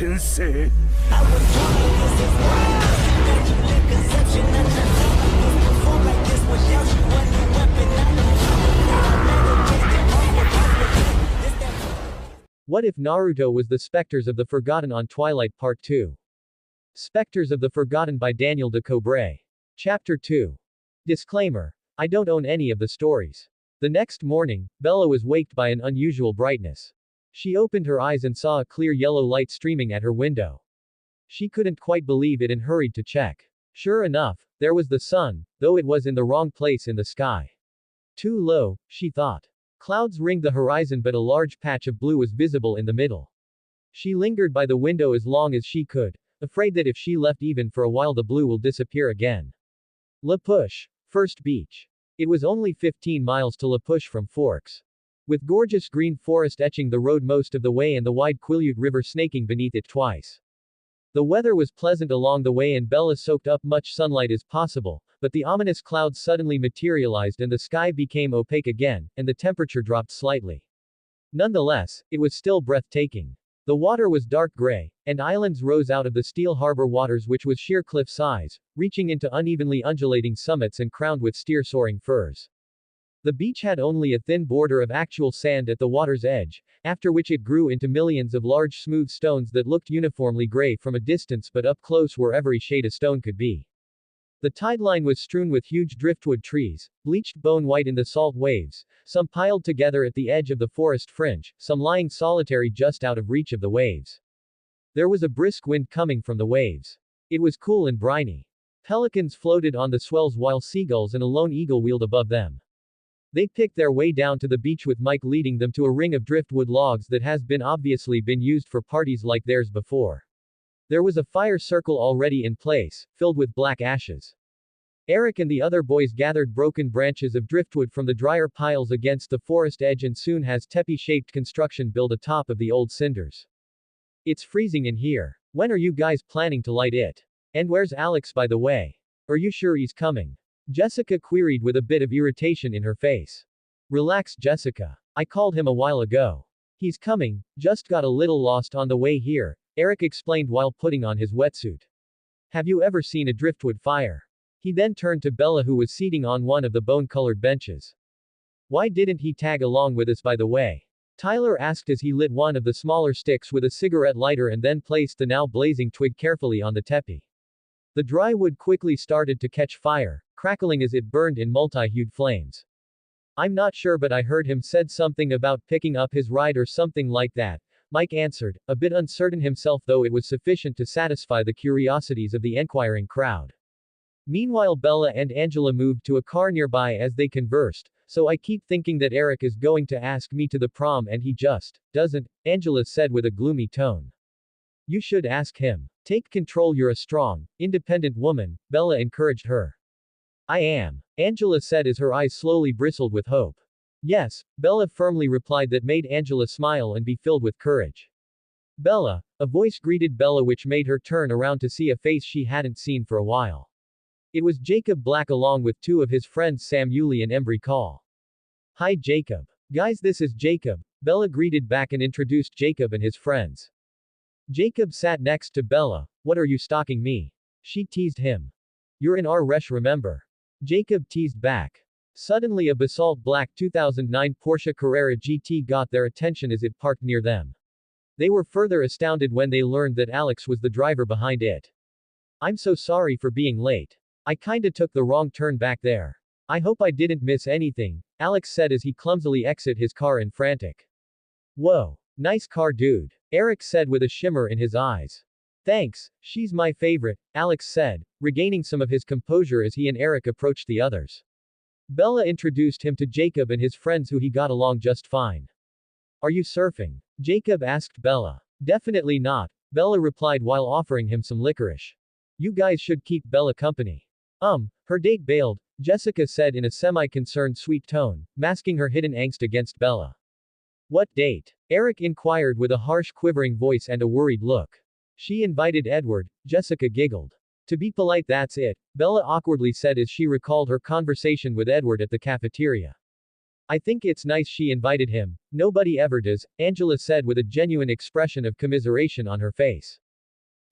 転生 What if Naruto was the Spectres of the Forgotten on Twilight Part 2? Spectres of the Forgotten by Daniel de Cobre. Chapter 2. Disclaimer. I don't own any of the stories. The next morning, Bella was waked by an unusual brightness. She opened her eyes and saw a clear yellow light streaming at her window. She couldn't quite believe it and hurried to check. Sure enough, there was the sun, though it was in the wrong place in the sky. Too low, she thought. Clouds ringed the horizon, but a large patch of blue was visible in the middle. She lingered by the window as long as she could, afraid that if she left even for a while the blue will disappear again. La Push. First beach. It was only 15 miles to La Push from Forks. With gorgeous green forest etching the road most of the way and the wide Quileute river snaking beneath it twice. The weather was pleasant along the way and Bella soaked up much sunlight as possible, but the ominous clouds suddenly materialized and the sky became opaque again, and the temperature dropped slightly. Nonetheless, it was still breathtaking. The water was dark gray, and islands rose out of the Steel Harbor waters, which was sheer cliff size, reaching into unevenly undulating summits and crowned with steer-soaring firs. The beach had only a thin border of actual sand at the water's edge, after which it grew into millions of large smooth stones that looked uniformly gray from a distance but up close were every shade a stone could be. The tideline was strewn with huge driftwood trees, bleached bone white in the salt waves, some piled together at the edge of the forest fringe, some lying solitary just out of reach of the waves. There was a brisk wind coming from the waves. It was cool and briny. Pelicans floated on the swells while seagulls and a lone eagle wheeled above them. They picked their way down to the beach with Mike leading them to a ring of driftwood logs that has been obviously been used for parties like theirs before. There was a fire circle already in place, filled with black ashes. Eric and the other boys gathered broken branches of driftwood from the drier piles against the forest edge and soon has teepee-shaped construction built atop of the old cinders. It's freezing in here. When are you guys planning to light it? And where's Alex, by the way? Are you sure he's coming? Jessica queried with a bit of irritation in her face. Relax, Jessica. I called him a while ago. He's coming, just got a little lost on the way here, Eric explained while putting on his wetsuit. Have you ever seen a driftwood fire? He then turned to Bella, who was seating on one of the bone-colored benches. Why didn't he tag along with us, by the way? Tyler asked as he lit one of the smaller sticks with a cigarette lighter and then placed the now blazing twig carefully on the teepee. The dry wood quickly started to catch fire, crackling as it burned in multi-hued flames. I'm not sure, but I heard him said something about picking up his ride or something like that, Mike answered, a bit uncertain himself, though it was sufficient to satisfy the curiosities of the enquiring crowd. Meanwhile, Bella and Angela moved to a car nearby as they conversed, so I keep thinking that Eric is going to ask me to the prom and he just doesn't, Angela said with a gloomy tone. You should ask him. Take control, you're a strong, independent woman, Bella encouraged her. I am, Angela said as her eyes slowly bristled with hope. Yes, Bella firmly replied, that made Angela smile and be filled with courage. Bella, a voice greeted Bella which made her turn around to see a face she hadn't seen for a while. It was Jacob Black along with two of his friends Sam Yulee and Embry Call. Hi Jacob. Guys, this is Jacob, Bella greeted back and introduced Jacob and his friends. Jacob sat next to Bella. What are you stalking me? She teased him. You're in our resh, remember? Jacob teased back. Suddenly a basalt black 2009 Porsche Carrera GT got their attention as it parked near them. They were further astounded when they learned that Alex was the driver behind it. I'm so sorry for being late. I kinda took the wrong turn back there. I hope I didn't miss anything, Alex said as he clumsily exited his car in frantic. Whoa. Nice car, dude, Eric said with a shimmer in his eyes. Thanks, she's my favorite, Alex said, regaining some of his composure as he and Eric approached the others. Bella introduced him to Jacob and his friends, who he got along just fine. Are you surfing? Jacob asked Bella. Definitely not, Bella replied while offering him some licorice. You guys should keep Bella company. Her date bailed, Jessica said in a semi-concerned sweet tone, masking her hidden angst against Bella. What date? Eric inquired with a harsh quivering voice and a worried look. She invited Edward, Jessica giggled. To be polite, that's it, Bella awkwardly said as she recalled her conversation with Edward at the cafeteria. I think it's nice she invited him. Nobody ever does, Angela said with a genuine expression of commiseration on her face.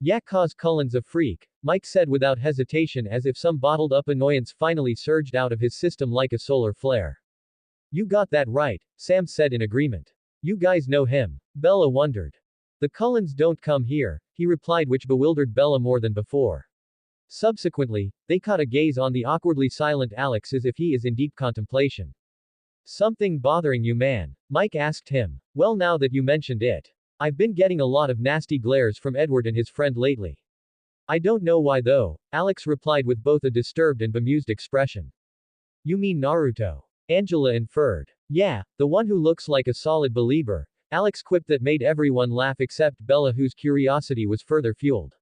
Yeah, cause Cullen's a freak, Mike said without hesitation as if some bottled up annoyance finally surged out of his system like a solar flare. You got that right, Sam said in agreement. You guys know him. Bella wondered. The Cullens don't come here, he replied, which bewildered Bella more than before. Subsequently, they caught a gaze on the awkwardly silent Alex as if he is in deep contemplation. Something bothering you, man? Mike asked him. Well, now that you mentioned it. I've been getting a lot of nasty glares from Edward and his friend lately. I don't know why though, Alex replied with both a disturbed and bemused expression. You mean Naruto? Angela inferred. Yeah, the one who looks like a solid believer, Alex quipped that made everyone laugh except Bella, whose curiosity was further fueled.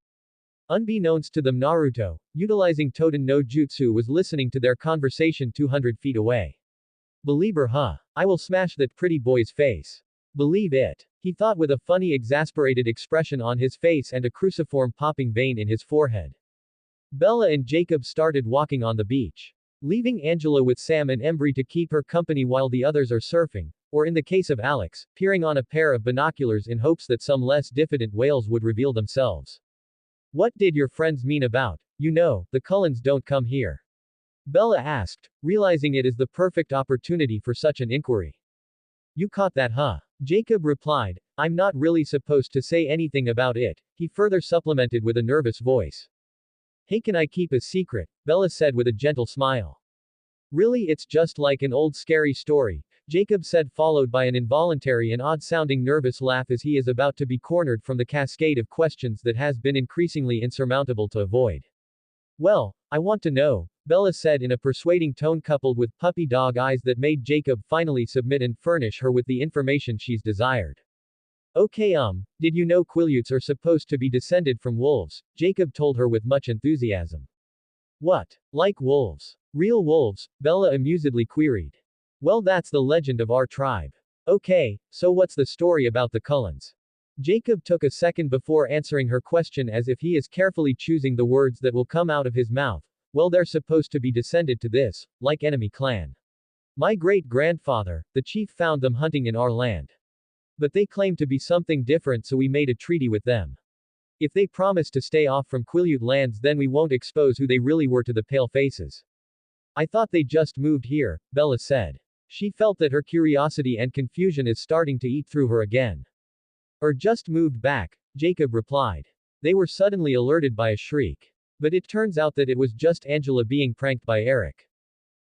Unbeknownst to them, Naruto, utilizing Toten no Jutsu, was listening to their conversation 200 feet away. Believer, huh? I will smash that pretty boy's face. Believe it. He thought with a funny exasperated expression on his face and a cruciform popping vein in his forehead. Bella and Jacob started walking on the beach, leaving Angela with Sam and Embry to keep her company while the others are surfing, or in the case of Alex, peering on a pair of binoculars in hopes that some less diffident whales would reveal themselves. What did your friends mean about, the Cullens don't come here? Bella asked, realizing it is the perfect opportunity for such an inquiry. You caught that, huh? Jacob replied, I'm not really supposed to say anything about it, he further supplemented with a nervous voice. Hey, can I keep a secret? Bella said with a gentle smile. Really, it's just like an old scary story, Jacob said, followed by an involuntary and odd-sounding nervous laugh as he is about to be cornered from the cascade of questions that has been increasingly insurmountable to avoid. Well, I want to know, Bella said in a persuading tone coupled with puppy dog eyes that made Jacob finally submit and furnish her with the information she's desired. Okay, did you know Quileutes are supposed to be descended from wolves? Jacob told her with much enthusiasm. What? Like wolves? Real wolves? Bella amusedly queried. Well, that's the legend of our tribe. Okay, so what's the story about the Cullens? Jacob took a second before answering her question as if he is carefully choosing the words that will come out of his mouth. Well, they're supposed to be descended to this, like enemy clan. My great-grandfather, the chief, found them hunting in our land. But they claim to be something different, so we made a treaty with them. If they promise to stay off from Quileute lands, then we won't expose who they really were to the pale faces. I thought they just moved here, Bella said. She felt that her curiosity and confusion is starting to eat through her again. Or just moved back, Jacob replied. They were suddenly alerted by a shriek. But it turns out that it was just Angela being pranked by Eric.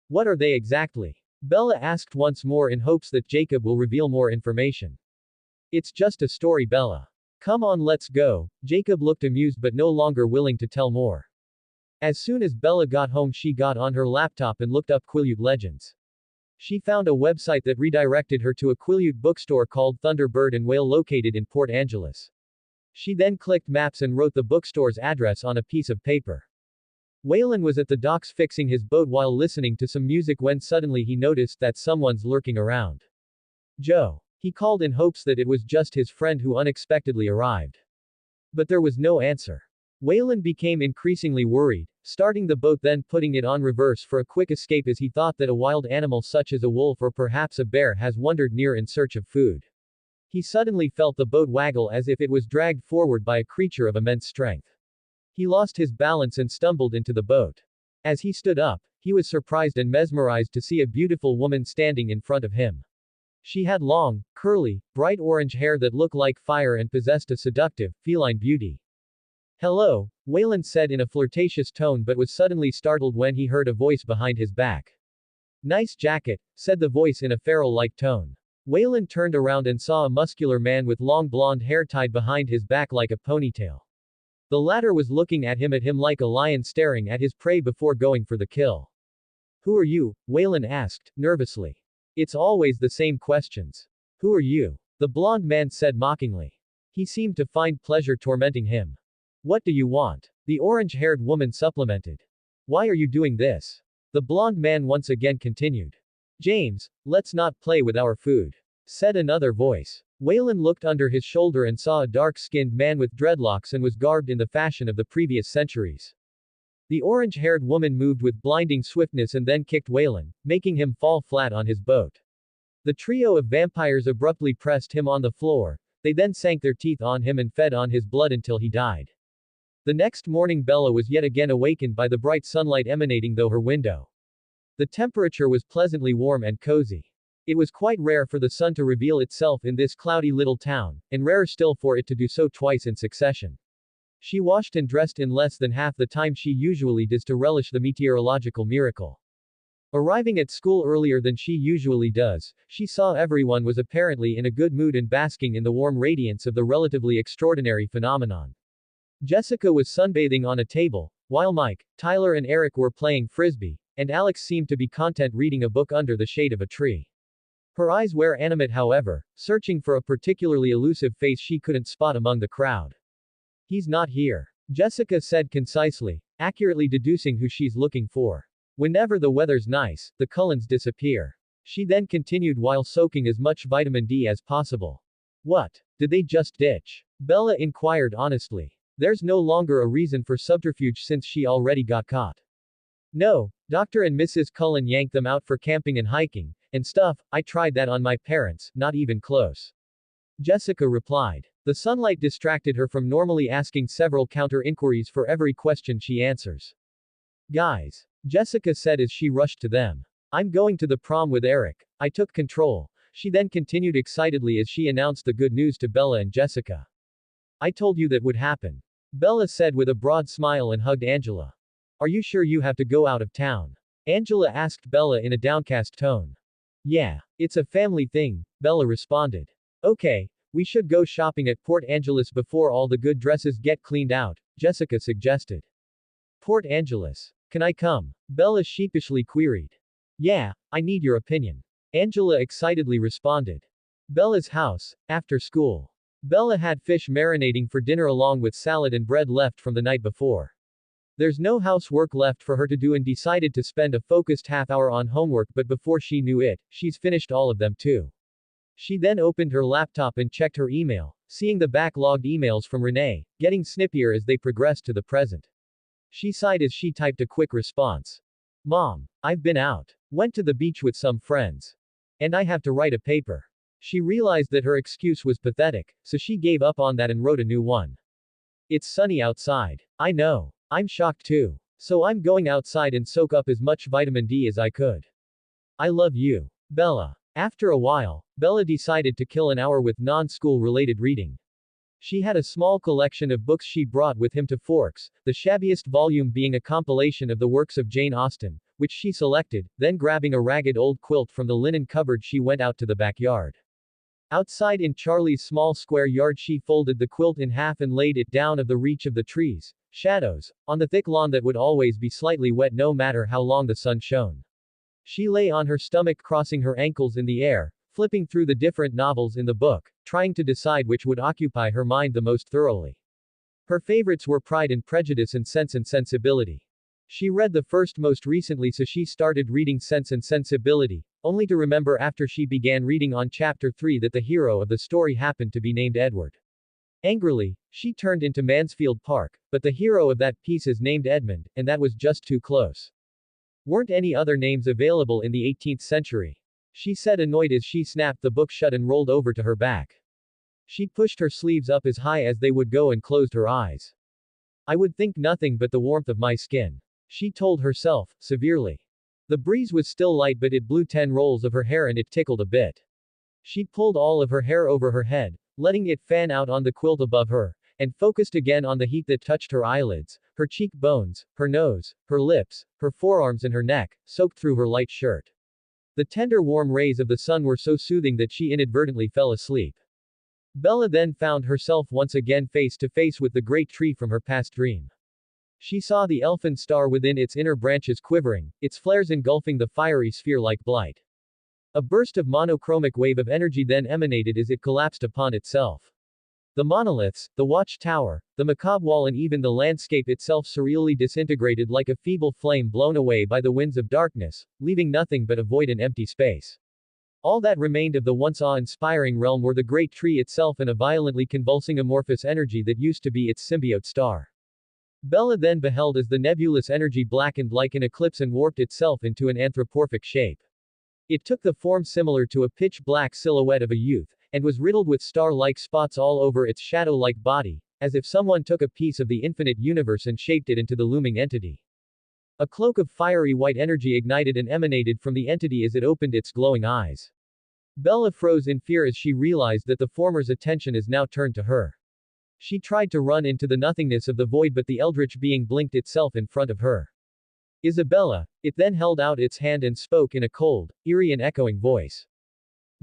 What are they exactly? Bella asked once more in hopes that Jacob will reveal more information. It's just a story, Bella. Come on, let's go. Jacob looked amused but no longer willing to tell more. As soon as Bella got home, she got on her laptop and looked up Quileute legends. She found a website that redirected her to a Quileute bookstore called Thunderbird and Whale located in Port Angeles. She then clicked maps and wrote the bookstore's address on a piece of paper. Whalen was at the docks fixing his boat while listening to some music when suddenly he noticed that someone's lurking around. Joe. He called in hopes that it was just his friend who unexpectedly arrived. But there was no answer. Whalen became increasingly worried, starting the boat then putting it on reverse for a quick escape as he thought that a wild animal such as a wolf or perhaps a bear has wandered near in search of food. He suddenly felt the boat waggle as if it was dragged forward by a creature of immense strength. He lost his balance and stumbled into the boat. As he stood up, he was surprised and mesmerized to see a beautiful woman standing in front of him. She had long, curly, bright orange hair that looked like fire and possessed a seductive, feline beauty. Hello, Whalen said in a flirtatious tone but was suddenly startled when he heard a voice behind his back. Nice jacket, said the voice in a feral-like tone. Whalen turned around and saw a muscular man with long blonde hair tied behind his back like a ponytail. The latter was looking at him like a lion staring at his prey before going for the kill. Who are you? Whalen asked, nervously. It's always the same questions. Who are you? The blonde man said mockingly. He seemed to find pleasure tormenting him. What do you want? The orange-haired woman supplemented. Why are you doing this? The blonde man once again continued. James, let's not play with our food, said another voice. Whalen looked under his shoulder and saw a dark-skinned man with dreadlocks and was garbed in the fashion of the previous centuries. The orange-haired woman moved with blinding swiftness and then kicked Whalen, making him fall flat on his boat. The trio of vampires abruptly pressed him on the floor, they then sank their teeth on him and fed on his blood until he died. The next morning Bella was yet again awakened by the bright sunlight emanating through her window. The temperature was pleasantly warm and cozy. It was quite rare for the sun to reveal itself in this cloudy little town, and rarer still for it to do so twice in succession. She washed and dressed in less than half the time she usually does to relish the meteorological miracle. Arriving at school earlier than she usually does, she saw everyone was apparently in a good mood and basking in the warm radiance of the relatively extraordinary phenomenon. Jessica was sunbathing on a table, while Mike, Tyler and Eric were playing frisbee, and Alex seemed to be content reading a book under the shade of a tree. Her eyes were animate however, searching for a particularly elusive face she couldn't spot among the crowd. He's not here, Jessica said concisely, accurately deducing who she's looking for. Whenever the weather's nice, the Cullens disappear. She then continued while soaking as much vitamin D as possible. What? Did they just ditch? Bella inquired honestly. There's no longer a reason for subterfuge since she already got caught. No, Dr. and Mrs. Cullen yanked them out for camping and hiking, and stuff. I tried that on my parents, not even close. Jessica replied. The sunlight distracted her from normally asking several counter-inquiries for every question she answers. Guys, Jessica said as she rushed to them. I'm going to the prom with Eric. I took control. She then continued excitedly as she announced the good news to Bella and Jessica. I told you that would happen. Bella said with a broad smile and hugged Angela. Are you sure you have to go out of town? Angela asked Bella in a downcast tone. Yeah, it's a family thing, Bella responded. Okay, we should go shopping at Port Angeles before all the good dresses get cleaned out, Jessica suggested. Port Angeles. Can I come? Bella sheepishly queried. Yeah, I need your opinion. Angela excitedly responded. Bella's house, after school. Bella had fish marinating for dinner along with salad and bread left from the night before. There's no housework left for her to do and decided to spend a focused half hour on homework, but before she knew it, she's finished all of them too. She then opened her laptop and checked her email, seeing the backlogged emails from Renee, getting snippier as they progressed to the present. She sighed as she typed a quick response. Mom, I've been out. Went to the beach with some friends. And I have to write a paper. She realized that her excuse was pathetic, so she gave up on that and wrote a new one. It's sunny outside. I know. I'm shocked too. So I'm going outside and soak up as much vitamin D as I could. I love you, Bella. After a while, Bella decided to kill an hour with non-school related reading. She had a small collection of books she brought with him to Forks, the shabbiest volume being a compilation of the works of Jane Austen, which she selected, then grabbing a ragged old quilt from the linen cupboard she went out to the backyard. Outside in Charlie's small square yard she folded the quilt in half and laid it down of the reach of the trees, shadows, on the thick lawn that would always be slightly wet no matter how long the sun shone. She lay on her stomach crossing her ankles in the air, flipping through the different novels in the book, trying to decide which would occupy her mind the most thoroughly. Her favorites were Pride and Prejudice and Sense and Sensibility. She read the first most recently, so she started reading Sense and Sensibility, only to remember after she began reading on chapter 3 that the hero of the story happened to be named Edward. Angrily, she turned into Mansfield Park, but the hero of that piece is named Edmund, and that was just too close. Weren't any other names available in the 18th century? She said, annoyed as she snapped the book shut and rolled over to her back. She pushed her sleeves up as high as they would go and closed her eyes. I would think nothing but the warmth of my skin, she told herself, severely. The breeze was still light, but it blew 10 rolls of her hair and it tickled a bit. She pulled all of her hair over her head, letting it fan out on the quilt above her, and focused again on the heat that touched her eyelids, her cheekbones, her nose, her lips, her forearms and her neck, soaked through her light shirt. The tender warm rays of the sun were so soothing that she inadvertently fell asleep. Bella then found herself once again face to face with the great tree from her past dream. She saw the elfin star within its inner branches quivering, its flares engulfing the fiery sphere like blight. A burst of monochromic wave of energy then emanated as it collapsed upon itself. The monoliths, the watchtower, the macabre wall and even the landscape itself surreally disintegrated like a feeble flame blown away by the winds of darkness, leaving nothing but a void and empty space. All that remained of the once awe-inspiring realm were the great tree itself and a violently convulsing amorphous energy that used to be its symbiote star. Bella then beheld as the nebulous energy blackened like an eclipse and warped itself into an anthropomorphic shape. It took the form similar to a pitch-black silhouette of a youth, and was riddled with star-like spots all over its shadow-like body, as if someone took a piece of the infinite universe and shaped it into the looming entity. A cloak of fiery white energy ignited and emanated from the entity as it opened its glowing eyes. Bella froze in fear as she realized that the former's attention is now turned to her. She tried to run into the nothingness of the void, but the eldritch being blinked itself in front of her. Isabella, it then held out its hand and spoke in a cold, eerie and echoing voice.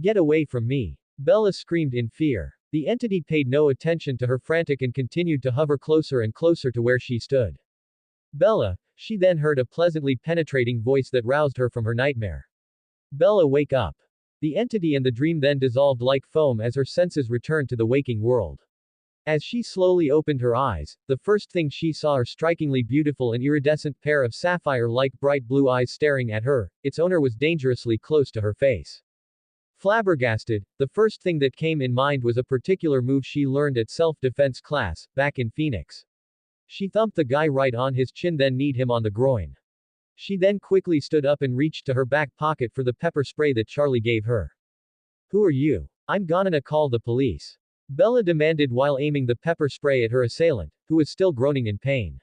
Get away from me. Bella screamed in fear. The entity paid no attention to her frantic and continued to hover closer and closer to where she stood. Bella, she then heard a pleasantly penetrating voice that roused her from her nightmare. Bella, wake up. The entity and the dream then dissolved like foam as her senses returned to the waking world. As she slowly opened her eyes, the first thing she saw are strikingly beautiful and iridescent pair of sapphire-like bright blue eyes staring at her. Its owner was dangerously close to her face. Flabbergasted, the first thing that came in mind was a particular move she learned at self-defense class, back in Phoenix. She thumped the guy right on his chin, then kneed him on the groin. She then quickly stood up and reached to her back pocket for the pepper spray that Charlie gave her. Who are you? I'm gonna call the police. Bella demanded while aiming the pepper spray at her assailant, who was still groaning in pain.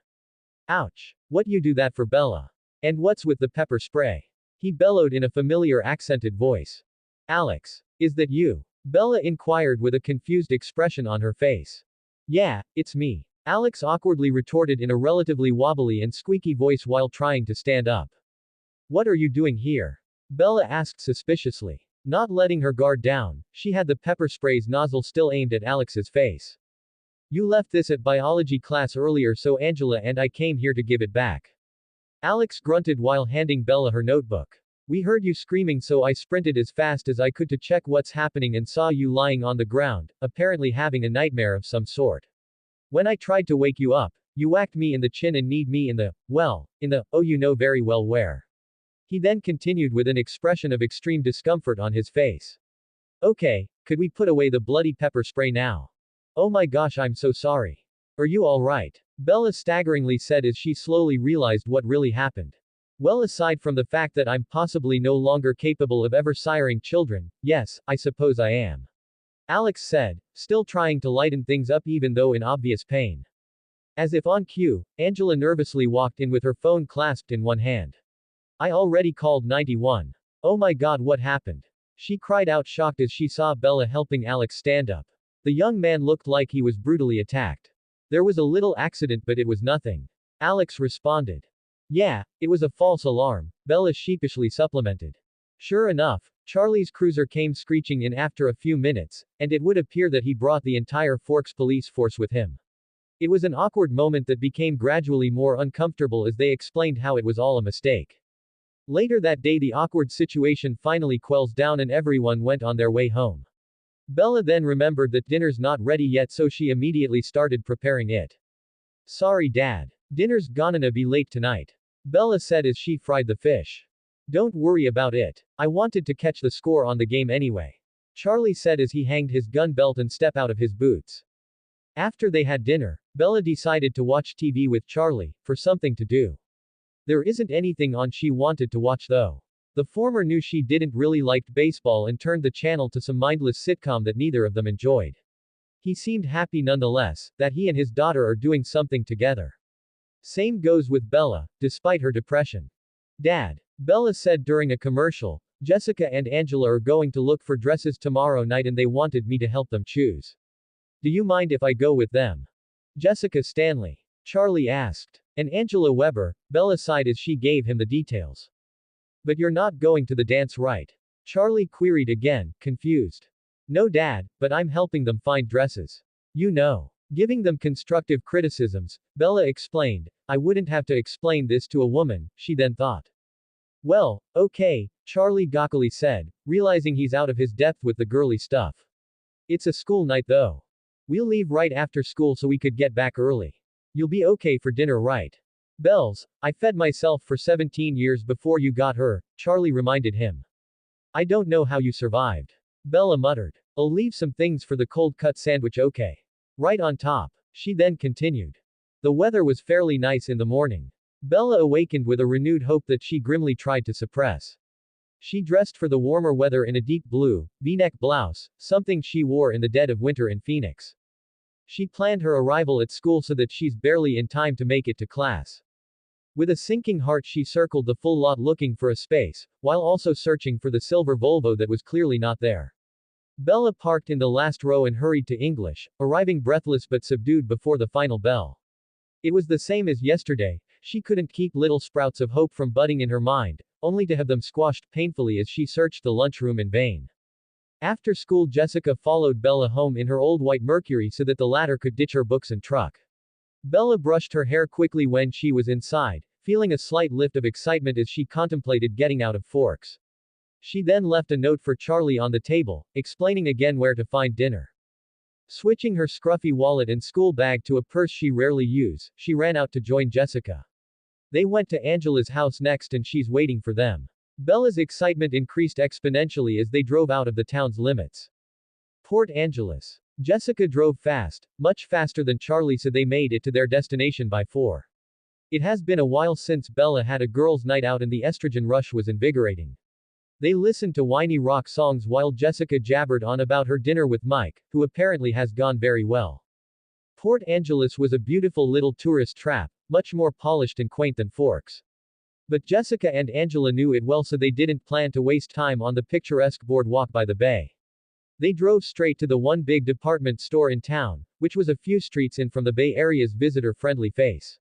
Ouch. What you do that for, Bella? And what's with the pepper spray? He bellowed in a familiar accented voice. Alex. Is that you? Bella inquired with a confused expression on her face. Yeah, it's me. Alex awkwardly retorted in a relatively wobbly and squeaky voice while trying to stand up. What are you doing here? Bella asked suspiciously. Not letting her guard down, she had the pepper spray's nozzle still aimed at Alex's face. You left this at biology class earlier, so Angela and I came here to give it back. Alex grunted while handing Bella her notebook. We heard you screaming, so I sprinted as fast as I could to check what's happening and saw you lying on the ground, apparently having a nightmare of some sort. When I tried to wake you up, you whacked me in the chin and kneed me in the, oh you know very well where. He then continued with an expression of extreme discomfort on his face. Okay, could we put away the bloody pepper spray now? Oh my gosh, I'm so sorry. Are you alright? Bella staggeringly said as she slowly realized what really happened. Well, aside from the fact that I'm possibly no longer capable of ever siring children, yes, I suppose I am. Alex said, still trying to lighten things up even though in obvious pain. As if on cue, Angela nervously walked in with her phone clasped in one hand. I already called 91. Oh my god, what happened? She cried out, shocked as she saw Bella helping Alex stand up. The young man looked like he was brutally attacked. There was a little accident, but it was nothing. Alex responded. Yeah, it was a false alarm, Bella sheepishly supplemented. Sure enough, Charlie's cruiser came screeching in after a few minutes, and it would appear that he brought the entire Forks police force with him. It was an awkward moment that became gradually more uncomfortable as they explained how it was all a mistake. Later that day, the awkward situation finally quells down and everyone went on their way home. Bella then remembered that dinner's not ready yet, so she immediately started preparing it. Sorry, Dad. Dinner's gonna be late tonight. Bella said as she fried the fish. Don't worry about it. I wanted to catch the score on the game anyway. Charlie said as he hanged his gun belt and stepped out of his boots. After they had dinner, Bella decided to watch TV with Charlie, for something to do. There isn't anything on she wanted to watch though. The former knew she didn't really like baseball and turned the channel to some mindless sitcom that neither of them enjoyed. He seemed happy nonetheless, that he and his daughter are doing something together. Same goes with Bella, despite her depression. Dad, Bella said during a commercial, Jessica and Angela are going to look for dresses tomorrow night and they wanted me to help them choose. Do you mind if I go with them? Jessica Stanley. Charlie asked. And Angela Weber, Bella sighed as she gave him the details. But you're not going to the dance, right? Charlie queried again, confused. No, Dad, but I'm helping them find dresses. You know. Giving them constructive criticisms, Bella explained. I wouldn't have to explain this to a woman, she then thought. Well, okay, Charlie gawkily said, realizing he's out of his depth with the girly stuff. It's a school night though. We'll leave right after school so we could get back early. You'll be okay for dinner, right? Bells, I fed myself for 17 years before you got her, Charlie reminded him. I don't know how you survived. Bella muttered. I'll leave some things for the cold cut sandwich, okay? Right on top. She then continued. The weather was fairly nice in the morning. Bella awakened with a renewed hope that she grimly tried to suppress. She dressed for the warmer weather in a deep blue, V-neck blouse, something she wore in the dead of winter in Phoenix. She planned her arrival at school so that she's barely in time to make it to class. With a sinking heart she circled the full lot looking for a space, while also searching for the silver Volvo that was clearly not there. Bella parked in the last row and hurried to English, arriving breathless but subdued before the final bell. It was the same as yesterday, she couldn't keep little sprouts of hope from budding in her mind, only to have them squashed painfully as she searched the lunchroom in vain. After school Jessica followed Bella home in her old white Mercury so that the latter could ditch her books and truck. Bella brushed her hair quickly when she was inside, feeling a slight lift of excitement as she contemplated getting out of Forks. She then left a note for Charlie on the table, explaining again where to find dinner. Switching her scruffy wallet and school bag to a purse she rarely used, she ran out to join Jessica. They went to Angela's house next and she's waiting for them. Bella's excitement increased exponentially as they drove out of the town's limits. Port Angeles. Jessica drove fast, much faster than Charlie, so they made it to their destination by 4. It has been a while since Bella had a girls' night out and the estrogen rush was invigorating. They listened to whiny rock songs while Jessica jabbered on about her dinner with Mike, who apparently has gone very well. Port Angeles was a beautiful little tourist trap, much more polished and quaint than Forks. But Jessica and Angela knew it well, so they didn't plan to waste time on the picturesque boardwalk by the bay. They drove straight to the one big department store in town, which was a few streets in from the Bay Area's visitor-friendly face.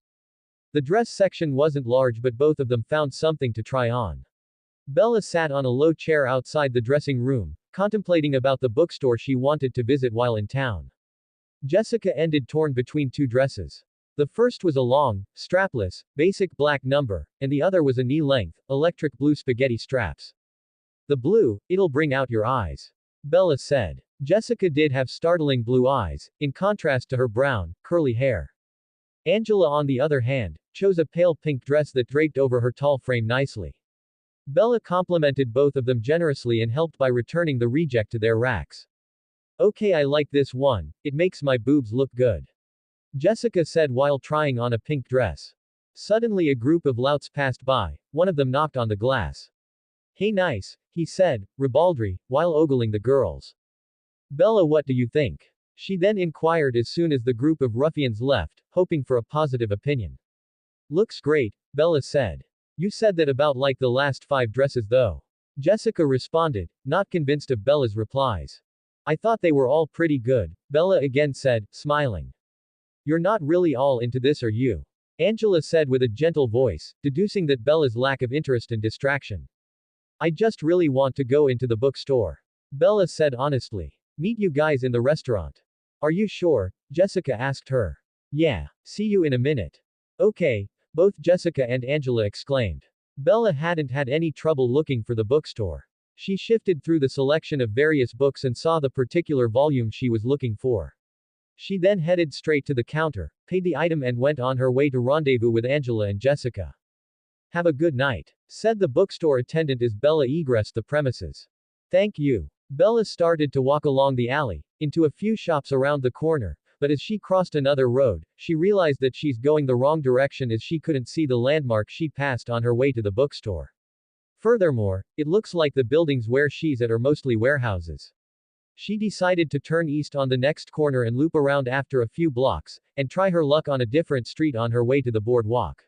The dress section wasn't large, but both of them found something to try on. Bella sat on a low chair outside the dressing room, contemplating about the bookstore she wanted to visit while in town. Jessica ended torn between two dresses. The first was a long, strapless, basic black number, and the other was a knee-length, electric blue spaghetti straps. The blue, it'll bring out your eyes, Bella said. Jessica did have startling blue eyes, in contrast to her brown, curly hair. Angela, on the other hand, chose a pale pink dress that draped over her tall frame nicely. Bella complimented both of them generously and helped by returning the reject to their racks. Okay, I like this one, it makes my boobs look good, Jessica said while trying on a pink dress. Suddenly a group of louts passed by, one of them knocked on the glass. Hey nice, he said, ribaldry, while ogling the girls. Bella, what do you think? She then inquired as soon as the group of ruffians left, hoping for a positive opinion. Looks great, Bella said. You said that about like the last 5 dresses though, Jessica responded, not convinced of Bella's replies. I thought they were all pretty good, Bella again said, smiling. You're not really all into this, are you? Angela said with a gentle voice, deducing that Bella's lack of interest and distraction. I just really want to go into the bookstore, Bella said honestly. Meet you guys in the restaurant. Are you sure? Jessica asked her. Yeah, see you in a minute. Okay, both Jessica and Angela exclaimed. Bella hadn't had any trouble looking for the bookstore. She shifted through the selection of various books and saw the particular volume she was looking for. She then headed straight to the counter, paid the item and went on her way to rendezvous with Angela and Jessica. Have a good night, said the bookstore attendant as Bella egressed the premises. Thank you. Bella started to walk along the alley, into a few shops around the corner, but as she crossed another road, she realized that she's going the wrong direction as she couldn't see the landmark she passed on her way to the bookstore. Furthermore, it looks like the buildings where she's at are mostly warehouses. She decided to turn east on the next corner and loop around after a few blocks, and try her luck on a different street on her way to the boardwalk.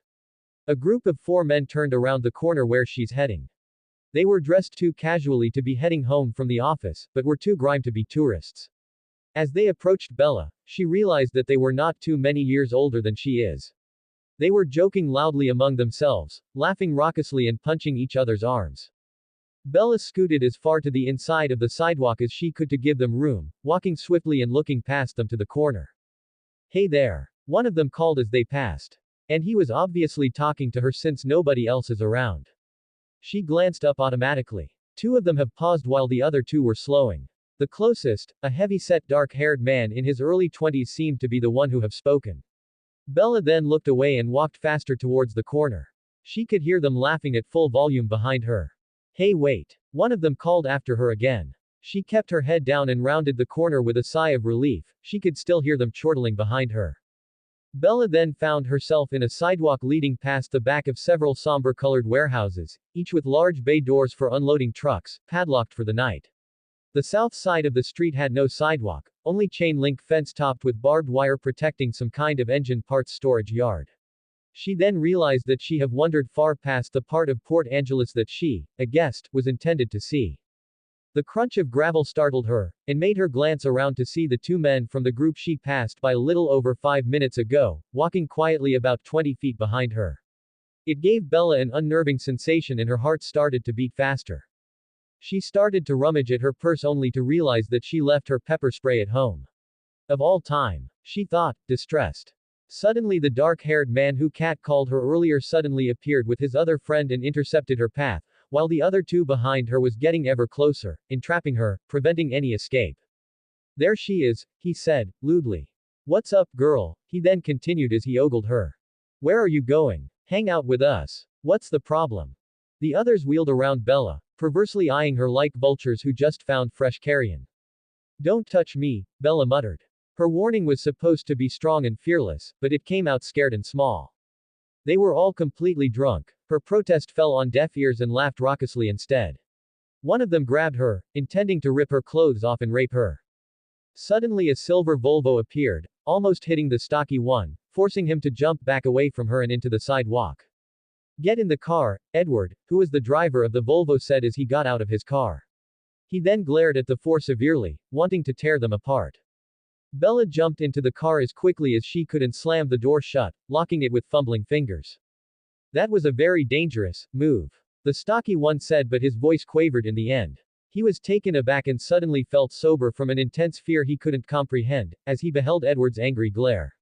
A group of 4 men turned around the corner where she's heading. They were dressed too casually to be heading home from the office, but were too grimy to be tourists. As they approached Bella, she realized that they were not too many years older than she is. They were joking loudly among themselves, laughing raucously and punching each other's arms. Bella scooted as far to the inside of the sidewalk as she could to give them room, walking swiftly and looking past them to the corner. Hey there, one of them called as they passed. And he was obviously talking to her since nobody else is around. She glanced up automatically. 2 of them have paused while the other 2 were slowing. The closest, a heavy-set dark-haired man in his early 20s, seemed to be the one who have spoken. Bella then looked away and walked faster towards the corner. She could hear them laughing at full volume behind her. Hey wait, one of them called after her again. She kept her head down and rounded the corner with a sigh of relief, she could still hear them chortling behind her. Bella then found herself in a sidewalk leading past the back of several somber-colored warehouses, each with large bay doors for unloading trucks, padlocked for the night. The south side of the street had no sidewalk, only chain-link fence topped with barbed wire protecting some kind of engine parts storage yard. She then realized that she had wandered far past the part of Port Angeles that she, a guest, was intended to see. The crunch of gravel startled her, and made her glance around to see the two men from the group she passed by a little over 5 minutes ago, walking quietly about 20 feet behind her. It gave Bella an unnerving sensation and her heart started to beat faster. She started to rummage at her purse only to realize that she left her pepper spray at home. Of all time, she thought, distressed. Suddenly the dark-haired man who catcalled her earlier suddenly appeared with his other friend and intercepted her path, while the other two behind her was getting ever closer, entrapping her, preventing any escape. There she is, he said, lewdly. What's up, girl? He then continued as he ogled her. Where are you going? Hang out with us. What's the problem? The others wheeled around Bella, perversely eyeing her like vultures who just found fresh carrion. Don't touch me, Bella muttered. Her warning was supposed to be strong and fearless, but it came out scared and small. They were all completely drunk. Her protest fell on deaf ears and laughed raucously instead. One of them grabbed her, intending to rip her clothes off and rape her. Suddenly a silver Volvo appeared, almost hitting the stocky one, forcing him to jump back away from her and into the sidewalk. Get in the car, Edward, who was the driver of the Volvo, said as he got out of his car. He then glared at the four severely, wanting to tear them apart. Bella jumped into the car as quickly as she could and slammed the door shut, locking it with fumbling fingers. That was a very dangerous move. The stocky one said, but his voice quavered in the end. He was taken aback and suddenly felt sober from an intense fear he couldn't comprehend, as he beheld Edward's angry glare.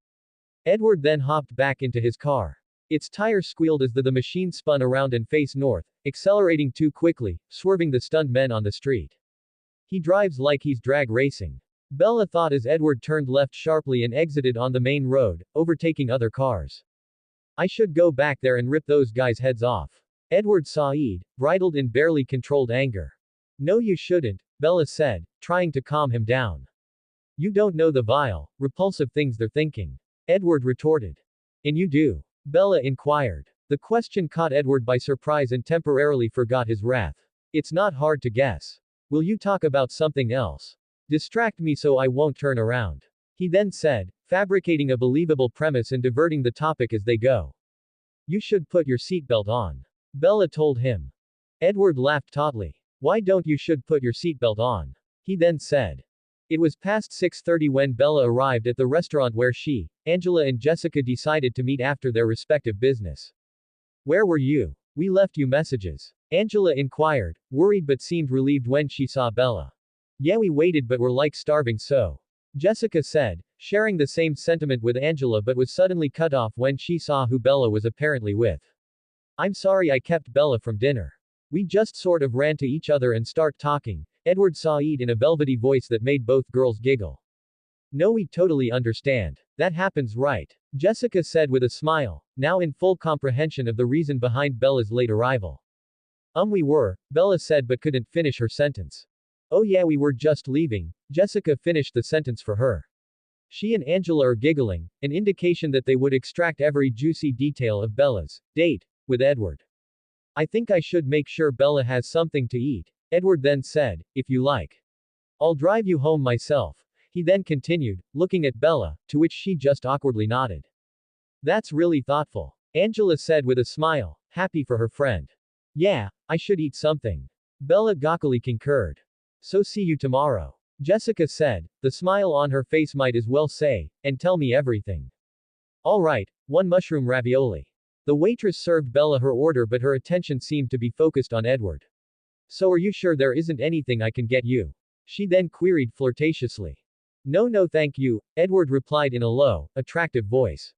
Edward then hopped back into his car. Its tires squealed as the machine spun around and faced north, accelerating too quickly, swerving the stunned men on the street. He drives like he's drag racing. Bella thought as Edward turned left sharply and exited on the main road, overtaking other cars. I should go back there and rip those guys' heads off. Edward Said, bridled in barely controlled anger. No, you shouldn't, Bella said, trying to calm him down. You don't know the vile, repulsive things they're thinking. Edward retorted. And you do? Bella inquired. The question caught Edward by surprise and temporarily forgot his wrath. It's not hard to guess. Will you talk about something else? Distract me so I won't turn around. He then said, fabricating a believable premise and diverting the topic as they go. You should put your seatbelt on. Bella told him. Edward laughed tautly. Why don't you should put your seatbelt on? He then said. It was past 6:30 when Bella arrived at the restaurant where she, Angela and Jessica decided to meet after their respective business. Where were you? We left you messages. Angela inquired, worried but seemed relieved when she saw Bella. Yeah, we waited but were like starving so. Jessica said, sharing the same sentiment with Angela but was suddenly cut off when she saw who Bella was apparently with. I'm sorry I kept Bella from dinner. We just sort of ran to each other and start talking, Edward Said in a velvety voice that made both girls giggle. No, we totally understand. That happens, right? Jessica said with a smile, now in full comprehension of the reason behind Bella's late arrival. We were, Bella said but couldn't finish her sentence. Oh yeah, we were just leaving, Jessica finished the sentence for her. She and Angela are giggling, an indication that they would extract every juicy detail of Bella's date with Edward. I think I should make sure Bella has something to eat, Edward then said, if you like. I'll drive you home myself. He then continued, looking at Bella, to which she just awkwardly nodded. That's really thoughtful, Angela said with a smile, happy for her friend. Yeah, I should eat something. Bella gawkily concurred. So see you tomorrow. Jessica said, the smile on her face might as well say, and tell me everything. All right, 1 mushroom ravioli. The waitress served Bella her order but her attention seemed to be focused on Edward. So are you sure there isn't anything I can get you? She then queried flirtatiously. No thank you, Edward replied in a low, attractive voice.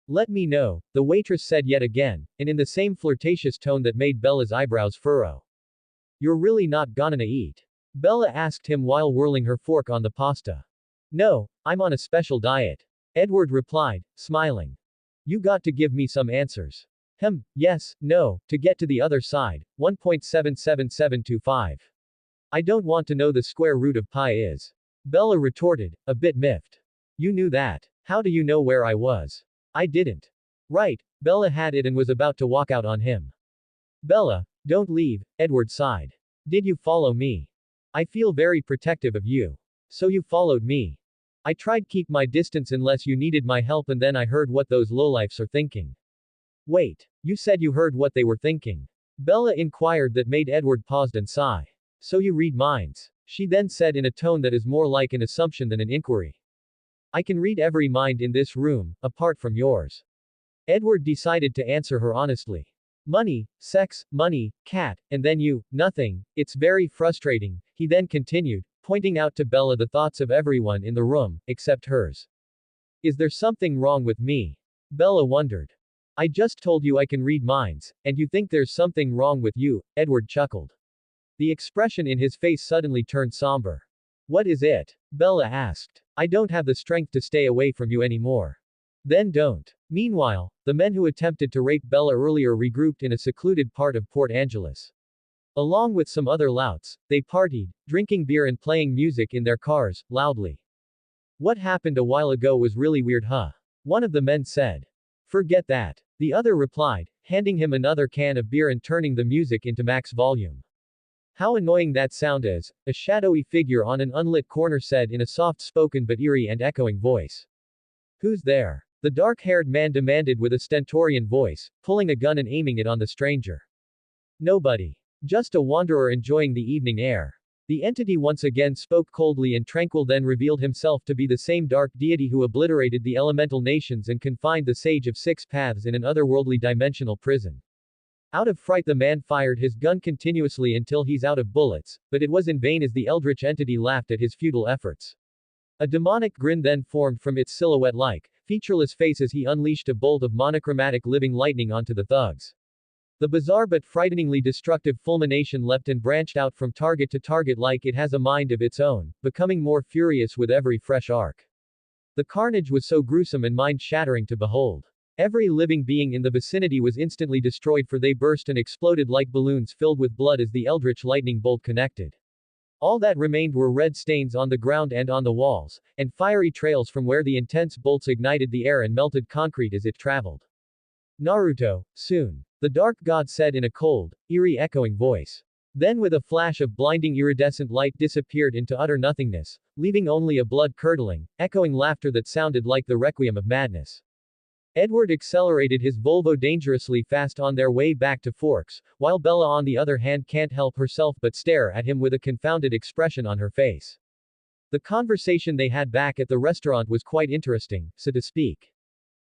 Let me know, the waitress said yet again, and in the same flirtatious tone that made Bella's eyebrows furrow. You're really not gonna eat? Bella asked him while whirling her fork on the pasta. No, I'm on a special diet. Edward replied, smiling. You got to give me some answers. Yes, no, to get to the other side, 1.77725. I don't want to know the square root of pi is. Bella retorted, a bit miffed. You knew that. How do you know where I was? I didn't. Right, Bella had it and was about to walk out on him. Bella, don't leave, Edward sighed. Did you follow me? I feel very protective of you. So you followed me. I tried keep my distance unless you needed my help and then I heard what those lowlifes are thinking. Wait, you said you heard what they were thinking. Bella inquired that made Edward pause and sigh. So you read minds. She then said in a tone that is more like an assumption than an inquiry. I can read every mind in this room, apart from yours. Edward decided to answer her honestly. Money, sex, money, cat, and then you, nothing, it's very frustrating, he then continued, pointing out to Bella the thoughts of everyone in the room, except hers. Is there something wrong with me? Bella wondered. I just told you I can read minds, and you think there's something wrong with you, Edward chuckled. The expression in his face suddenly turned somber. What is it? Bella asked. I don't have the strength to stay away from you anymore. Then don't. Meanwhile, the men who attempted to rape Bella earlier regrouped in a secluded part of Port Angeles. Along with some other louts, they partied, drinking beer and playing music in their cars, loudly. What happened a while ago was really weird, huh? One of the men said. Forget that. The other replied, handing him another can of beer and turning the music into max volume. How annoying that sound is, a shadowy figure on an unlit corner said in a soft-spoken but eerie and echoing voice. Who's there? The dark-haired man demanded with a stentorian voice, pulling a gun and aiming it on the stranger. Nobody. Just a wanderer enjoying the evening air. The entity once again spoke coldly and tranquil, then revealed himself to be the same dark deity who obliterated the elemental nations and confined the Sage of Six Paths in an otherworldly dimensional prison. Out of fright the man fired his gun continuously until he's out of bullets, but it was in vain as the Eldritch entity laughed at his futile efforts. A demonic grin then formed from its silhouette-like, featureless face as he unleashed a bolt of monochromatic living lightning onto the thugs. The bizarre but frighteningly destructive fulmination leapt and branched out from target to target like it has a mind of its own, becoming more furious with every fresh arc. The carnage was so gruesome and mind-shattering to behold. Every living being in the vicinity was instantly destroyed, for they burst and exploded like balloons filled with blood as the eldritch lightning bolt connected. All that remained were red stains on the ground and on the walls, and fiery trails from where the intense bolts ignited the air and melted concrete as it traveled. Naruto, soon. The dark god said in a cold, eerie echoing voice. Then with a flash of blinding iridescent light disappeared into utter nothingness, leaving only a blood-curdling, echoing laughter that sounded like the requiem of madness. Edward accelerated his Volvo dangerously fast on their way back to Forks, while Bella on the other hand can't help herself but stare at him with a confounded expression on her face. The conversation they had back at the restaurant was quite interesting, so to speak.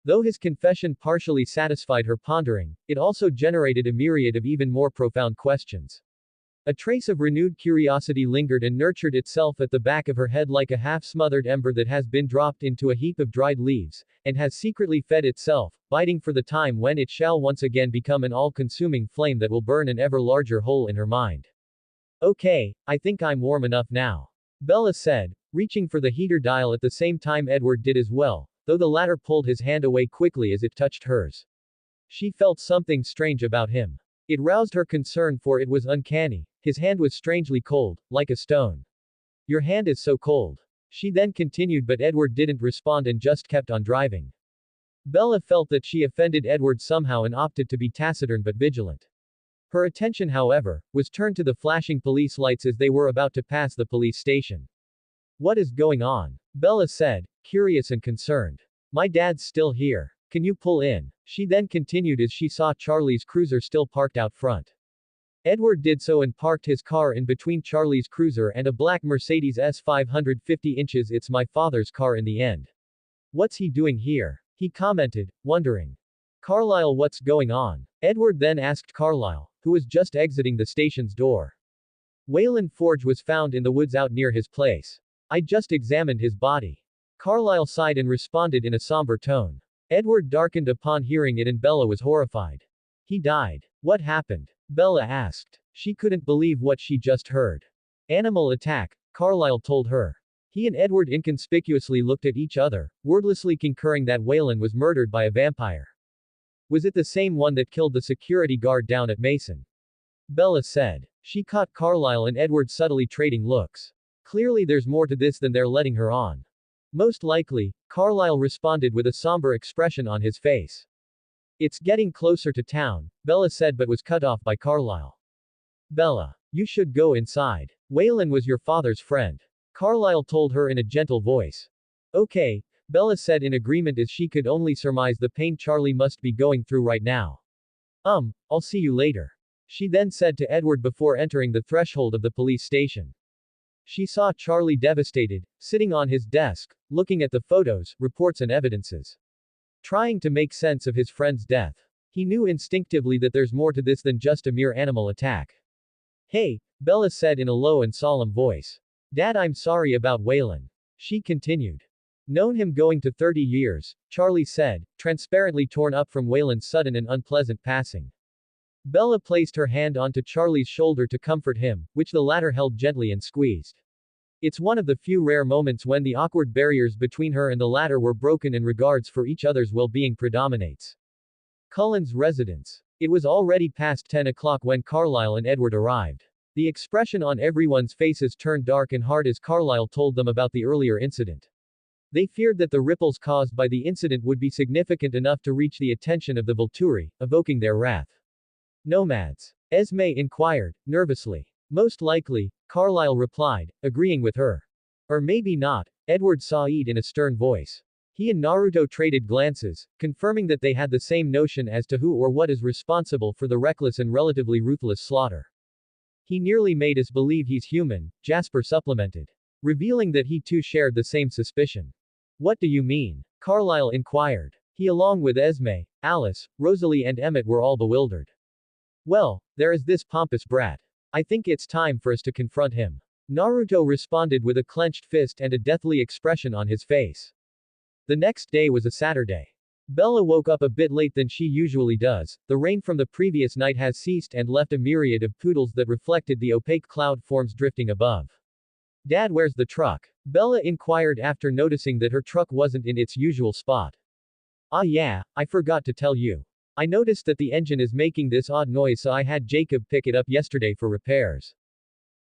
Though his confession partially satisfied her pondering, it also generated a myriad of even more profound questions. A trace of renewed curiosity lingered and nurtured itself at the back of her head like a half-smothered ember that has been dropped into a heap of dried leaves, and has secretly fed itself, biting for the time when it shall once again become an all-consuming flame that will burn an ever larger hole in her mind. Okay, I think I'm warm enough now. Bella said, reaching for the heater dial at the same time Edward did as well, though the latter pulled his hand away quickly as it touched hers. She felt something strange about him. It roused her concern, for it was uncanny. His hand was strangely cold, like a stone. Your hand is so cold. She then continued, but Edward didn't respond and just kept on driving. Bella felt that she offended Edward somehow and opted to be taciturn but vigilant. Her attention, however, was turned to the flashing police lights as they were about to pass the police station. What is going on? Bella said, curious and concerned. My dad's still here. Can you pull in? She then continued as she saw Charlie's cruiser still parked out front. Edward did so and parked his car in between Charlie's cruiser and a black Mercedes S 550 inches. It's my father's car in the end. What's he doing here? He commented, wondering. Carlisle, what's going on? Edward then asked Carlisle, who was just exiting the station's door. Wayland Forge was found in the woods out near his place. I just examined his body. Carlisle sighed and responded in a somber tone. Edward darkened upon hearing it and Bella was horrified. He died. What happened? Bella asked. She couldn't believe what she just heard. Animal attack, Carlisle told her. He and Edward inconspicuously looked at each other, wordlessly concurring that Wayland was murdered by a vampire. Was it the same one that killed the security guard down at Mason? Bella said. She caught Carlisle and Edward subtly trading looks. Clearly there's more to this than they're letting her on. Most likely, Carlyle responded with a somber expression on his face. It's getting closer to town, Bella said but was cut off by Carlyle. Bella, you should go inside. Whan was your father's friend. Carlyle told her in a gentle voice. Okay, Bella said in agreement as she could only surmise the pain Charlie must be going through right now. I'll see you later. She then said to Edward before entering the threshold of the police station. She saw Charlie devastated, sitting on his desk, looking at the photos, reports and evidences. Trying to make sense of his friend's death. He knew instinctively that there's more to this than just a mere animal attack. Hey, Bella said in a low and solemn voice. Dad, I'm sorry about Whan. She continued. Known him going to 30 years, Charlie said, transparently torn up from Whan's sudden and unpleasant passing. Bella placed her hand onto Charlie's shoulder to comfort him, which the latter held gently and squeezed. It's one of the few rare moments when the awkward barriers between her and the latter were broken and regards for each other's well-being predominates. Cullen's residence. It was already past 10 o'clock when Carlyle and Edward arrived. The expression on everyone's faces turned dark and hard as Carlyle told them about the earlier incident. They feared that the ripples caused by the incident would be significant enough to reach the attention of the Volturi, evoking their wrath. Nomads? Esme inquired, nervously. Most likely, Carlyle replied, agreeing with her. Or maybe not, Edward said in a stern voice. He and Naruto traded glances, confirming that they had the same notion as to who or what is responsible for the reckless and relatively ruthless slaughter. He nearly made us believe he's human, Jasper supplemented. Revealing that he too shared the same suspicion. What do you mean? Carlyle inquired. He along with Esme, Alice, Rosalie and Emmett were all bewildered. Well, there is this pompous brat. I think it's time for us to confront him. Naruto responded with a clenched fist and a deathly expression on his face. The next day was a Saturday. Bella woke up a bit late than she usually does. The rain from the previous night has ceased and left a myriad of poodles that reflected the opaque cloud forms drifting above. Dad, where's the truck? Bella inquired after noticing that her truck wasn't in its usual spot. Ah yeah, I forgot to tell you. I noticed that the engine is making this odd noise, so I had Jacob pick it up yesterday for repairs.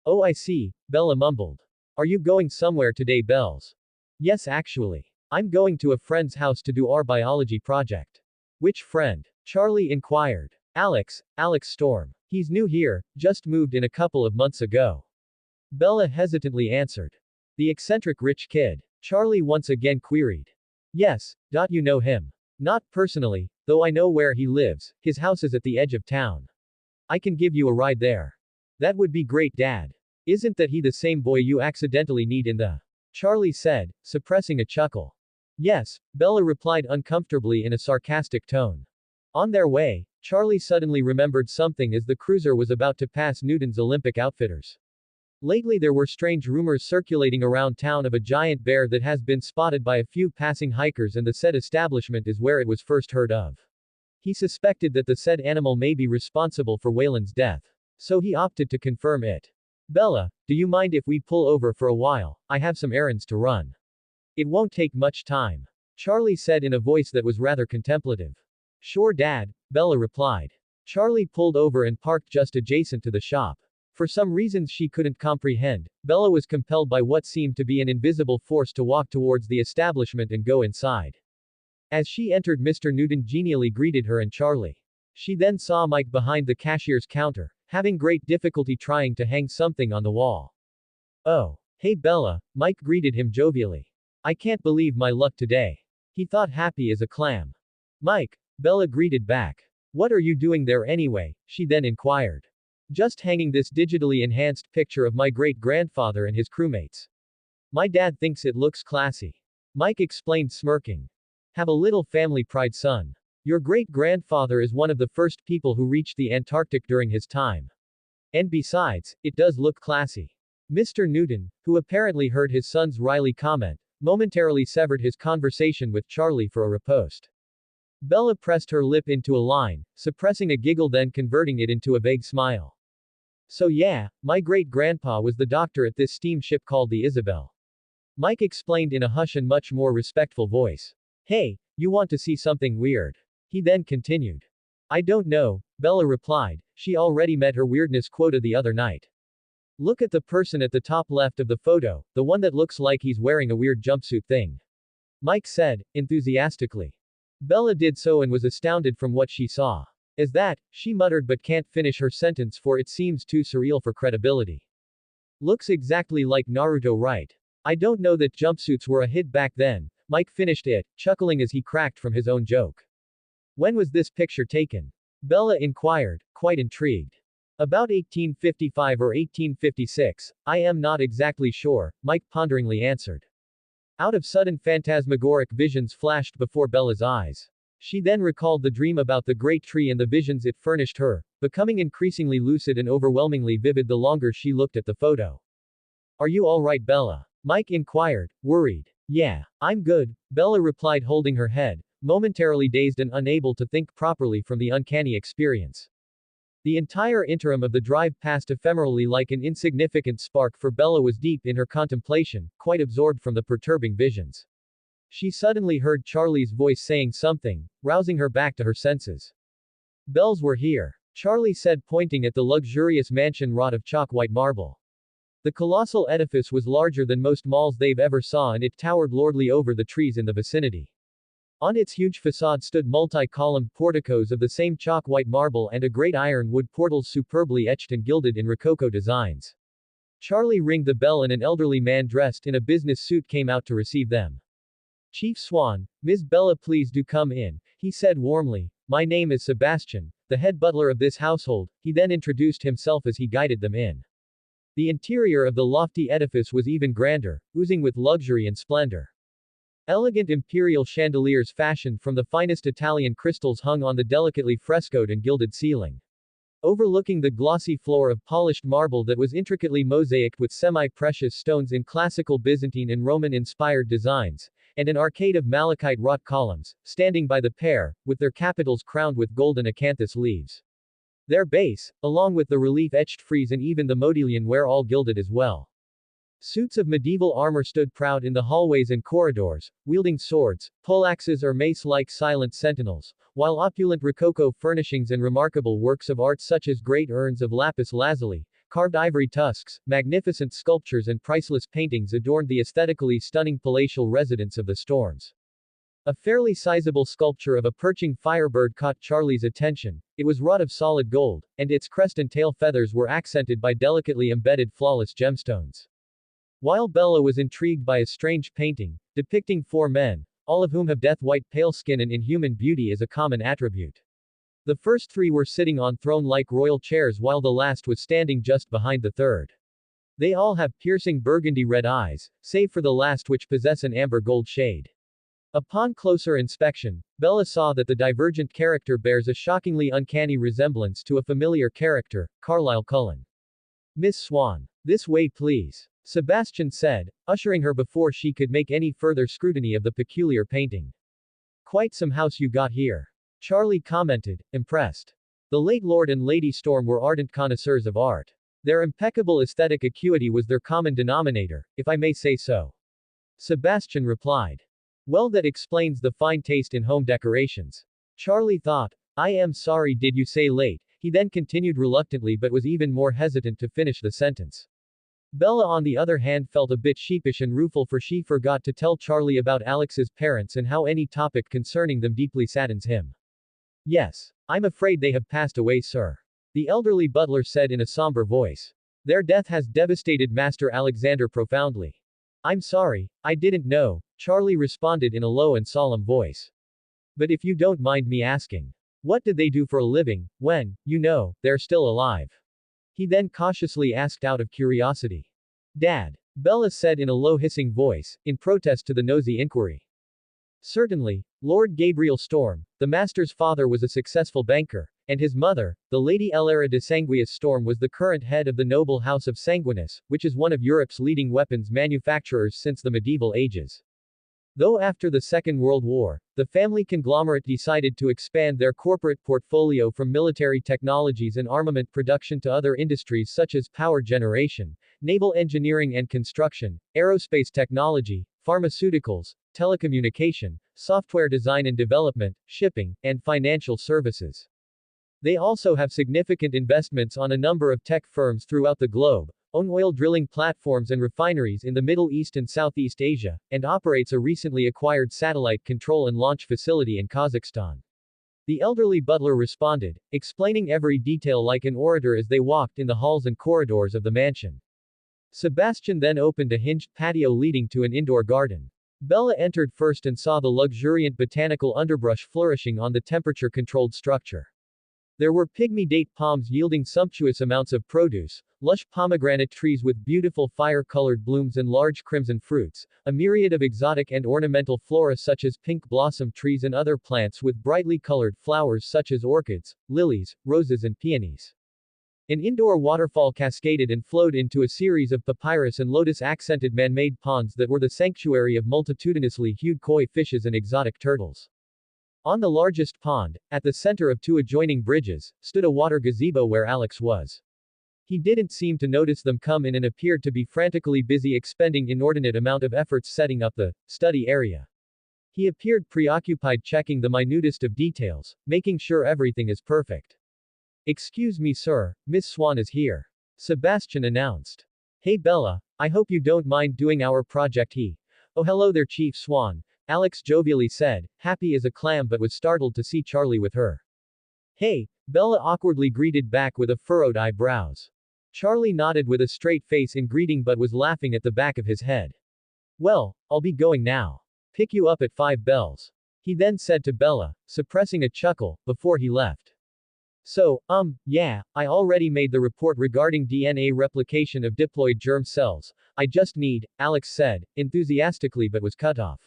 Oh, I see, Bella mumbled. Are you going somewhere today, Bells? Yes, actually. I'm going to a friend's house to do our biology project. Which friend? Charlie inquired. Alex Storm. He's new here, just moved in a couple of months ago. Bella hesitantly answered. The eccentric rich kid? Charlie once again queried. Yes, you know him. Not personally, though I know where he lives. His house is at the edge of town. I can give you a ride there. That would be great, Dad. Isn't that he the same boy you accidentally need in the... Charlie said, suppressing a chuckle. Yes, Bella replied uncomfortably in a sarcastic tone. On their way, Charlie suddenly remembered something as the cruiser was about to pass Newton's Olympic Outfitters. Lately there were strange rumors circulating around town of a giant bear that has been spotted by a few passing hikers, and the said establishment is where it was first heard of. He suspected that the said animal may be responsible for Whan's death. So he opted to confirm it. Bella, do you mind if we pull over for a while? I have some errands to run. It won't take much time. Charlie said in a voice that was rather contemplative. Sure, Dad, Bella replied. Charlie pulled over and parked just adjacent to the shop. For some reasons she couldn't comprehend, Bella was compelled by what seemed to be an invisible force to walk towards the establishment and go inside. As she entered, Mr. Newton genially greeted her and Charlie. She then saw Mike behind the cashier's counter, having great difficulty trying to hang something on the wall. Oh, hey Bella, Mike greeted him jovially. I can't believe my luck today. He thought happy as a clam. Mike, Bella greeted back. What are you doing there anyway? She then inquired. Just hanging this digitally enhanced picture of my great-grandfather and his crewmates. My dad thinks it looks classy. Mike explained, smirking. Have a little family pride, son. Your great-grandfather is one of the first people who reached the Antarctic during his time. And besides, it does look classy. Mr. Newton, who apparently heard his son's wily comment, momentarily severed his conversation with Charlie for a riposte. Bella pressed her lip into a line, suppressing a giggle then converting it into a vague smile. So yeah, my great-grandpa was the doctor at this steamship called the Isabel. Mike explained in a hush and much more respectful voice. Hey, you want to see something weird? He then continued. I don't know, Bella replied. She already met her weirdness quota the other night. Look at the person at the top left of the photo, the one that looks like he's wearing a weird jumpsuit thing. Mike said, enthusiastically. Bella did so and was astounded from what she saw. Is that, she muttered but can't finish her sentence for it seems too surreal for credibility. Looks exactly like Naruto, right? I don't know that jumpsuits were a hit back then, Mike finished it, chuckling as he cracked from his own joke. When was this picture taken? Bella inquired, quite intrigued. About 1855 or 1856, I am not exactly sure, Mike ponderingly answered. Out of sudden phantasmagoric visions flashed before Bella's eyes. She then recalled the dream about the great tree and the visions it furnished her, becoming increasingly lucid and overwhelmingly vivid the longer she looked at the photo. Are you all right, Bella? Mike inquired, worried. Yeah, I'm good, Bella replied, holding her head, momentarily dazed and unable to think properly from the uncanny experience. The entire interim of the drive passed ephemerally like an insignificant spark, for Bella was deep in her contemplation, quite absorbed from the perturbing visions. She suddenly heard Charlie's voice saying something, rousing her back to her senses. Bells were here, Charlie said, pointing at the luxurious mansion wrought of chalk-white marble. The colossal edifice was larger than most malls they've ever saw, and it towered lordly over the trees in the vicinity. On its huge facade stood multi-columned porticos of the same chalk-white marble and a great iron-wood portals superbly etched and gilded in Rococo designs. Charlie rang the bell and an elderly man dressed in a business suit came out to receive them. Chief Swan, Ms. Bella, please do come in, he said warmly. My name is Sebastian, the head butler of this household. He then introduced himself as he guided them in. The interior of the lofty edifice was even grander, oozing with luxury and splendor. Elegant imperial chandeliers fashioned from the finest Italian crystals hung on the delicately frescoed and gilded ceiling. Overlooking the glossy floor of polished marble that was intricately mosaicked with semi-precious stones in classical Byzantine and Roman-inspired designs, and an arcade of malachite-wrought columns, standing by the pair, with their capitals crowned with golden acanthus leaves. Their base, along with the relief-etched frieze and even the modillion, were all gilded as well. Suits of medieval armor stood proud in the hallways and corridors, wielding swords, poleaxes or mace-like silent sentinels, while opulent Rococo furnishings and remarkable works of art such as great urns of lapis lazuli, carved ivory tusks, magnificent sculptures and priceless paintings adorned the aesthetically stunning palatial residence of the Storms. A fairly sizable sculpture of a perching firebird caught Charlie's attention. It was wrought of solid gold, and its crest and tail feathers were accented by delicately embedded flawless gemstones. While Bella was intrigued by a strange painting, depicting four men, all of whom have death-white pale skin and inhuman beauty as a common attribute. The first three were sitting on throne-like royal chairs while the last was standing just behind the third. They all have piercing burgundy red eyes, save for the last, which possess an amber gold shade. Upon closer inspection, Bella saw that the divergent character bears a shockingly uncanny resemblance to a familiar character, Carlisle Cullen. Miss Swan. This way please, Sebastian said, ushering her before she could make any further scrutiny of the peculiar painting. Quite some house you got here, Charlie commented, impressed. The late Lord and Lady Storm were ardent connoisseurs of art. Their impeccable aesthetic acuity was their common denominator, if I may say so. Sebastian replied. Well, that explains the fine taste in home decorations. Charlie thought. I am sorry, did you say late? He then continued reluctantly but was even more hesitant to finish the sentence. Bella on the other hand felt a bit sheepish and rueful, for she forgot to tell Charlie about Alex's parents and how any topic concerning them deeply saddens him. Yes. I'm afraid they have passed away, sir. The elderly butler said in a somber voice. Their death has devastated Master Alexander profoundly. I'm sorry, I didn't know, Charlie responded in a low and solemn voice. But if you don't mind me asking, what did they do for a living, when, you know, they're still alive? He then cautiously asked out of curiosity. Dad, Bella said in a low hissing voice, in protest to the nosy inquiry. Certainly, Lord Gabriel Storm, the master's father, was a successful banker, and his mother, the Lady Elara de Sanguius Storm, was the current head of the noble house of Sanguinus, which is one of Europe's leading weapons manufacturers since the medieval ages. Though after the Second World War, the family conglomerate decided to expand their corporate portfolio from military technologies and armament production to other industries such as power generation, naval engineering and construction, aerospace technology, pharmaceuticals, telecommunication, software design and development, shipping, and financial services. They also have significant investments on a number of tech firms throughout the globe, owns oil drilling platforms and refineries in the Middle East and Southeast Asia, and operates a recently acquired satellite control and launch facility in Kazakhstan. The elderly butler responded, explaining every detail like an orator as they walked in the halls and corridors of the mansion. Sebastian then opened a hinged patio leading to an indoor garden. Bella entered first and saw the luxuriant botanical underbrush flourishing on the temperature-controlled structure. There were pygmy date palms yielding sumptuous amounts of produce, lush pomegranate trees with beautiful fire-colored blooms and large crimson fruits, a myriad of exotic and ornamental flora such as pink blossom trees and other plants with brightly colored flowers such as orchids, lilies, roses and peonies. An indoor waterfall cascaded and flowed into a series of papyrus and lotus-accented man-made ponds that were the sanctuary of multitudinously hued koi fishes and exotic turtles. On the largest pond, at the center of two adjoining bridges, stood a water gazebo where Alex was. He didn't seem to notice them come in and appeared to be frantically busy expending inordinate amount of efforts setting up the study area. He appeared preoccupied checking the minutest of details, making sure everything is perfect. "Excuse me sir, Miss Swan is here," Sebastian announced. "Hey Bella, I hope you don't mind doing our project." "Oh hello there Chief Swan," Alex jovially said, happy as a clam but was startled to see Charlie with her. "Hey," Bella awkwardly greeted back with a furrowed eyebrows. Charlie nodded with a straight face in greeting but was laughing at the back of his head. "Well, I'll be going now. Pick you up at 5 bells. He then said to Bella, suppressing a chuckle, before he left. "So, yeah, I already made the report regarding DNA replication of diploid germ cells. I just need," Alex said, enthusiastically but was cut off.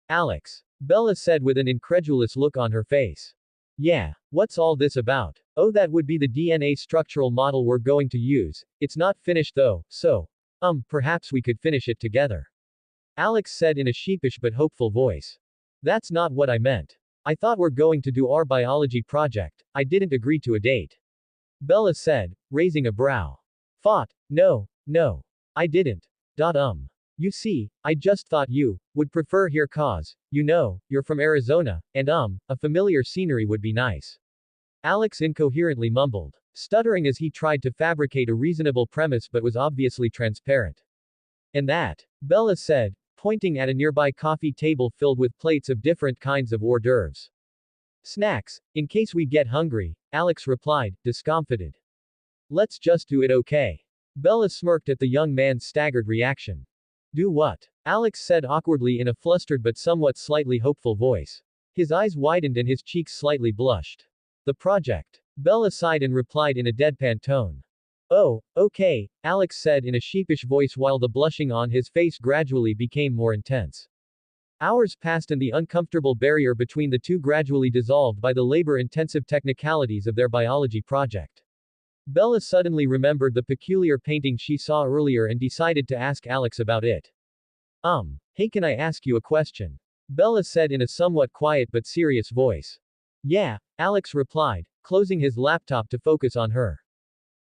"Alex," Bella said with an incredulous look on her face. "Yeah, what's all this about?" "Oh, that would be the DNA structural model we're going to use. It's not finished though, so, perhaps we could finish it together," Alex said in a sheepish but hopeful voice. "That's not what I meant. I thought we're going to do our biology project. I didn't agree to a date," Bella said, raising a brow. "Fought? No, I didn't. You see, I just thought you would prefer here cause, you're from Arizona, and a familiar scenery would be nice," Alex incoherently mumbled, stuttering as he tried to fabricate a reasonable premise but was obviously transparent. "And that," Bella said, pointing at a nearby coffee table filled with plates of different kinds of hors d'oeuvres. "Snacks, in case we get hungry," Alex replied, discomfited. "Let's just do it okay." Bella smirked at the young man's staggered reaction. "Do what?" Alex said awkwardly in a flustered but somewhat slightly hopeful voice. His eyes widened and his cheeks slightly blushed. "The project." Bella sighed and replied in a deadpan tone. "Oh, okay," Alex said in a sheepish voice while the blushing on his face gradually became more intense. Hours passed and the uncomfortable barrier between the two gradually dissolved by the labor-intensive technicalities of their biology project. Bella suddenly remembered the peculiar painting she saw earlier and decided to ask Alex about it. Hey, can I ask you a question?" Bella said in a somewhat quiet but serious voice. "Yeah," Alex replied, closing his laptop to focus on her.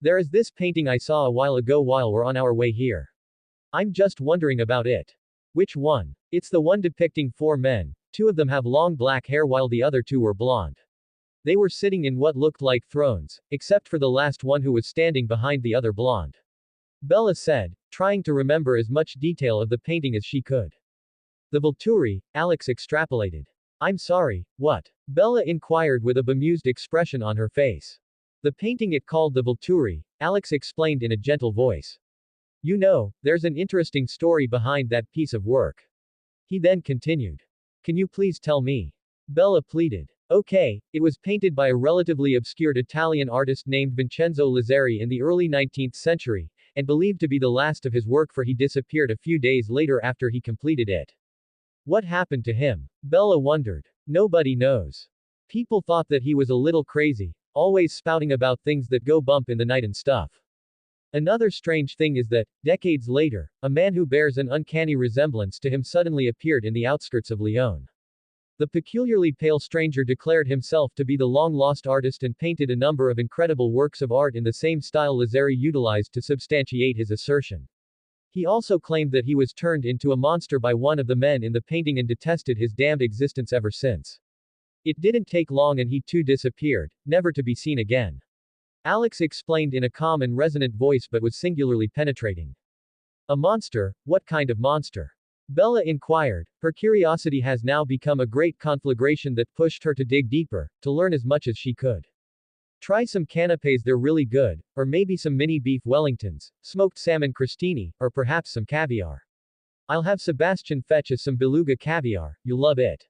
"There is this painting I saw a while ago while we're on our way here. I'm just wondering about it." "Which one?" "It's the one depicting 4 men. 2 of them have long black hair while the other 2 were blonde. They were sitting in what looked like thrones, except for the last one who was standing behind the other blonde," Bella said, trying to remember as much detail of the painting as she could. "The Volturi," Alex extrapolated. "I'm sorry, what?" Bella inquired with a bemused expression on her face. "The painting it called the Volturi," Alex explained in a gentle voice. There's an interesting story behind that piece of work." He then continued. "Can you please tell me?" Bella pleaded. "Okay, it was painted by a relatively obscure Italian artist named Vincenzo Lazzari in the early 19th century, and believed to be the last of his work for he disappeared a few days later after he completed it." "What happened to him?" Bella wondered. "Nobody knows. People thought that he was a little crazy, always spouting about things that go bump in the night and stuff. Another strange thing is that, decades later, a man who bears an uncanny resemblance to him suddenly appeared in the outskirts of Lyon. The peculiarly pale stranger declared himself to be the long-lost artist and painted a number of incredible works of art in the same style Lazzari utilized to substantiate his assertion. He also claimed that he was turned into a monster by one of the men in the painting and detested his damned existence ever since. It didn't take long and he too disappeared, never to be seen again." Alex explained in a calm and resonant voice but was singularly penetrating. A monster? What kind of monster? Bella inquired. Her curiosity has now become a great conflagration that pushed her to dig deeper, to learn as much as she could. Try some canapes, they're really good, or maybe some mini beef Wellingtons, smoked salmon crostini, or perhaps some caviar. I'll have Sebastian fetch us some beluga caviar, you'll love it.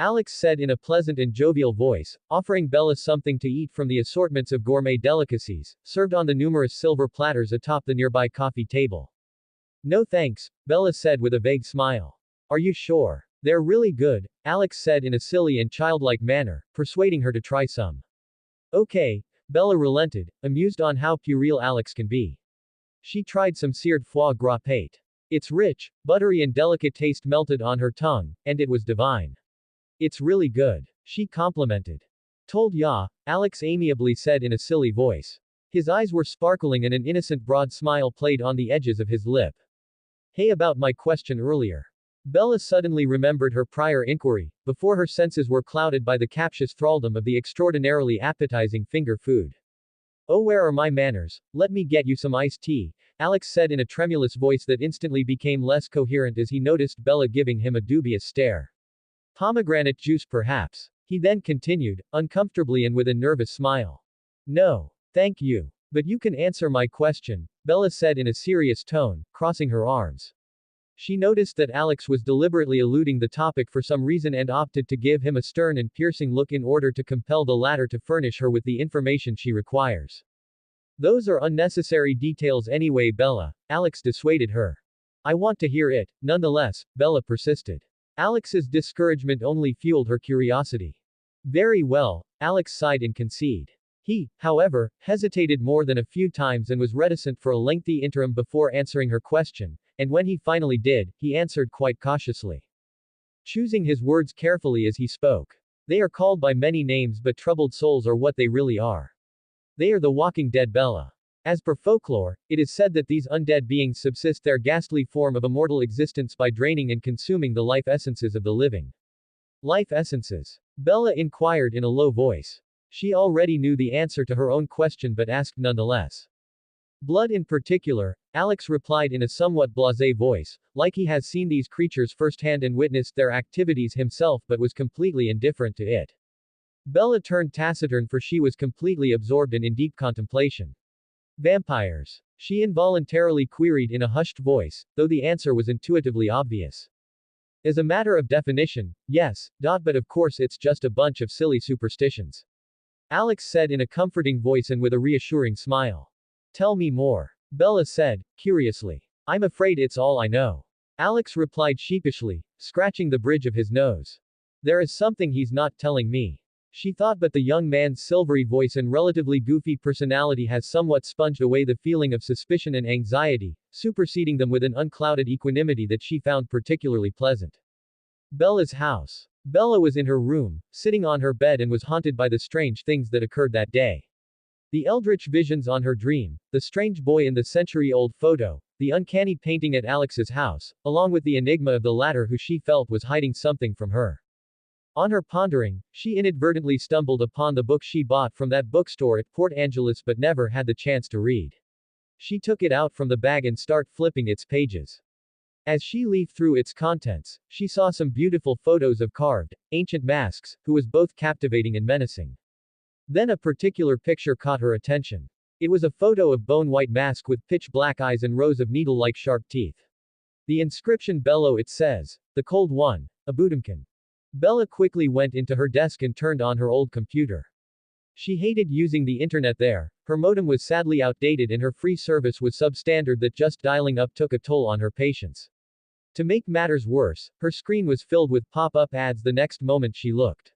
Alex said in a pleasant and jovial voice, offering Bella something to eat from the assortments of gourmet delicacies, served on the numerous silver platters atop the nearby coffee table. No thanks, Bella said with a vague smile. Are you sure? They're really good, Alex said in a silly and childlike manner, persuading her to try some. Okay, Bella relented, amused on how puerile Alex can be. She tried some seared foie gras pate. Its rich, buttery and delicate taste melted on her tongue, and it was divine. It's really good, she complimented. Told ya, Alex amiably said in a silly voice. His eyes were sparkling and an innocent broad smile played on the edges of his lip. Hey, about my question earlier. Bella suddenly remembered her prior inquiry, before her senses were clouded by the captious thraldom of the extraordinarily appetizing finger food. Oh, where are my manners? Let me get you some iced tea, Alex said in a tremulous voice that instantly became less coherent as he noticed Bella giving him a dubious stare. Pomegranate juice perhaps. He then continued, uncomfortably and with a nervous smile. No. Thank you. But you can answer my question, Bella said in a serious tone, crossing her arms. She noticed that Alex was deliberately eluding the topic for some reason and opted to give him a stern and piercing look in order to compel the latter to furnish her with the information she requires. Those are unnecessary details anyway, Bella, Alex dissuaded her. I want to hear it, nonetheless, Bella persisted. Alex's discouragement only fueled her curiosity. Very well, Alex sighed and conceded. He, however, hesitated more than a few times and was reticent for a lengthy interim before answering her question, and when he finally did, he answered quite cautiously. Choosing his words carefully as he spoke. They are called by many names, but troubled souls are what they really are. They are the walking dead, Bella. As per folklore, it is said that these undead beings subsist their ghastly form of immortal existence by draining and consuming the life essences of the living. Life essences? Bella inquired in a low voice. She already knew the answer to her own question but asked nonetheless. Blood in particular, Alex replied in a somewhat blasé voice, like he has seen these creatures firsthand and witnessed their activities himself but was completely indifferent to it. Bella turned taciturn for she was completely absorbed in deep contemplation. Vampires? She involuntarily queried in a hushed voice, though the answer was intuitively obvious. As a matter of definition, yes, but of course it's just a bunch of silly superstitions. Alex said in a comforting voice and with a reassuring smile. Tell me more. Bella said, curiously. I'm afraid it's all I know. Alex replied sheepishly, scratching the bridge of his nose. There is something he's not telling me. She thought, but the young man's silvery voice and relatively goofy personality has somewhat sponged away the feeling of suspicion and anxiety, superseding them with an unclouded equanimity that she found particularly pleasant. Bella's house. Bella was in her room, sitting on her bed and was haunted by the strange things that occurred that day. The eldritch visions on her dream, the strange boy in the century-old photo, the uncanny painting at Alex's house, along with the enigma of the latter who she felt was hiding something from her. On her pondering, she inadvertently stumbled upon the book she bought from that bookstore at Port Angeles but never had the chance to read. She took it out from the bag and started flipping its pages. As she leafed through its contents, she saw some beautiful photos of carved, ancient masks, who was both captivating and menacing. Then a particular picture caught her attention. It was a photo of bone-white mask with pitch-black eyes and rows of needle-like sharp teeth. The inscription below it says, "The Cold One, Abudamkin." Bella quickly went into her desk and turned on her old computer. She hated using the internet there, her modem was sadly outdated and her free service was substandard that just dialing up took a toll on her patience. To make matters worse, her screen was filled with pop-up ads the next moment she looked.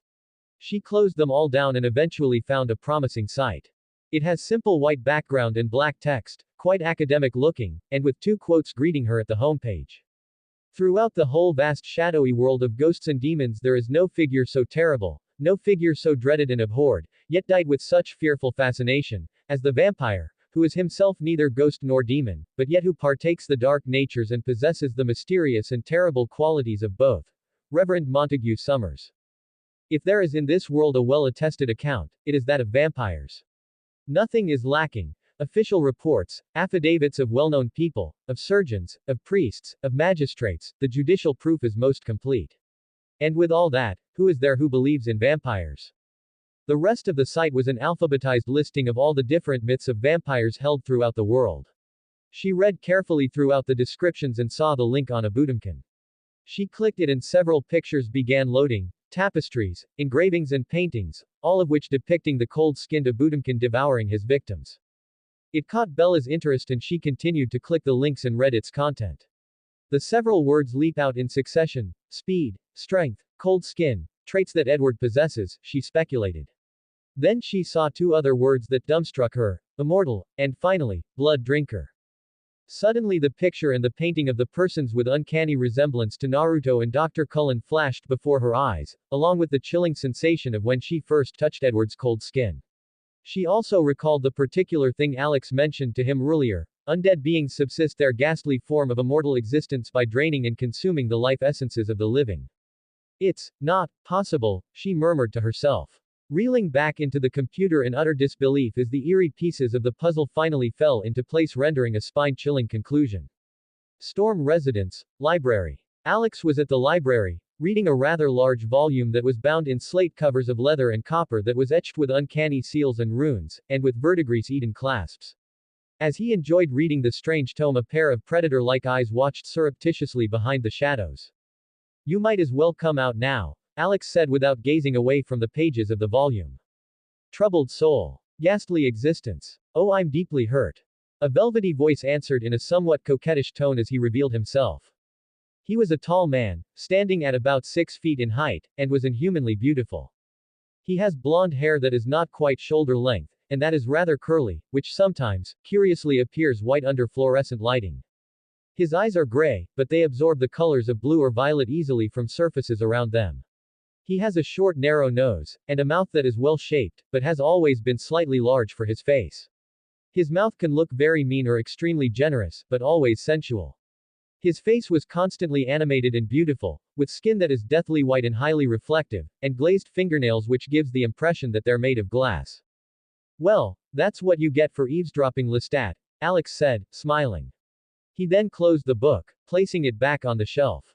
She closed them all down and eventually found a promising site. It has simple white background and black text, quite academic looking, and with two quotes greeting her at the homepage. Throughout the whole vast shadowy world of ghosts and demons there is no figure so terrible, no figure so dreaded and abhorred, yet died with such fearful fascination, as the vampire, who is himself neither ghost nor demon, but yet who partakes the dark natures and possesses the mysterious and terrible qualities of both. Reverend Montague Summers. If there is in this world a well-attested account, it is that of vampires. Nothing is lacking. Official reports, affidavits of well-known people, of surgeons, of priests, of magistrates, the judicial proof is most complete. And with all that, who is there who believes in vampires? The rest of the site was an alphabetized listing of all the different myths of vampires held throughout the world. She read carefully throughout the descriptions and saw the link on a Budokan. She clicked it and several pictures began loading, tapestries, engravings and paintings, all of which depicting the cold-skinned Abudomkan devouring his victims. It caught Bella's interest and she continued to click the links and read its content. The several words leap out in succession: speed, strength, cold skin, traits that Edward possesses, she speculated. Then she saw two other words that dumbstruck her: immortal, and finally, blood drinker. Suddenly the picture and the painting of the persons with uncanny resemblance to Naruto and Dr. Cullen flashed before her eyes, along with the chilling sensation of when she first touched Edward's cold skin. She also recalled the particular thing Alex mentioned to him earlier: undead beings subsist their ghastly form of immortal existence by draining and consuming the life essences of the living. It's not possible, she murmured to herself. Reeling back into the computer in utter disbelief as the eerie pieces of the puzzle finally fell into place, rendering a spine-chilling conclusion. Storm Residence, Library. Alex was at the library, reading a rather large volume that was bound in slate covers of leather and copper that was etched with uncanny seals and runes, and with verdigris-eaten clasps. As he enjoyed reading the strange tome, a pair of predator-like eyes watched surreptitiously behind the shadows. You might as well come out now, Alex said without gazing away from the pages of the volume. Troubled soul. Ghastly existence. Oh, I'm deeply hurt. A velvety voice answered in a somewhat coquettish tone as he revealed himself. He was a tall man, standing at about 6 feet in height, and was inhumanly beautiful. He has blonde hair that is not quite shoulder length, and that is rather curly, which sometimes, curiously, appears white under fluorescent lighting. His eyes are gray, but they absorb the colors of blue or violet easily from surfaces around them. He has a short narrow nose, and a mouth that is well-shaped, but has always been slightly large for his face. His mouth can look very mean or extremely generous, but always sensual. His face was constantly animated and beautiful, with skin that is deathly white and highly reflective, and glazed fingernails which gives the impression that they're made of glass. Well, that's what you get for eavesdropping, Lestat, Alex said, smiling. He then closed the book, placing it back on the shelf.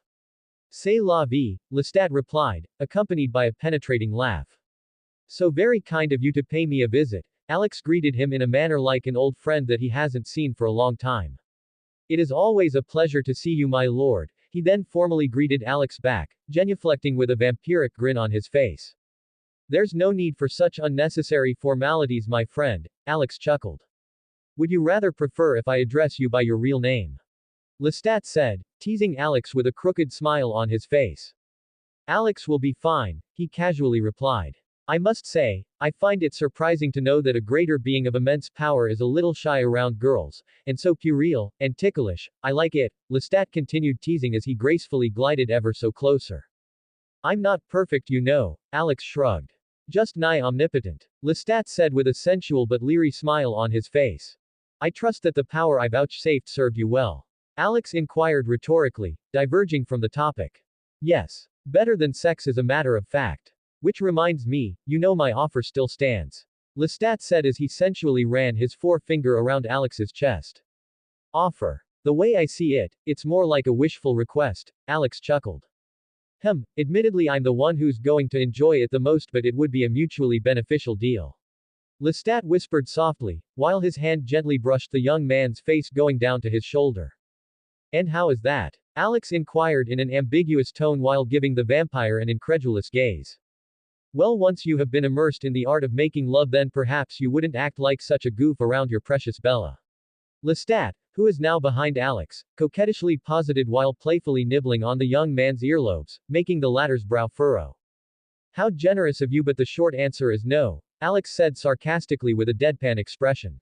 C'est la vie, Lestat replied, accompanied by a penetrating laugh. So very kind of you to pay me a visit, Alex greeted him in a manner like an old friend that he hasn't seen for a long time. It is always a pleasure to see you, my lord, he then formally greeted Alex back, genuflecting with a vampiric grin on his face. There's no need for such unnecessary formalities, my friend, Alex chuckled. Would you rather prefer if I address you by your real name? Lestat said, teasing Alex with a crooked smile on his face. Alex will be fine, he casually replied. I must say, I find it surprising to know that a greater being of immense power is a little shy around girls, and so puerile, and ticklish. I like it, Lestat continued teasing as he gracefully glided ever so closer. I'm not perfect, you know, Alex shrugged. Just nigh omnipotent, Lestat said with a sensual but leery smile on his face. I trust that the power I vouchsafed served you well. Alex inquired rhetorically, diverging from the topic. Yes. Better than sex as a matter of fact. Which reminds me, you know my offer still stands. Lestat said as he sensually ran his forefinger around Alex's chest. Offer. The way I see it, it's more like a wishful request, Alex chuckled. Admittedly I'm the one who's going to enjoy it the most, but it would be a mutually beneficial deal. Lestat whispered softly, while his hand gently brushed the young man's face going down to his shoulder. And how is that? Alex inquired in an ambiguous tone while giving the vampire an incredulous gaze. Well, once you have been immersed in the art of making love, then perhaps you wouldn't act like such a goof around your precious Bella. Lestat, who is now behind Alex, coquettishly posited while playfully nibbling on the young man's earlobes, making the latter's brow furrow. How generous of you, but the short answer is no, Alex said sarcastically with a deadpan expression.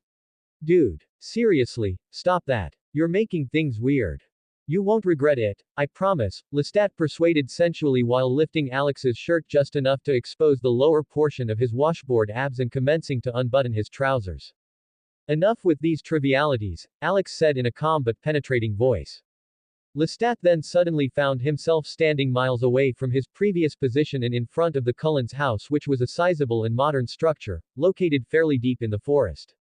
Dude. Seriously, stop that. You're making things weird. You won't regret it, I promise, Lestat persuaded sensually while lifting Alex's shirt just enough to expose the lower portion of his washboard abs and commencing to unbutton his trousers. Enough with these trivialities, Alex said in a calm but penetrating voice. Lestat then suddenly found himself standing miles away from his previous position and in front of the Cullens' house, which was a sizable and modern structure, located fairly deep in the forest.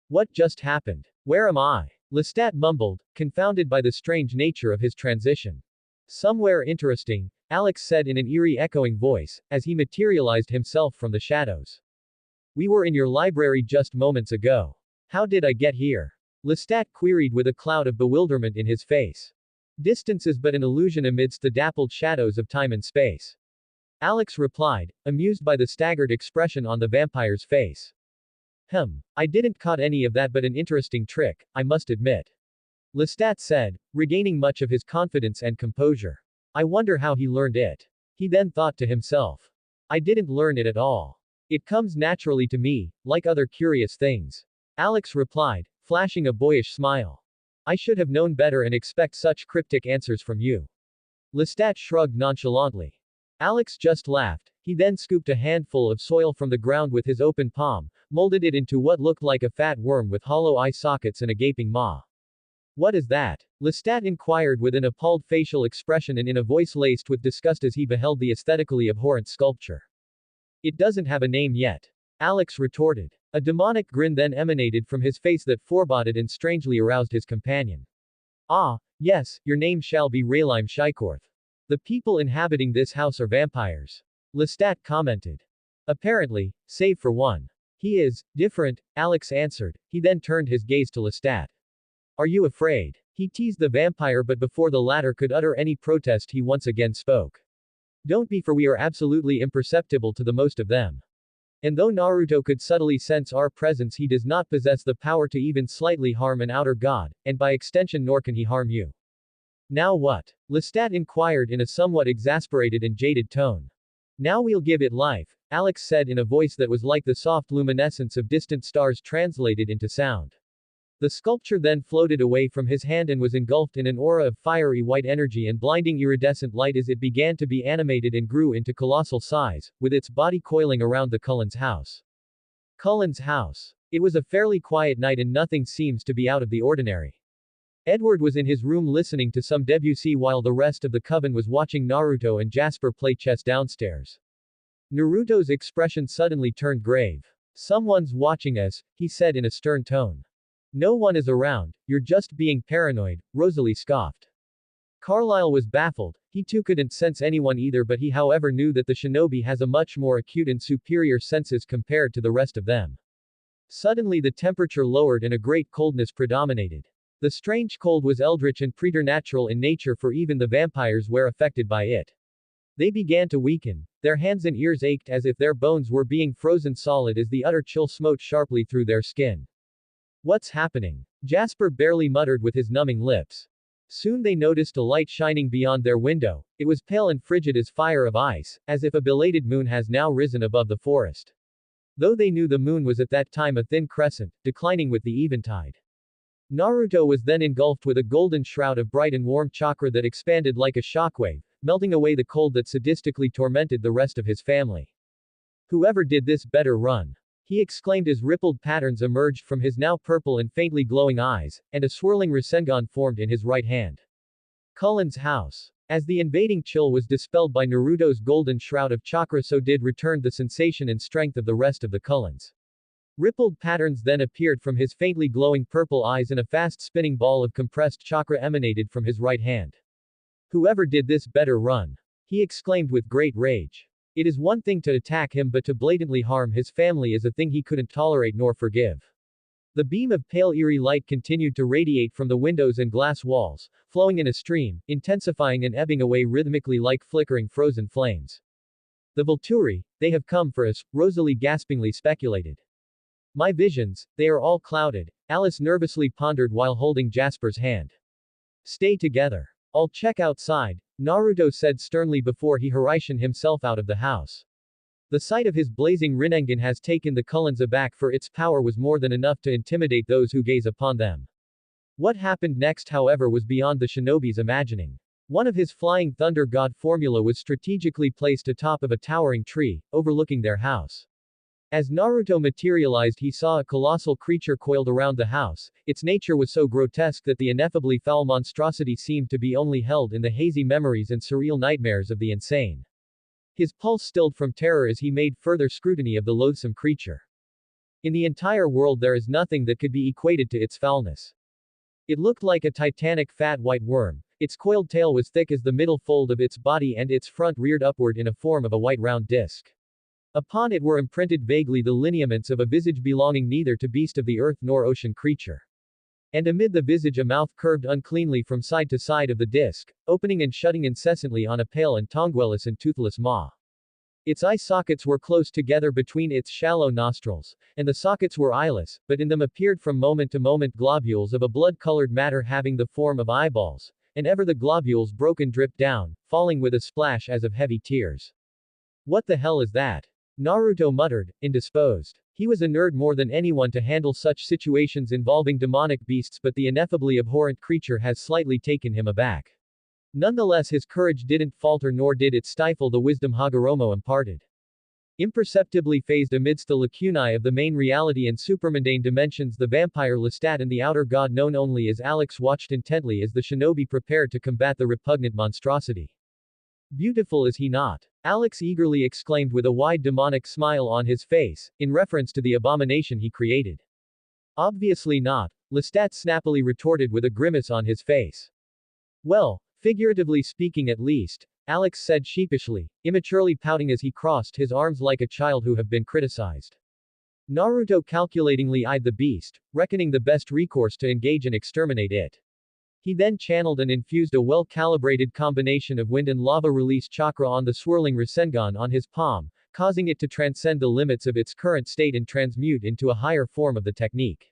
What just happened? Where am I? Lestat mumbled, confounded by the strange nature of his transition. Somewhere interesting, Alex said in an eerie echoing voice, as he materialized himself from the shadows. We were in your library just moments ago. How did I get here? Lestat queried with a cloud of bewilderment in his face. Distance is but an illusion amidst the dappled shadows of time and space. Alex replied, amused by the staggered expression on the vampire's face. I didn't caught any of that, but an interesting trick, I must admit. Lestat said, regaining much of his confidence and composure. I wonder how he learned it. He then thought to himself. I didn't learn it at all. It comes naturally to me, like other curious things. Alex replied, flashing a boyish smile. I should have known better and expect such cryptic answers from you. Lestat shrugged nonchalantly. Alex just laughed. He then scooped a handful of soil from the ground with his open palm, molded it into what looked like a fat worm with hollow eye sockets and a gaping maw. What is that? Lestat inquired with an appalled facial expression and in a voice laced with disgust as he beheld the aesthetically abhorrent sculpture. It doesn't have a name yet. Alex retorted. A demonic grin then emanated from his face that foreboded and strangely aroused his companion. Ah, yes, your name shall be Raelime Shykorth. The people inhabiting this house are vampires. Lestat commented. Apparently, save for one. He is different, Alex answered. He then turned his gaze to Lestat. Are you afraid? He teased the vampire, but before the latter could utter any protest he once again spoke. Don't be, for we are absolutely imperceptible to the most of them. And though Naruto could subtly sense our presence, he does not possess the power to even slightly harm an outer god, and by extension nor can he harm you. Now what? Lestat inquired in a somewhat exasperated and jaded tone. Now we'll give it life, Alex said in a voice that was like the soft luminescence of distant stars translated into sound. The sculpture then floated away from his hand and was engulfed in an aura of fiery white energy and blinding iridescent light as it began to be animated and grew into colossal size, with its body coiling around the Cullens' house. Cullens' house. It was a fairly quiet night and nothing seems to be out of the ordinary. Edward was in his room listening to some Debussy while the rest of the coven was watching Naruto and Jasper play chess downstairs. Naruto's expression suddenly turned grave. Someone's watching us, he said in a stern tone. No one is around, you're just being paranoid, Rosalie scoffed. Carlyle was baffled. He too couldn't sense anyone either, but he however knew that the shinobi has a much more acute and superior senses compared to the rest of them. Suddenly the temperature lowered and a great coldness predominated. The strange cold was eldritch and preternatural in nature, for even the vampires were affected by it. They began to weaken. Their hands and ears ached as if their bones were being frozen solid as the utter chill smote sharply through their skin. What's happening? Jasper barely muttered with his numbing lips. Soon they noticed a light shining beyond their window. It was pale and frigid as fire of ice, as if a belated moon has now risen above the forest. Though they knew the moon was at that time a thin crescent, declining with the eventide. Naruto was then engulfed with a golden shroud of bright and warm chakra that expanded like a shockwave, melting away the cold that sadistically tormented the rest of his family. Whoever did this better run, he exclaimed as rippled patterns emerged from his now purple and faintly glowing eyes, and a swirling Rasengan formed in his right hand. Cullen's house. As the invading chill was dispelled by Naruto's golden shroud of chakra, so did return the sensation and strength of the rest of the Cullens. Rippled patterns then appeared from his faintly glowing purple eyes and a fast spinning ball of compressed chakra emanated from his right hand. Whoever did this better run, he exclaimed with great rage. It is one thing to attack him, but to blatantly harm his family is a thing he couldn't tolerate nor forgive. The beam of pale eerie light continued to radiate from the windows and glass walls, flowing in a stream, intensifying and ebbing away rhythmically like flickering frozen flames. The Volturi, they have come for us, Rosalie gaspingly speculated. My visions, they are all clouded, Alice nervously pondered while holding Jasper's hand. Stay together. I'll check outside, Naruto said sternly before he Hiraishin himself out of the house. The sight of his blazing Rinnegan has taken the Cullens aback, for its power was more than enough to intimidate those who gaze upon them. What happened next, however, was beyond the shinobi's imagining. One of his flying thunder god formula was strategically placed atop of a towering tree, overlooking their house. As Naruto materialized, he saw a colossal creature coiled around the house. Its nature was so grotesque that the ineffably foul monstrosity seemed to be only held in the hazy memories and surreal nightmares of the insane. His pulse stilled from terror as he made further scrutiny of the loathsome creature. In the entire world there is nothing that could be equated to its foulness. It looked like a titanic fat white worm. Its coiled tail was thick as the middle fold of its body and its front reared upward in a form of a white round disc. Upon it were imprinted vaguely the lineaments of a visage belonging neither to beast of the earth nor ocean creature. And amid the visage a mouth curved uncleanly from side to side of the disc, opening and shutting incessantly on a pale and tongueless and toothless maw. Its eye sockets were close together between its shallow nostrils, and the sockets were eyeless, but in them appeared from moment to moment globules of a blood-colored matter having the form of eyeballs, and ever the globules broke and dripped down, falling with a splash as of heavy tears. What the hell is that? Naruto muttered, indisposed. He was a nerd more than anyone to handle such situations involving demonic beasts, but the ineffably abhorrent creature has slightly taken him aback. Nonetheless, his courage didn't falter, nor did it stifle the wisdom Hagoromo imparted. Imperceptibly phased amidst the lacunae of the main reality and supermundane dimensions, the vampire Lestat and the outer god known only as Alex watched intently as the shinobi prepared to combat the repugnant monstrosity. Beautiful, is he not? Alex eagerly exclaimed with a wide demonic smile on his face, in reference to the abomination he created. Obviously not, Lestat snappily retorted with a grimace on his face. Well, figuratively speaking at least, Alex said sheepishly, immaturely pouting as he crossed his arms like a child who have been criticized. Naruto calculatingly eyed the beast, reckoning the best recourse to engage and exterminate it. He then channeled and infused a well-calibrated combination of wind and lava release chakra on the swirling Rasengan on his palm, causing it to transcend the limits of its current state and transmute into a higher form of the technique.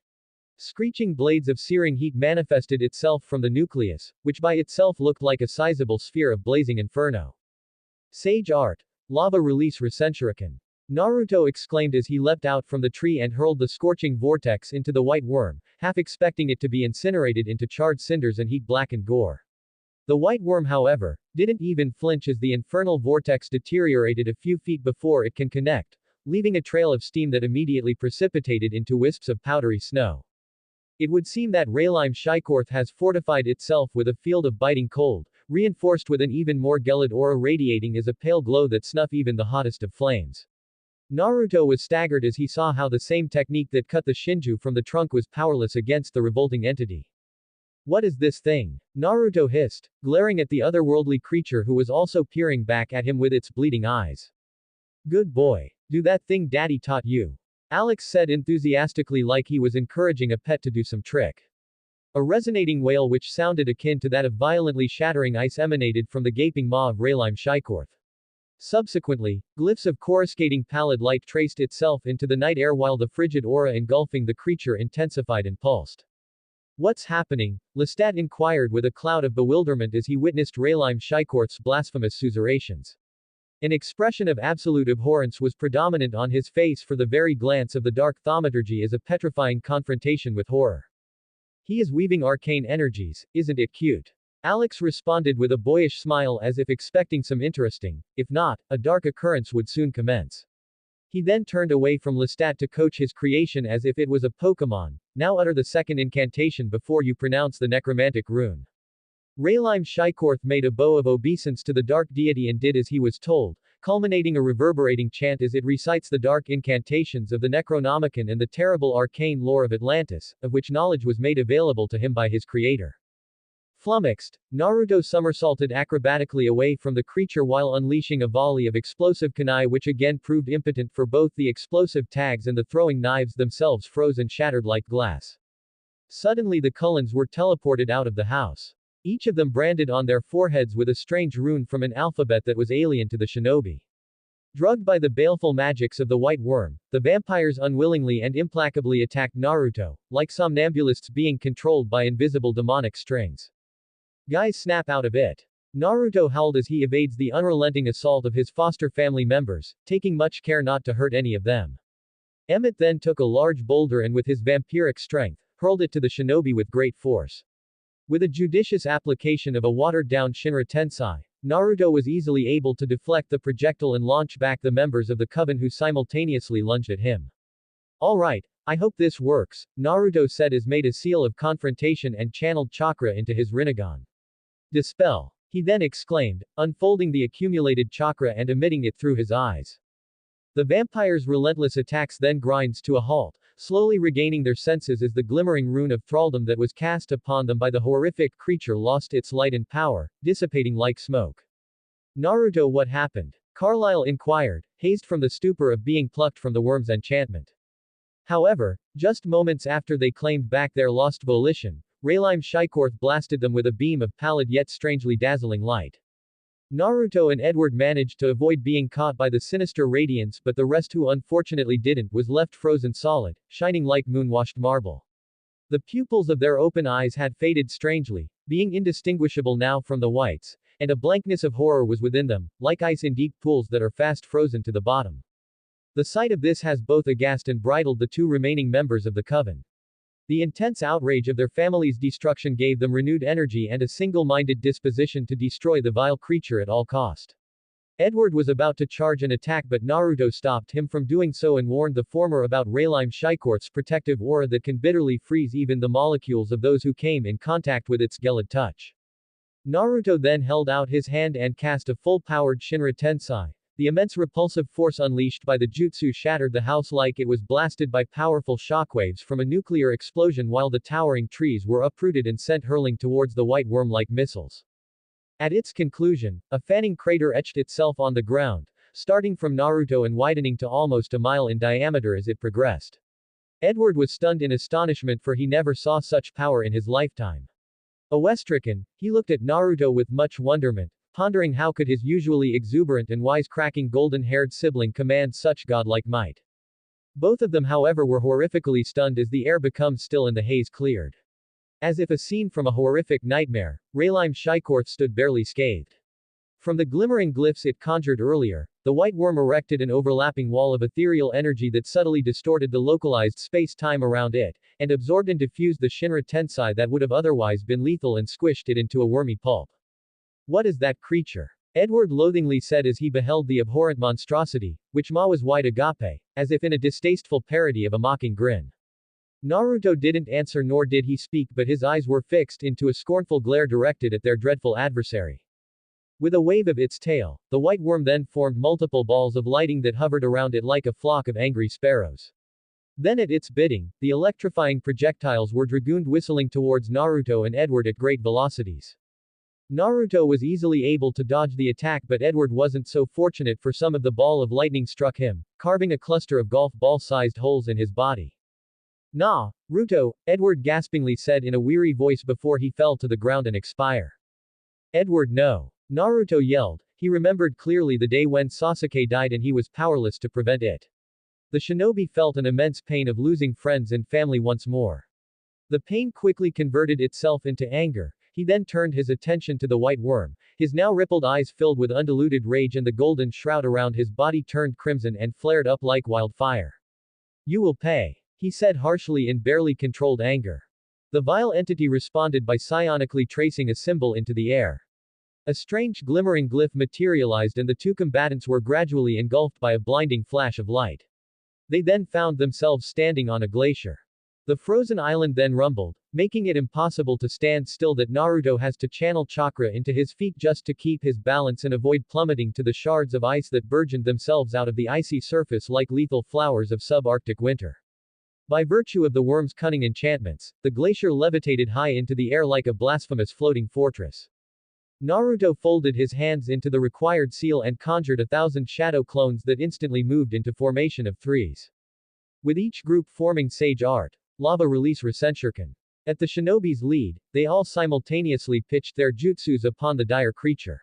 Screeching blades of searing heat manifested itself from the nucleus, which by itself looked like a sizable sphere of blazing inferno. Sage art. Lava release Rasenshuriken. Naruto exclaimed as he leapt out from the tree and hurled the scorching vortex into the white worm, half expecting it to be incinerated into charred cinders and heat-blackened gore. The white worm, however, didn't even flinch as the infernal vortex deteriorated a few feet before it can connect, leaving a trail of steam that immediately precipitated into wisps of powdery snow. It would seem that Raylime Shikorth has fortified itself with a field of biting cold, reinforced with an even more gelid aura radiating as a pale glow that snuff even the hottest of flames. Naruto was staggered as he saw how the same technique that cut the Shinju from the trunk was powerless against the revolting entity. What is this thing? Naruto hissed, glaring at the otherworldly creature who was also peering back at him with its bleeding eyes. Good boy. Do that thing daddy taught you. Alex said enthusiastically, like he was encouraging a pet to do some trick. A resonating wail which sounded akin to that of violently shattering ice emanated from the gaping maw of Raylime Shikorth. Subsequently, glyphs of coruscating pallid light traced itself into the night air while the frigid aura engulfing the creature intensified and pulsed. What's happening? Lestat inquired with a cloud of bewilderment as he witnessed Raylime Shikorth's blasphemous suzerations. An expression of absolute abhorrence was predominant on his face, for the very glance of the dark thaumaturgy is a petrifying confrontation with horror. He is weaving arcane energies, isn't it cute? Alex responded with a boyish smile as if expecting some interesting, if not, a dark occurrence would soon commence. He then turned away from Lestat to coach his creation as if it was a Pokemon. Now utter the second incantation before you pronounce the necromantic rune. Raylime Shikorth made a bow of obeisance to the dark deity and did as he was told, culminating a reverberating chant as it recites the dark incantations of the Necronomicon and the terrible arcane lore of Atlantis, of which knowledge was made available to him by his creator. Flummoxed, Naruto somersaulted acrobatically away from the creature while unleashing a volley of explosive kunai which again proved impotent, for both the explosive tags and the throwing knives themselves froze and shattered like glass. Suddenly the Cullens were teleported out of the house. Each of them branded on their foreheads with a strange rune from an alphabet that was alien to the shinobi. Drugged by the baleful magics of the white worm, the vampires unwillingly and implacably attacked Naruto, like somnambulists being controlled by invisible demonic strings. Guys, snap out of it. Naruto howled as he evades the unrelenting assault of his foster family members, taking much care not to hurt any of them. Emmett then took a large boulder and with his vampiric strength, hurled it to the shinobi with great force. With a judicious application of a watered-down Shinra Tensai, Naruto was easily able to deflect the projectile and launch back the members of the coven who simultaneously lunged at him. Alright, I hope this works, Naruto said as made a seal of confrontation and channeled chakra into his Rinnegan. Dispel. He then exclaimed, unfolding the accumulated chakra and emitting it through his eyes. The vampire's relentless attacks then grinds to a halt, slowly regaining their senses as the glimmering rune of thraldom that was cast upon them by the horrific creature lost its light and power, dissipating like smoke. Naruto, what happened? Carlyle inquired, hazed from the stupor of being plucked from the worm's enchantment. However, just moments after they claimed back their lost volition, Rayleigh Shykorth blasted them with a beam of pallid yet strangely dazzling light. Naruto and Edward managed to avoid being caught by the sinister radiance, but the rest who unfortunately didn't was left frozen solid, shining like moon-washed marble. The pupils of their open eyes had faded strangely, being indistinguishable now from the whites, and a blankness of horror was within them, like ice in deep pools that are fast frozen to the bottom. The sight of this has both aghast and bridled the two remaining members of the coven. The intense outrage of their family's destruction gave them renewed energy and a single-minded disposition to destroy the vile creature at all cost. Edward was about to charge and attack, but Naruto stopped him from doing so and warned the former about Rayleigh Shykorth's protective aura that can bitterly freeze even the molecules of those who came in contact with its gelid touch. Naruto then held out his hand and cast a full-powered Shinra Tensei. The immense repulsive force unleashed by the jutsu shattered the house like it was blasted by powerful shockwaves from a nuclear explosion, while the towering trees were uprooted and sent hurling towards the white worm like missiles. At its conclusion, a fanning crater etched itself on the ground, starting from Naruto and widening to almost a mile in diameter as it progressed. Edward was stunned in astonishment, for he never saw such power in his lifetime. Awe-stricken, he looked at Naruto with much wonderment, pondering how could his usually exuberant and wisecracking golden-haired sibling command such godlike might. Both of them, however, were horrifically stunned as the air became still and the haze cleared. As if a scene from a horrific nightmare, Rayleigh Shykorth stood barely scathed. From the glimmering glyphs it conjured earlier, the white worm erected an overlapping wall of ethereal energy that subtly distorted the localized space-time around it, and absorbed and diffused the Shinra Tensei that would have otherwise been lethal and squished it into a wormy pulp. What is that creature? Edward loathingly said as he beheld the abhorrent monstrosity, which was white agape, as if in a distasteful parody of a mocking grin. Naruto didn't answer nor did he speak, but his eyes were fixed into a scornful glare directed at their dreadful adversary. With a wave of its tail, the white worm then formed multiple balls of lighting that hovered around it like a flock of angry sparrows. Then at its bidding, the electrifying projectiles were dragooned whistling towards Naruto and Edward at great velocities. Naruto was easily able to dodge the attack, but Edward wasn't so fortunate, for some of the ball of lightning struck him, carving a cluster of golf ball-sized holes in his body. "Nah, Ruto," Edward gaspingly said in a weary voice before he fell to the ground and expired. "Edward, no!" Naruto yelled. He remembered clearly the day when Sasuke died and he was powerless to prevent it. The shinobi felt an immense pain of losing friends and family once more. The pain quickly converted itself into anger. He then turned his attention to the white worm, his now rippled eyes filled with undiluted rage, and the golden shroud around his body turned crimson and flared up like wildfire. "You will pay," he said harshly in barely controlled anger. The vile entity responded by psionically tracing a symbol into the air. A strange glimmering glyph materialized and the two combatants were gradually engulfed by a blinding flash of light. They then found themselves standing on a glacier. The frozen island then rumbled, making it impossible to stand still. That Naruto has to channel chakra into his feet just to keep his balance and avoid plummeting to the shards of ice that burgeoned themselves out of the icy surface like lethal flowers of subarctic winter. By virtue of the worm's cunning enchantments, the glacier levitated high into the air like a blasphemous floating fortress. Naruto folded his hands into the required seal and conjured 1,000 shadow clones that instantly moved into formation of threes. With each group forming Sage Art, Lava Release Resenshurken. At the shinobi's lead, they all simultaneously pitched their jutsus upon the dire creature.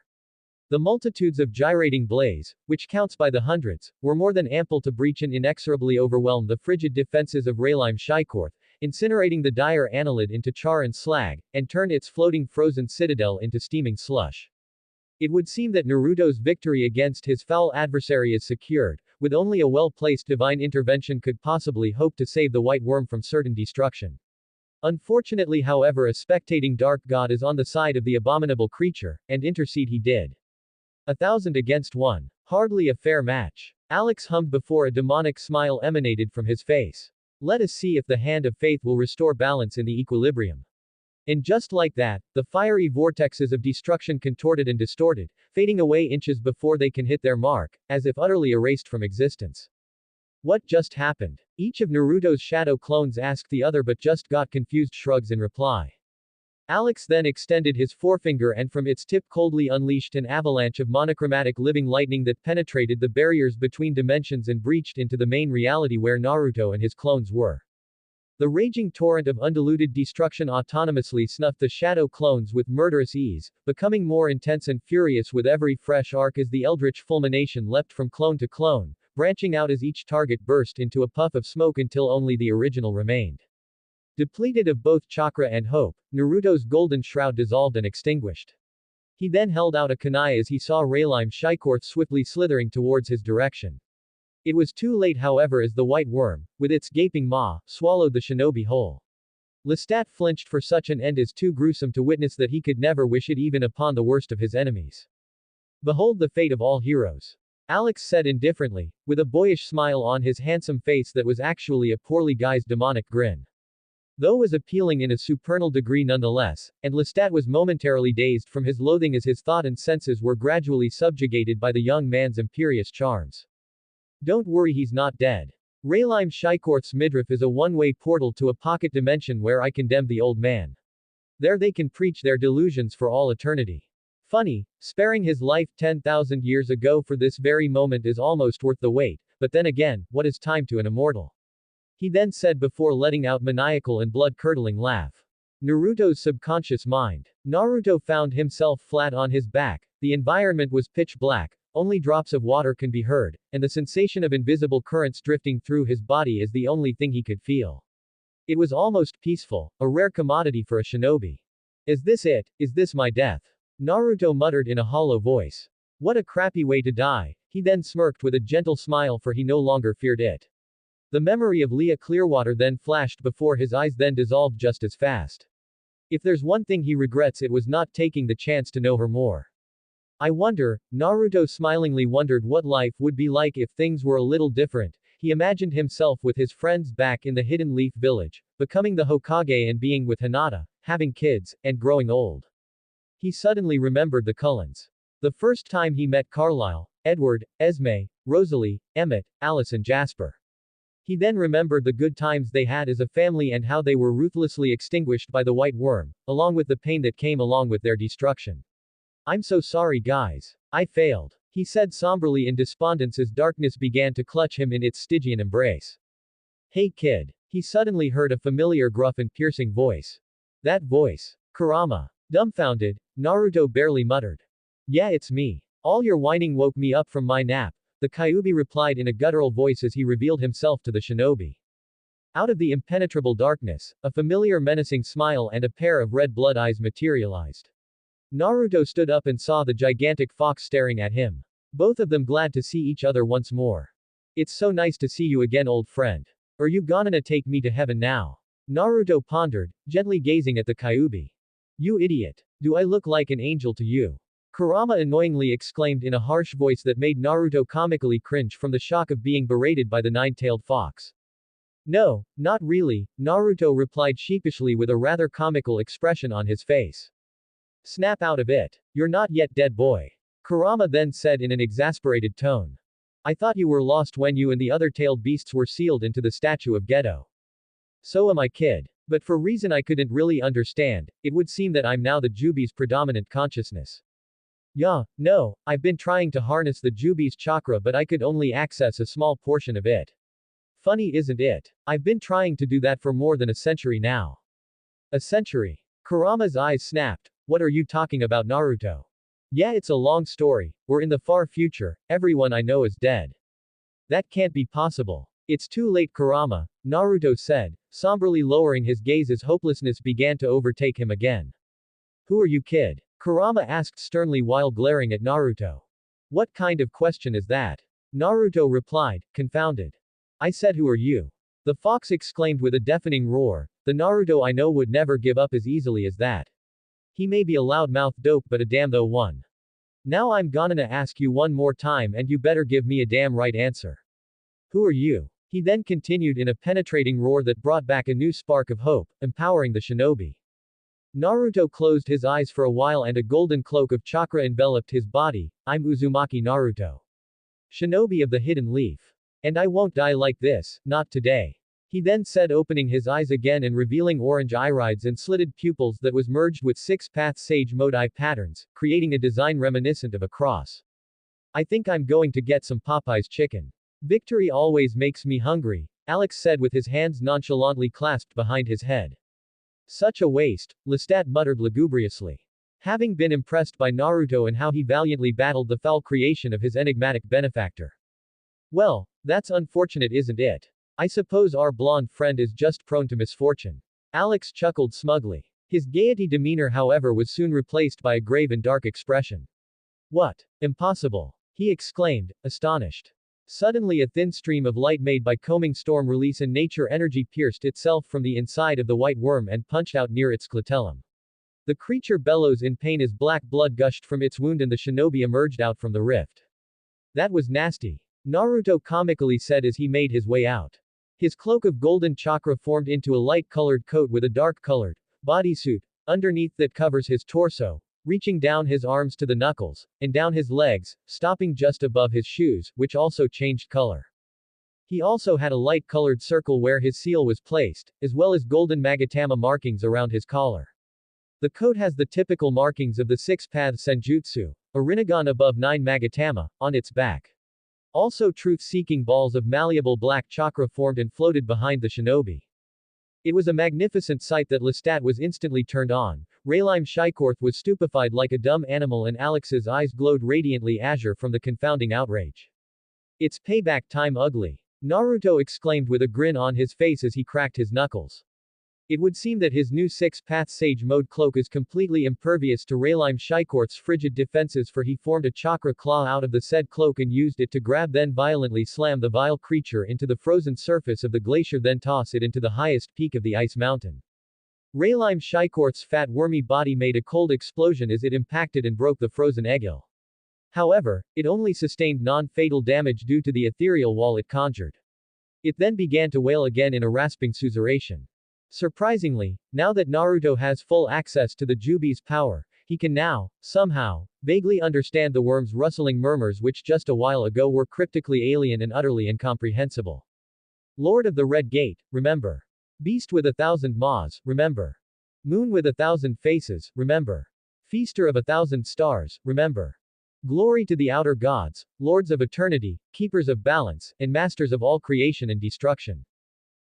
The multitudes of gyrating blaze, which counts by the hundreds, were more than ample to breach and inexorably overwhelm the frigid defenses of Rayleigh Shykorth, incinerating the dire annelid into char and slag, and turn its floating frozen citadel into steaming slush. It would seem that Naruto's victory against his foul adversary is secured. With only a well-placed divine intervention could possibly hope to save the white worm from certain destruction. Unfortunately, however, a spectating dark god is on the side of the abominable creature, and intercede he did. 1,000 against 1. Hardly a fair match. Alex hummed before a demonic smile emanated from his face. Let us see if the hand of faith will restore balance in the equilibrium. And just like that, the fiery vortexes of destruction contorted and distorted, fading away inches before they can hit their mark, as if utterly erased from existence. What just happened? Each of Naruto's shadow clones asked the other but just got confused shrugs in reply. Alex then extended his forefinger and from its tip coldly unleashed an avalanche of monochromatic living lightning that penetrated the barriers between dimensions and breached into the main reality where Naruto and his clones were. The raging torrent of undiluted destruction autonomously snuffed the shadow clones with murderous ease, becoming more intense and furious with every fresh arc as the Eldritch fulmination leapt from clone to clone, branching out as each target burst into a puff of smoke until only the original remained. Depleted of both chakra and hope, Naruto's golden shroud dissolved and extinguished. He then held out a kunai as he saw Raylime Shikorth swiftly slithering towards his direction. It was too late however as the white worm, with its gaping maw, swallowed the shinobi whole. Lestat flinched for such an end is too gruesome to witness that he could never wish it even upon the worst of his enemies. Behold the fate of all heroes. Alex said indifferently, with a boyish smile on his handsome face that was actually a poorly guised demonic grin. Though was appealing in a supernal degree nonetheless, and Lestat was momentarily dazed from his loathing as his thought and senses were gradually subjugated by the young man's imperious charms. Don't worry, he's not dead. Raylime Shikorth's midriff is a one-way portal to a pocket dimension where I condemn the old man. There they can preach their delusions for all eternity. Funny, sparing his life 10,000 years ago for this very moment is almost worth the wait, but then again, what is time to an immortal? He then said before letting out maniacal and blood-curdling laugh. Naruto's subconscious mind. Naruto found himself flat on his back, the environment was pitch black, only drops of water can be heard, and the sensation of invisible currents drifting through his body is the only thing he could feel. It was almost peaceful, a rare commodity for a shinobi. Is this it? Is this my death? Naruto muttered in a hollow voice. What a crappy way to die. He then smirked with a gentle smile for he no longer feared it. The memory of Leah Clearwater then flashed before his eyes then dissolved just as fast. If there's one thing he regrets it was not taking the chance to know her more. I wonder, Naruto smilingly wondered what life would be like if things were a little different. He imagined himself with his friends back in the Hidden Leaf Village, becoming the Hokage and being with Hinata, having kids, and growing old. He suddenly remembered the Cullens. The first time he met Carlisle, Edward, Esme, Rosalie, Emmett, Alice and Jasper. He then remembered the good times they had as a family and how they were ruthlessly extinguished by the white worm, along with the pain that came along with their destruction. I'm so sorry guys. I failed. He said somberly in despondence as darkness began to clutch him in its Stygian embrace. Hey kid. He suddenly heard a familiar gruff and piercing voice. That voice. Kurama. Dumbfounded, Naruto barely muttered. Yeah, it's me. All your whining woke me up from my nap, the Kyuubi replied in a guttural voice as he revealed himself to the shinobi. Out of the impenetrable darkness, a familiar menacing smile and a pair of red blood eyes materialized. Naruto stood up and saw the gigantic fox staring at him. Both of them glad to see each other once more. It's so nice to see you again, old friend. Are you gonna take me to heaven now? Naruto pondered, gently gazing at the Kyuubi. You idiot. Do I look like an angel to you? Kurama annoyingly exclaimed in a harsh voice that made Naruto comically cringe from the shock of being berated by the nine-tailed fox. No, not really, Naruto replied sheepishly with a rather comical expression on his face. Snap out of it. You're not yet dead, boy. Kurama then said in an exasperated tone. I thought you were lost when you and the other tailed beasts were sealed into the statue of Geto. So am I, kid. But for reason I couldn't really understand, it would seem that I'm now the Jubi's predominant consciousness. Yeah, no, I've been trying to harness the Jubi's chakra but I could only access a small portion of it. Funny isn't it? I've been trying to do that for more than a century now. A century? Kurama's eyes snapped. What are you talking about, Naruto? Yeah, it's a long story. We're in the far future, everyone I know is dead. That can't be possible. It's too late, Kurama, Naruto said, somberly lowering his gaze as hopelessness began to overtake him again. Who are you, kid? Kurama asked sternly while glaring at Naruto. What kind of question is that? Naruto replied, confounded. I said who are you? The fox exclaimed with a deafening roar, the Naruto I know would never give up as easily as that. He may be a loudmouth dope but a damn though one. Now I'm gonna ask you one more time and you better give me a damn right answer. Who are you? He then continued in a penetrating roar that brought back a new spark of hope, empowering the shinobi. Naruto closed his eyes for a while and a golden cloak of chakra enveloped his body. I'm Uzumaki Naruto. Shinobi of the Hidden Leaf. And I won't die like this, not today. He then said, opening his eyes again and revealing orange irides and slitted pupils that was merged with six-path sage mode eye patterns, creating a design reminiscent of a cross. I think I'm going to get some Popeye's chicken. Victory always makes me hungry, Alex said with his hands nonchalantly clasped behind his head. Such a waste, Lestat muttered lugubriously. Having been impressed by Naruto and how he valiantly battled the foul creation of his enigmatic benefactor. Well, that's unfortunate, isn't it? I suppose our blonde friend is just prone to misfortune. Alex chuckled smugly. His gaiety demeanor, however, was soon replaced by a grave and dark expression. What? Impossible! He exclaimed, astonished. Suddenly a thin stream of light made by combing storm release and nature energy pierced itself from the inside of the white worm and punched out near its clitellum. The creature bellows in pain as black blood gushed from its wound and the shinobi emerged out from the rift. That was nasty, Naruto comically said as he made his way out. His cloak of golden chakra formed into a light-colored coat with a dark-colored bodysuit underneath that covers his torso, reaching down his arms to the knuckles, and down his legs, stopping just above his shoes, which also changed color. He also had a light-colored circle where his seal was placed, as well as golden magatama markings around his collar. The coat has the typical markings of the six-path senjutsu, a rinnegan above 9 magatama, on its back. Also truth-seeking balls of malleable black chakra formed and floated behind the shinobi. It was a magnificent sight that Lestat was instantly turned on. Raylime Shikorth was stupefied like a dumb animal and Alex's eyes glowed radiantly azure from the confounding outrage. It's payback time, ugly, Naruto exclaimed with a grin on his face as he cracked his knuckles. It would seem that his new six-path sage mode cloak is completely impervious to Raylime Shikorth's frigid defenses, for he formed a chakra claw out of the said cloak and used it to grab then violently slam the vile creature into the frozen surface of the glacier, then toss it into the highest peak of the ice mountain. Raylime Shikorth's fat wormy body made a cold explosion as it impacted and broke the frozen eggil. However, it only sustained non-fatal damage due to the ethereal wall it conjured. It then began to wail again in a rasping susurration. Surprisingly, now that Naruto has full access to the Jubi's power, he can now, somehow, vaguely understand the worm's rustling murmurs which just a while ago were cryptically alien and utterly incomprehensible. Lord of the Red Gate, remember. Beast with 1,000 maws, remember. Moon with 1,000 faces, remember. Feaster of 1,000 stars, remember. Glory to the outer gods, lords of eternity, keepers of balance, and masters of all creation and destruction.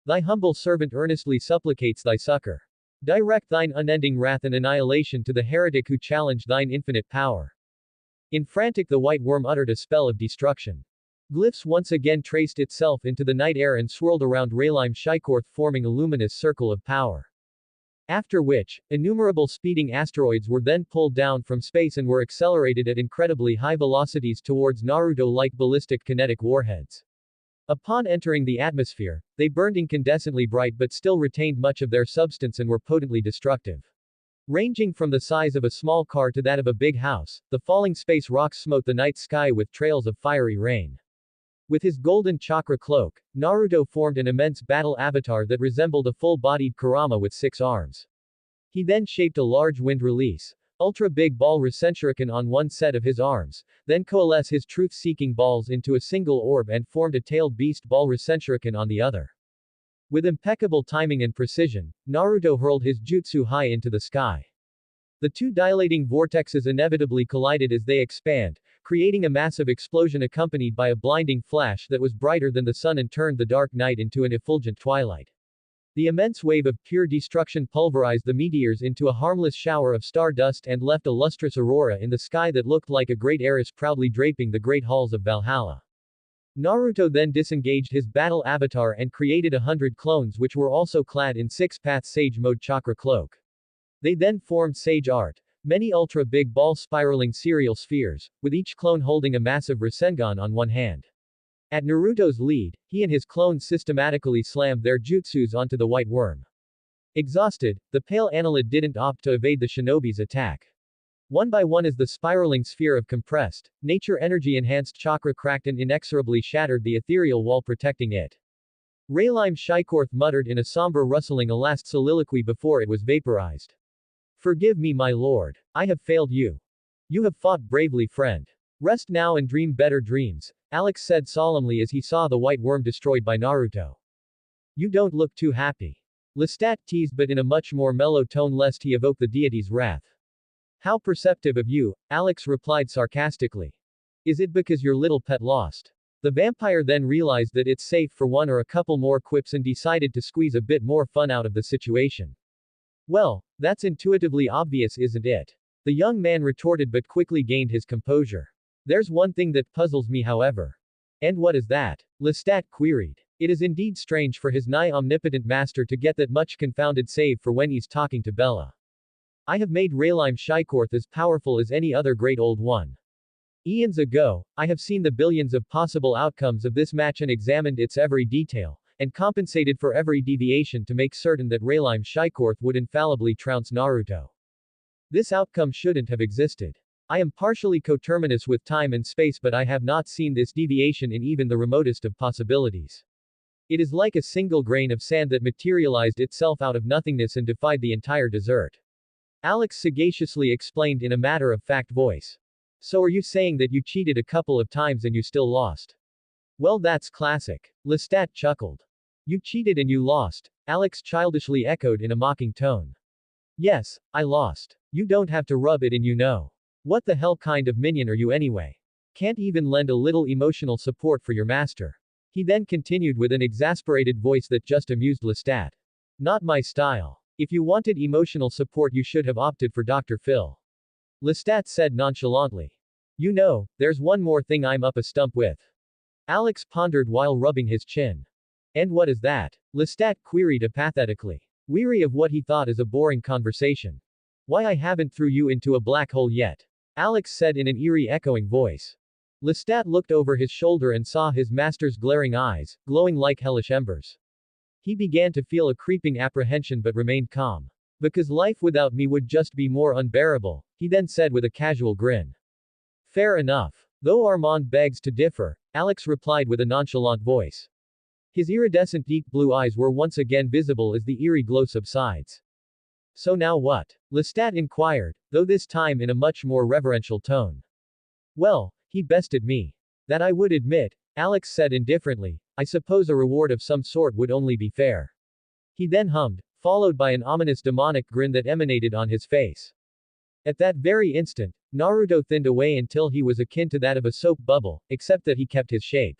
Thy humble servant earnestly supplicates thy succor. Direct thine unending wrath and annihilation to the heretic who challenged thine infinite power. In frantic the white worm uttered a spell of destruction. Glyphs once again traced itself into the night air and swirled around Raylime Shikorth, forming a luminous circle of power. After which, innumerable speeding asteroids were then pulled down from space and were accelerated at incredibly high velocities towards Naruto like ballistic kinetic warheads. Upon entering the atmosphere, they burned incandescently bright but still retained much of their substance and were potently destructive. Ranging from the size of a small car to that of a big house, the falling space rocks smote the night sky with trails of fiery rain. With his golden chakra cloak, Naruto formed an immense battle avatar that resembled a full-bodied Kurama with 6 arms. He then shaped a large wind release, ultra-big ball Rasenshuriken on one set of his arms, then coalesced his truth-seeking balls into a single orb and formed a tailed beast ball Rasenshuriken on the other. With impeccable timing and precision, Naruto hurled his jutsu high into the sky. The two dilating vortexes inevitably collided as they expand, creating a massive explosion accompanied by a blinding flash that was brighter than the sun and turned the dark night into an effulgent twilight. The immense wave of pure destruction pulverized the meteors into a harmless shower of stardust and left a lustrous aurora in the sky that looked like a great Eris proudly draping the great halls of Valhalla. Naruto then disengaged his battle avatar and created 100 clones which were also clad in six-path sage mode chakra cloak. They then formed Sage Art, many ultra-big ball spiraling serial spheres, with each clone holding a massive Rasengan on one hand. At Naruto's lead, he and his clones systematically slammed their jutsus onto the white worm. Exhausted, the pale annelid didn't opt to evade the shinobi's attack. One by one as the spiraling sphere of compressed, nature energy-enhanced chakra cracked and inexorably shattered the ethereal wall protecting it. Raylime Shykorth muttered in a somber rustling a last soliloquy before it was vaporized. Forgive me, my lord. I have failed you. You have fought bravely, friend. Rest now and dream better dreams, Alex said solemnly as he saw the white worm destroyed by Naruto. You don't look too happy. Lestat teased, but in a much more mellow tone lest he evoke the deity's wrath. How perceptive of you, Alex replied sarcastically. Is it because your little pet lost? The vampire then realized that it's safe for one or a couple more quips and decided to squeeze a bit more fun out of the situation. Well, that's intuitively obvious, isn't it? The young man retorted but quickly gained his composure. There's one thing that puzzles me, however. And what is that? Lestat queried. It is indeed strange for his nigh omnipotent master to get that much confounded save for when he's talking to Bella. I have made Raylime Shykorth as powerful as any other great old one. Eons ago, I have seen the billions of possible outcomes of this match and examined its every detail, and compensated for every deviation to make certain that Raylime Shykorth would infallibly trounce Naruto. This outcome shouldn't have existed. I am partially coterminous with time and space, but I have not seen this deviation in even the remotest of possibilities. It is like a single grain of sand that materialized itself out of nothingness and defied the entire desert. Alex sagaciously explained in a matter-of-fact voice. So are you saying that you cheated a couple of times and you still lost? Well, that's classic. Lestat chuckled. You cheated and you lost, Alex childishly echoed in a mocking tone. Yes, I lost. You don't have to rub it in, you know. What the hell kind of minion are you anyway? Can't even lend a little emotional support for your master. He then continued with an exasperated voice that just amused Lestat. Not my style. If you wanted emotional support, you should have opted for Dr. Phil. Lestat said nonchalantly. You know, there's one more thing I'm up a stump with. Alex pondered while rubbing his chin. And what is that? Lestat queried apathetically, weary of what he thought is a boring conversation. Why, I haven't threw you into a black hole yet. Alex said in an eerie echoing voice. Lestat looked over his shoulder and saw his master's glaring eyes, glowing like hellish embers. He began to feel a creeping apprehension but remained calm. Because life without me would just be more unbearable, he then said with a casual grin. Fair enough. Though Armand begs to differ, Alex replied with a nonchalant voice. His iridescent deep blue eyes were once again visible as the eerie glow subsides. So now what? Lestat inquired, though this time in a much more reverential tone. Well, he bested me. That I would admit, Alex said indifferently. I suppose a reward of some sort would only be fair. He then hummed, followed by an ominous demonic grin that emanated on his face. At that very instant, Naruto thinned away until he was akin to that of a soap bubble, except that he kept his shape.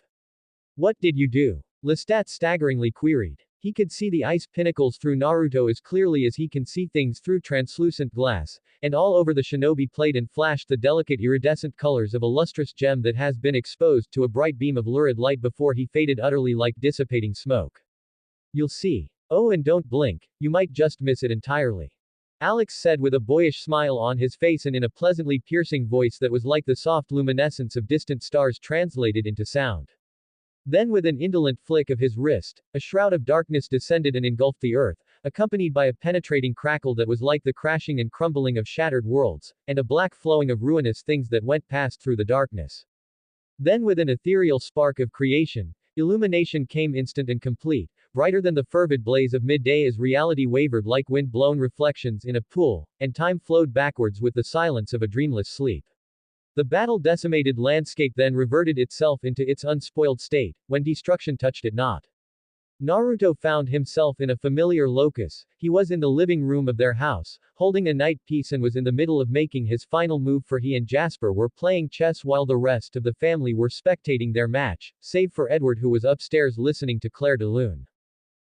What did you do? Lestat staggeringly queried. He could see the ice pinnacles through Naruto as clearly as he can see things through translucent glass, and all over the shinobi played and flashed the delicate iridescent colors of a lustrous gem that has been exposed to a bright beam of lurid light before he faded utterly like dissipating smoke. You'll see. Oh, and don't blink, you might just miss it entirely. Alex said with a boyish smile on his face and in a pleasantly piercing voice that was like the soft luminescence of distant stars translated into sound. Then with an indolent flick of his wrist, a shroud of darkness descended and engulfed the earth, accompanied by a penetrating crackle that was like the crashing and crumbling of shattered worlds, and a black flowing of ruinous things that went past through the darkness. Then with an ethereal spark of creation, illumination came instant and complete, brighter than the fervid blaze of midday as reality wavered like wind-blown reflections in a pool, and time flowed backwards with the silence of a dreamless sleep. The battle-decimated landscape then reverted itself into its unspoiled state, when destruction touched it not. Naruto found himself in a familiar locus. He was in the living room of their house, holding a night piece and was in the middle of making his final move, for he and Jasper were playing chess while the rest of the family were spectating their match, save for Edward, who was upstairs listening to Claire de Lune.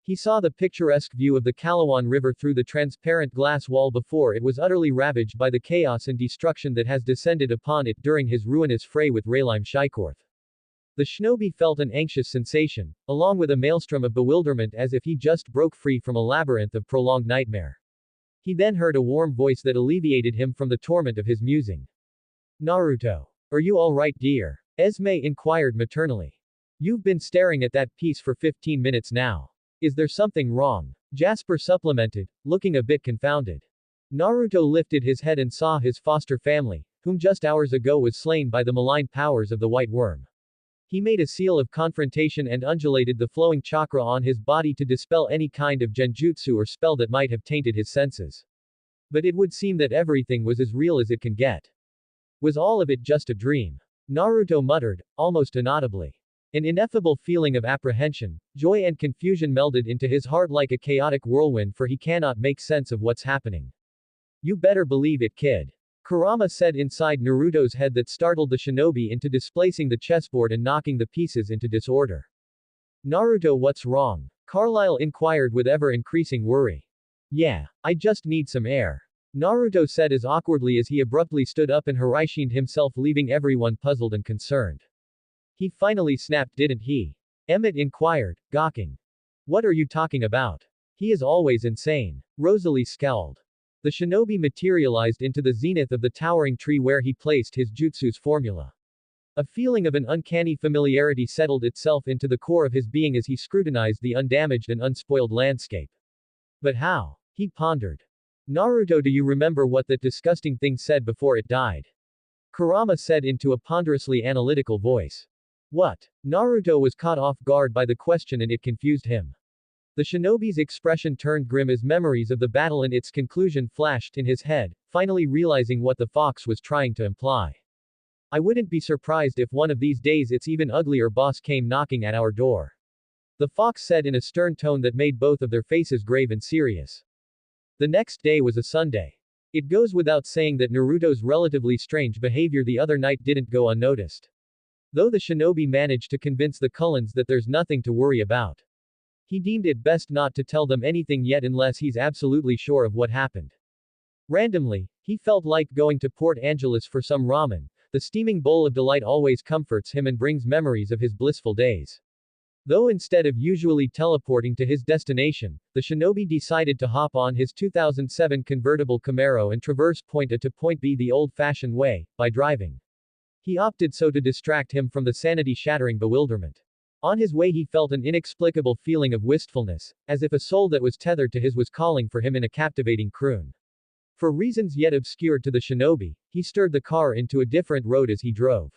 He saw the picturesque view of the Calawan River through the transparent glass wall before it was utterly ravaged by the chaos and destruction that has descended upon it during his ruinous fray with Raylime Shykorth. The shinobi felt an anxious sensation, along with a maelstrom of bewilderment, as if he just broke free from a labyrinth of prolonged nightmare. He then heard a warm voice that alleviated him from the torment of his musing. Naruto. Are you all right, dear? Esme inquired maternally. You've been staring at that piece for 15 minutes now. Is there something wrong? Jasper supplemented, looking a bit confounded. Naruto lifted his head and saw his foster family, whom just hours ago was slain by the malign powers of the white worm. He made a seal of confrontation and undulated the flowing chakra on his body to dispel any kind of genjutsu or spell that might have tainted his senses. But it would seem that everything was as real as it can get. Was all of it just a dream? Naruto muttered, almost inaudibly. An ineffable feeling of apprehension, joy and confusion melded into his heart like a chaotic whirlwind, for he cannot make sense of what's happening. You better believe it, kid. Kurama said inside Naruto's head, that startled the shinobi into displacing the chessboard and knocking the pieces into disorder. Naruto, what's wrong? Carlyle inquired with ever-increasing worry. Yeah, I just need some air. Naruto said as awkwardly as he abruptly stood up and harassed himself, leaving everyone puzzled and concerned. He finally snapped, didn't he? Emmett inquired, gawking. What are you talking about? He is always insane. Rosalie scowled. The shinobi materialized into the zenith of the towering tree where he placed his jutsu's formula. A feeling of an uncanny familiarity settled itself into the core of his being as he scrutinized the undamaged and unspoiled landscape. But how? He pondered. Naruto, do you remember what that disgusting thing said before it died? Kurama said into a ponderously analytical voice. What? Naruto was caught off guard by the question and it confused him. The shinobi's expression turned grim as memories of the battle and its conclusion flashed in his head, finally realizing what the fox was trying to imply. I wouldn't be surprised if one of these days its even uglier boss came knocking at our door. The fox said in a stern tone that made both of their faces grave and serious. The next day was a Sunday. It goes without saying that Naruto's relatively strange behavior the other night didn't go unnoticed. Though the shinobi managed to convince the Cullens that there's nothing to worry about. He deemed it best not to tell them anything yet unless he's absolutely sure of what happened. Randomly, he felt like going to Port Angeles for some ramen. The steaming bowl of delight always comforts him and brings memories of his blissful days. Though instead of usually teleporting to his destination, the shinobi decided to hop on his 2007 convertible Camaro and traverse point A to point B the old-fashioned way, by driving. He opted so to distract him from the sanity-shattering bewilderment. On his way he felt an inexplicable feeling of wistfulness, as if a soul that was tethered to his was calling for him in a captivating croon. For reasons yet obscure to the shinobi, he steered the car into a different road as he drove.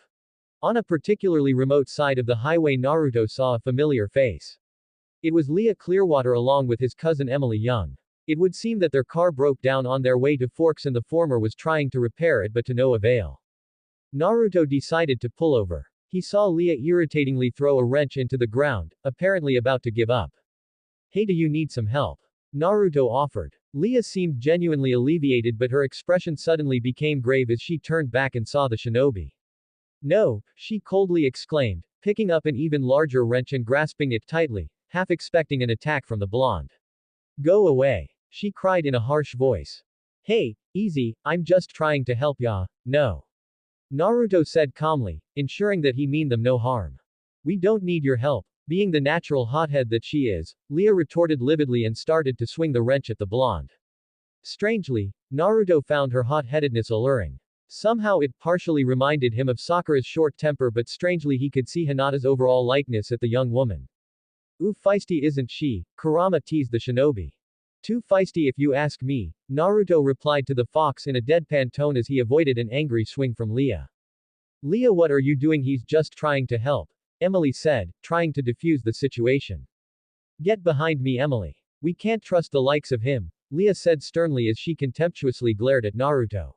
On a particularly remote side of the highway Naruto saw a familiar face. It was Leah Clearwater along with his cousin Emily Young. It would seem that their car broke down on their way to Forks and the former was trying to repair it but to no avail. Naruto decided to pull over. He saw Leah irritatingly throw a wrench into the ground, apparently about to give up. Hey, do you need some help? Naruto offered. Leah seemed genuinely alleviated but her expression suddenly became grave as she turned back and saw the shinobi. No, she coldly exclaimed, picking up an even larger wrench and grasping it tightly, half expecting an attack from the blonde. Go away, she cried in a harsh voice. Hey, easy, I'm just trying to help ya, no. Naruto said calmly, ensuring that he meant them no harm. We don't need your help. Being the natural hothead that she is, Leah retorted lividly and started to swing the wrench at the blonde. Strangely, Naruto found her hot-headedness alluring. Somehow it partially reminded him of Sakura's short temper, but strangely he could see Hinata's overall likeness at the young woman. Ooh, feisty isn't she? Kurama teased the shinobi. Too feisty if you ask me, Naruto replied to the fox in a deadpan tone as he avoided an angry swing from Leah. Leah, what are you doing? He's just trying to help, Emily said, trying to defuse the situation. Get behind me, Emily. We can't trust the likes of him, Leah said sternly as she contemptuously glared at Naruto.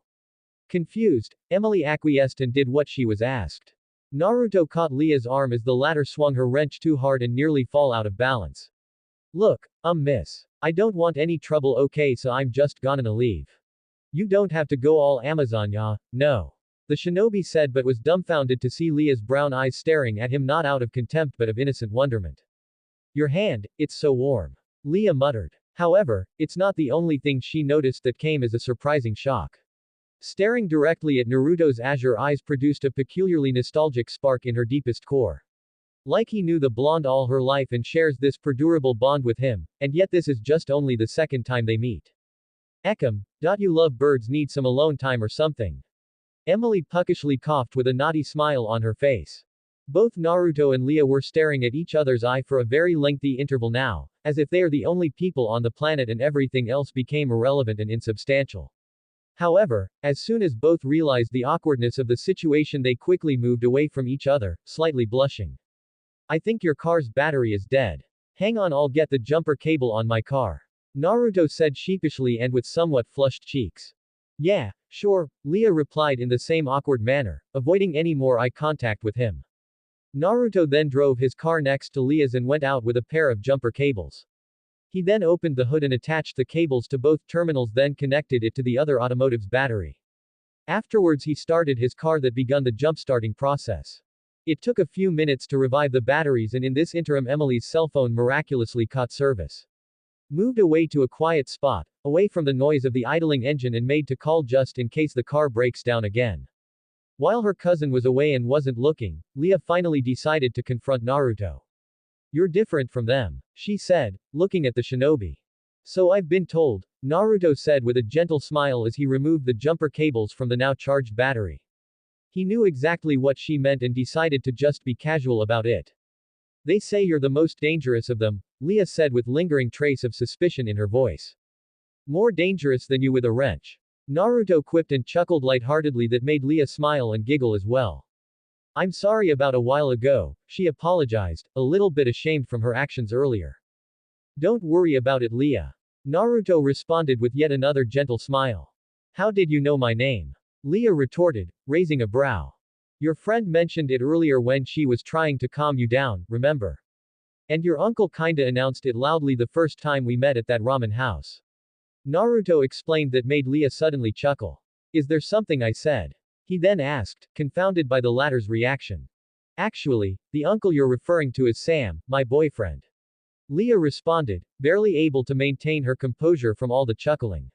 Confused, Emily acquiesced and did what she was asked. Naruto caught Leah's arm as the latter swung her wrench too hard and nearly fall out of balance. Look, miss. I don't want any trouble, okay, so I'm just gonna leave. You don't have to go all Amazon, ya, no. The shinobi said but was dumbfounded to see Leah's brown eyes staring at him not out of contempt but of innocent wonderment. Your hand, it's so warm. Leah muttered. However, it's not the only thing she noticed that came as a surprising shock. Staring directly at Naruto's azure eyes produced a peculiarly nostalgic spark in her deepest core. Like he knew the blonde all her life and shares this perdurable bond with him, and yet this is just only the second time they meet. You love birds need some alone time or something. Emily puckishly coughed with a naughty smile on her face. Both Naruto and Leah were staring at each other's eye for a very lengthy interval now, as if they are the only people on the planet and everything else became irrelevant and insubstantial. However, as soon as both realized the awkwardness of the situation, they quickly moved away from each other, slightly blushing. I think your car's battery is dead. Hang on, I'll get the jumper cable on my car. Naruto said sheepishly and with somewhat flushed cheeks. Yeah, sure, Leah replied in the same awkward manner, avoiding any more eye contact with him. Naruto then drove his car next to Leah's and went out with a pair of jumper cables. He then opened the hood and attached the cables to both terminals, then connected it to the other automotive's battery. Afterwards he started his car that begun the jump-starting process. It took a few minutes to revive the batteries, and in this interim Emily's cell phone miraculously caught service. Moved away to a quiet spot, away from the noise of the idling engine, and made to call just in case the car breaks down again. While her cousin was away and wasn't looking, Leah finally decided to confront Naruto. You're different from them, she said, looking at the shinobi. So I've been told, Naruto said with a gentle smile as he removed the jumper cables from the now charged battery. He knew exactly what she meant and decided to just be casual about it. They say you're the most dangerous of them, Leah said with lingering trace of suspicion in her voice. More dangerous than you with a wrench. Naruto quipped and chuckled lightheartedly that made Leah smile and giggle as well. I'm sorry about a while ago, she apologized, a little bit ashamed from her actions earlier. Don't worry about it, Leah. Naruto responded with yet another gentle smile. How did you know my name? Leah retorted, raising a brow. Your friend mentioned it earlier when she was trying to calm you down, remember? And your uncle kinda announced it loudly the first time we met at that ramen house. Naruto explained that made Leah suddenly chuckle. Is there something I said? He then asked, confounded by the latter's reaction. Actually, the uncle you're referring to is Sam, my boyfriend. Leah responded, barely able to maintain her composure from all the chuckling.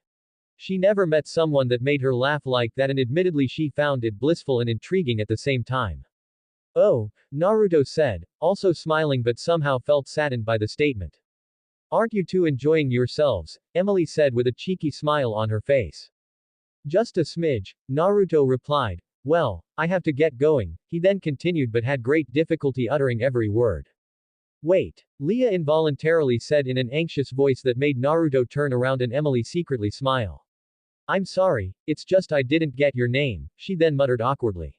She never met someone that made her laugh like that, and admittedly she found it blissful and intriguing at the same time. Oh, Naruto said, also smiling but somehow felt saddened by the statement. Aren't you two enjoying yourselves? Emily said with a cheeky smile on her face. Just a smidge, Naruto replied. Well, I have to get going, he then continued but had great difficulty uttering every word. Wait, Leah involuntarily said in an anxious voice that made Naruto turn around and Emily secretly smile. I'm sorry, it's just I didn't get your name, she then muttered awkwardly.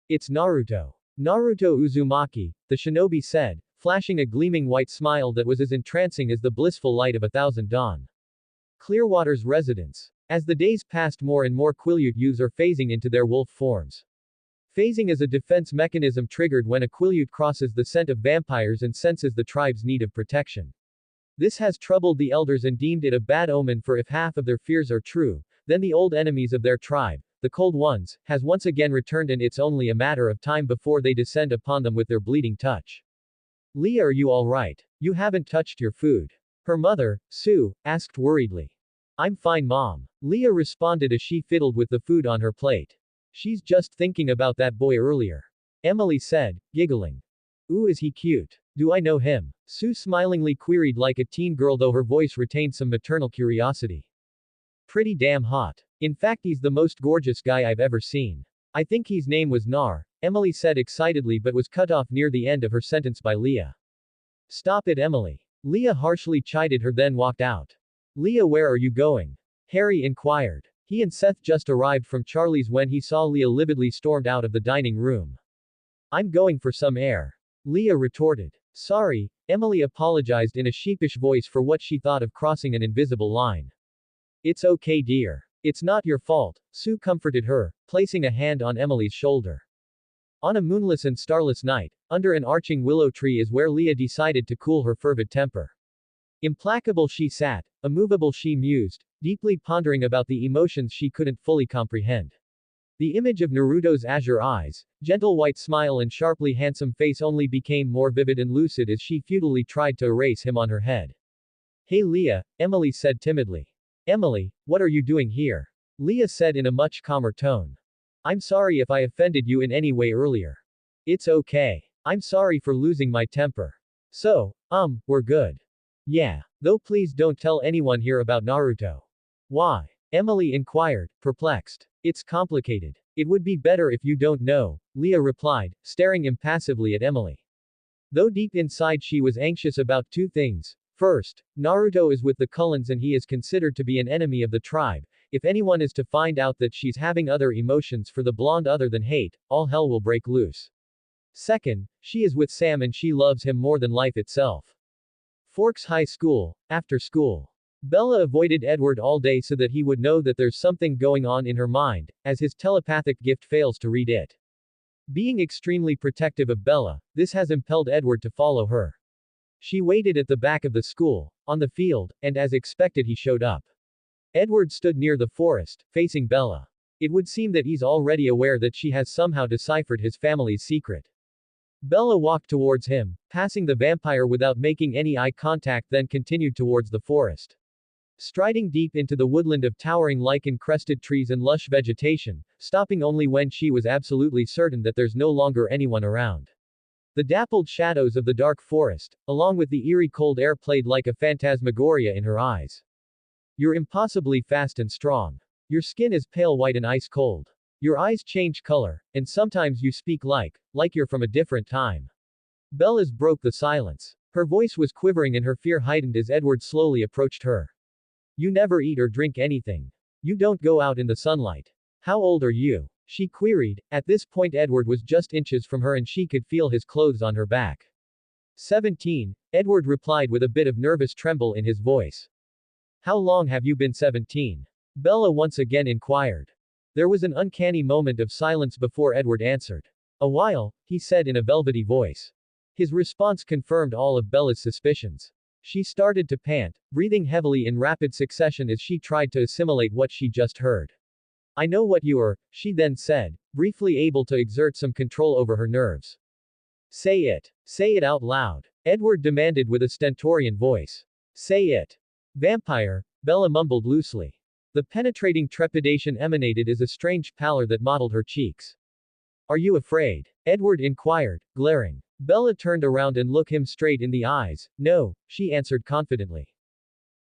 It's Naruto. Naruto Uzumaki, the shinobi said, flashing a gleaming white smile that was as entrancing as the blissful light of 1,000 dawn. Clearwater's residence. As the days passed, more and more Quileute youths are phasing into their wolf forms. Phasing is a defense mechanism triggered when a Quileute crosses the scent of vampires and senses the tribe's need of protection. This has troubled the elders and deemed it a bad omen, for if half of their fears are true, then the old enemies of their tribe, the Cold Ones, has once again returned, and it's only a matter of time before they descend upon them with their bleeding touch. Leah, are you alright? You haven't touched your food. Her mother, Sue, asked worriedly. I'm fine, Mom. Leah responded as she fiddled with the food on her plate. She's just thinking about that boy earlier. Emily said, giggling. Ooh, is he cute? Do I know him? Sue smilingly queried like a teen girl, though her voice retained some maternal curiosity. Pretty damn hot. In fact, he's the most gorgeous guy I've ever seen. I think his name was Nar, Emily said excitedly, but was cut off near the end of her sentence by Leah. Stop it, Emily. Leah harshly chided her, then walked out. Leah, where are you going? Harry inquired. He and Seth just arrived from Charlie's when he saw Leah lividly stormed out of the dining room. I'm going for some air. Leah retorted. Sorry, Emily apologized in a sheepish voice for what she thought of crossing an invisible line. It's okay, dear. It's not your fault, Sue comforted her, placing a hand on Emily's shoulder. On a moonless and starless night, under an arching willow tree is where Leah decided to cool her fervid temper. Implacable she sat, immovable she mused, deeply pondering about the emotions she couldn't fully comprehend. The image of Naruto's azure eyes, gentle white smile and sharply handsome face only became more vivid and lucid as she futilely tried to erase him on her head. Hey Leah, Emily said timidly. Emily, what are you doing here? Leah said in a much calmer tone. I'm sorry if I offended you in any way earlier. It's okay. I'm sorry for losing my temper. So, we're good. Yeah. Though please don't tell anyone here about Naruto. Why? Emily inquired, perplexed. It's complicated. It would be better if you don't know, Leah replied, staring impassively at Emily. Though deep inside she was anxious about two things. First, Naruto is with the Cullens and he is considered to be an enemy of the tribe. If anyone is to find out that she's having other emotions for the blonde other than hate, all hell will break loose. Second, she is with Sam and she loves him more than life itself. Forks High School, after school. Bella avoided Edward all day so that he would know that there's something going on in her mind, as his telepathic gift fails to read it. Being extremely protective of Bella, this has impelled Edward to follow her. She waited at the back of the school, on the field, and as expected he showed up. Edward stood near the forest, facing Bella. It would seem that he's already aware that she has somehow deciphered his family's secret. Bella walked towards him, passing the vampire without making any eye contact, then continued towards the forest. Striding deep into the woodland of towering lichen-crested trees and lush vegetation, stopping only when she was absolutely certain that there's no longer anyone around. The dappled shadows of the dark forest, along with the eerie cold air, played like a phantasmagoria in her eyes. You're impossibly fast and strong. Your skin is pale white and ice cold. Your eyes change color, and sometimes you speak like you're from a different time. Bella's broke the silence. Her voice was quivering and her fear heightened as Edward slowly approached her. You never eat or drink anything. You don't go out in the sunlight. How old are you? She queried. At this point Edward was just inches from her and she could feel his clothes on her back. 17, Edward replied with a bit of nervous tremble in his voice. How long have you been 17? Bella once again inquired. There was an uncanny moment of silence before Edward answered. A while, he said in a velvety voice. His response confirmed all of Bella's suspicions. She started to pant, breathing heavily in rapid succession as she tried to assimilate what she just heard. I know what you are, she then said, briefly able to exert some control over her nerves. Say it. Say it out loud, Edward demanded with a stentorian voice. Say it. Vampire, Bella mumbled loosely. The penetrating trepidation emanated as a strange pallor that mottled her cheeks. Are you afraid? Edward inquired, glaring. Bella turned around and looked him straight in the eyes. No, she answered confidently.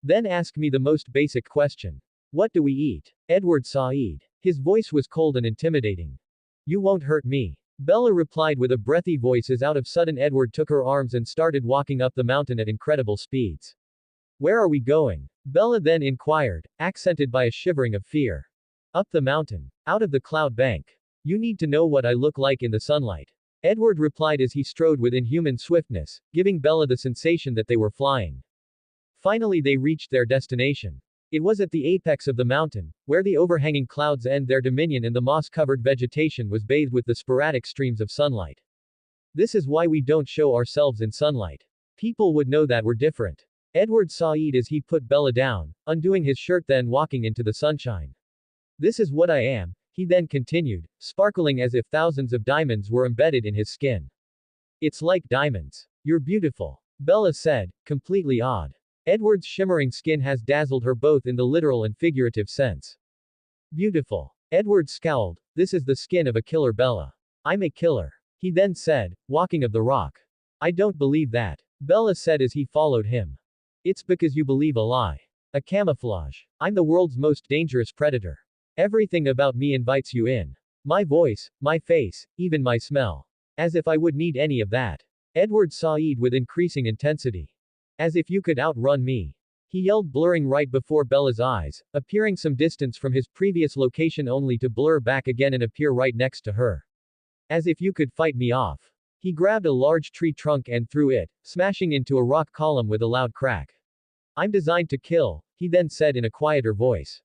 Then ask me the most basic question. What do we eat? Edward sighed. His voice was cold and intimidating. You won't hurt me. Bella replied with a breathy voice as out of sudden Edward took her arms and started walking up the mountain at incredible speeds. Where are we going? Bella then inquired, accented by a shivering of fear. Up the mountain. Out of the cloud bank. You need to know what I look like in the sunlight. Edward replied as he strode with inhuman swiftness, giving Bella the sensation that they were flying. Finally they reached their destination. It was at the apex of the mountain, where the overhanging clouds end their dominion and the moss-covered vegetation was bathed with the sporadic streams of sunlight. This is why we don't show ourselves in sunlight. People would know that we're different. Edward sighed as he put Bella down, undoing his shirt then walking into the sunshine. This is what I am, he then continued, sparkling as if thousands of diamonds were embedded in his skin. It's like diamonds. You're beautiful, Bella said, completely awed. Edward's shimmering skin has dazzled her both in the literal and figurative sense. Beautiful. Edward scowled. This is the skin of a killer, Bella. I'm a killer. He then said, walking of the rock. I don't believe that, Bella said as he followed him. It's because you believe a lie. A camouflage. I'm the world's most dangerous predator. Everything about me invites you in. My voice, my face, even my smell. As if I would need any of that. Edward sighed with increasing intensity. As if you could outrun me. He yelled, blurring right before Bella's eyes, appearing some distance from his previous location only to blur back again and appear right next to her. As if you could fight me off. He grabbed a large tree trunk and threw it, smashing into a rock column with a loud crack. I'm designed to kill, he then said in a quieter voice.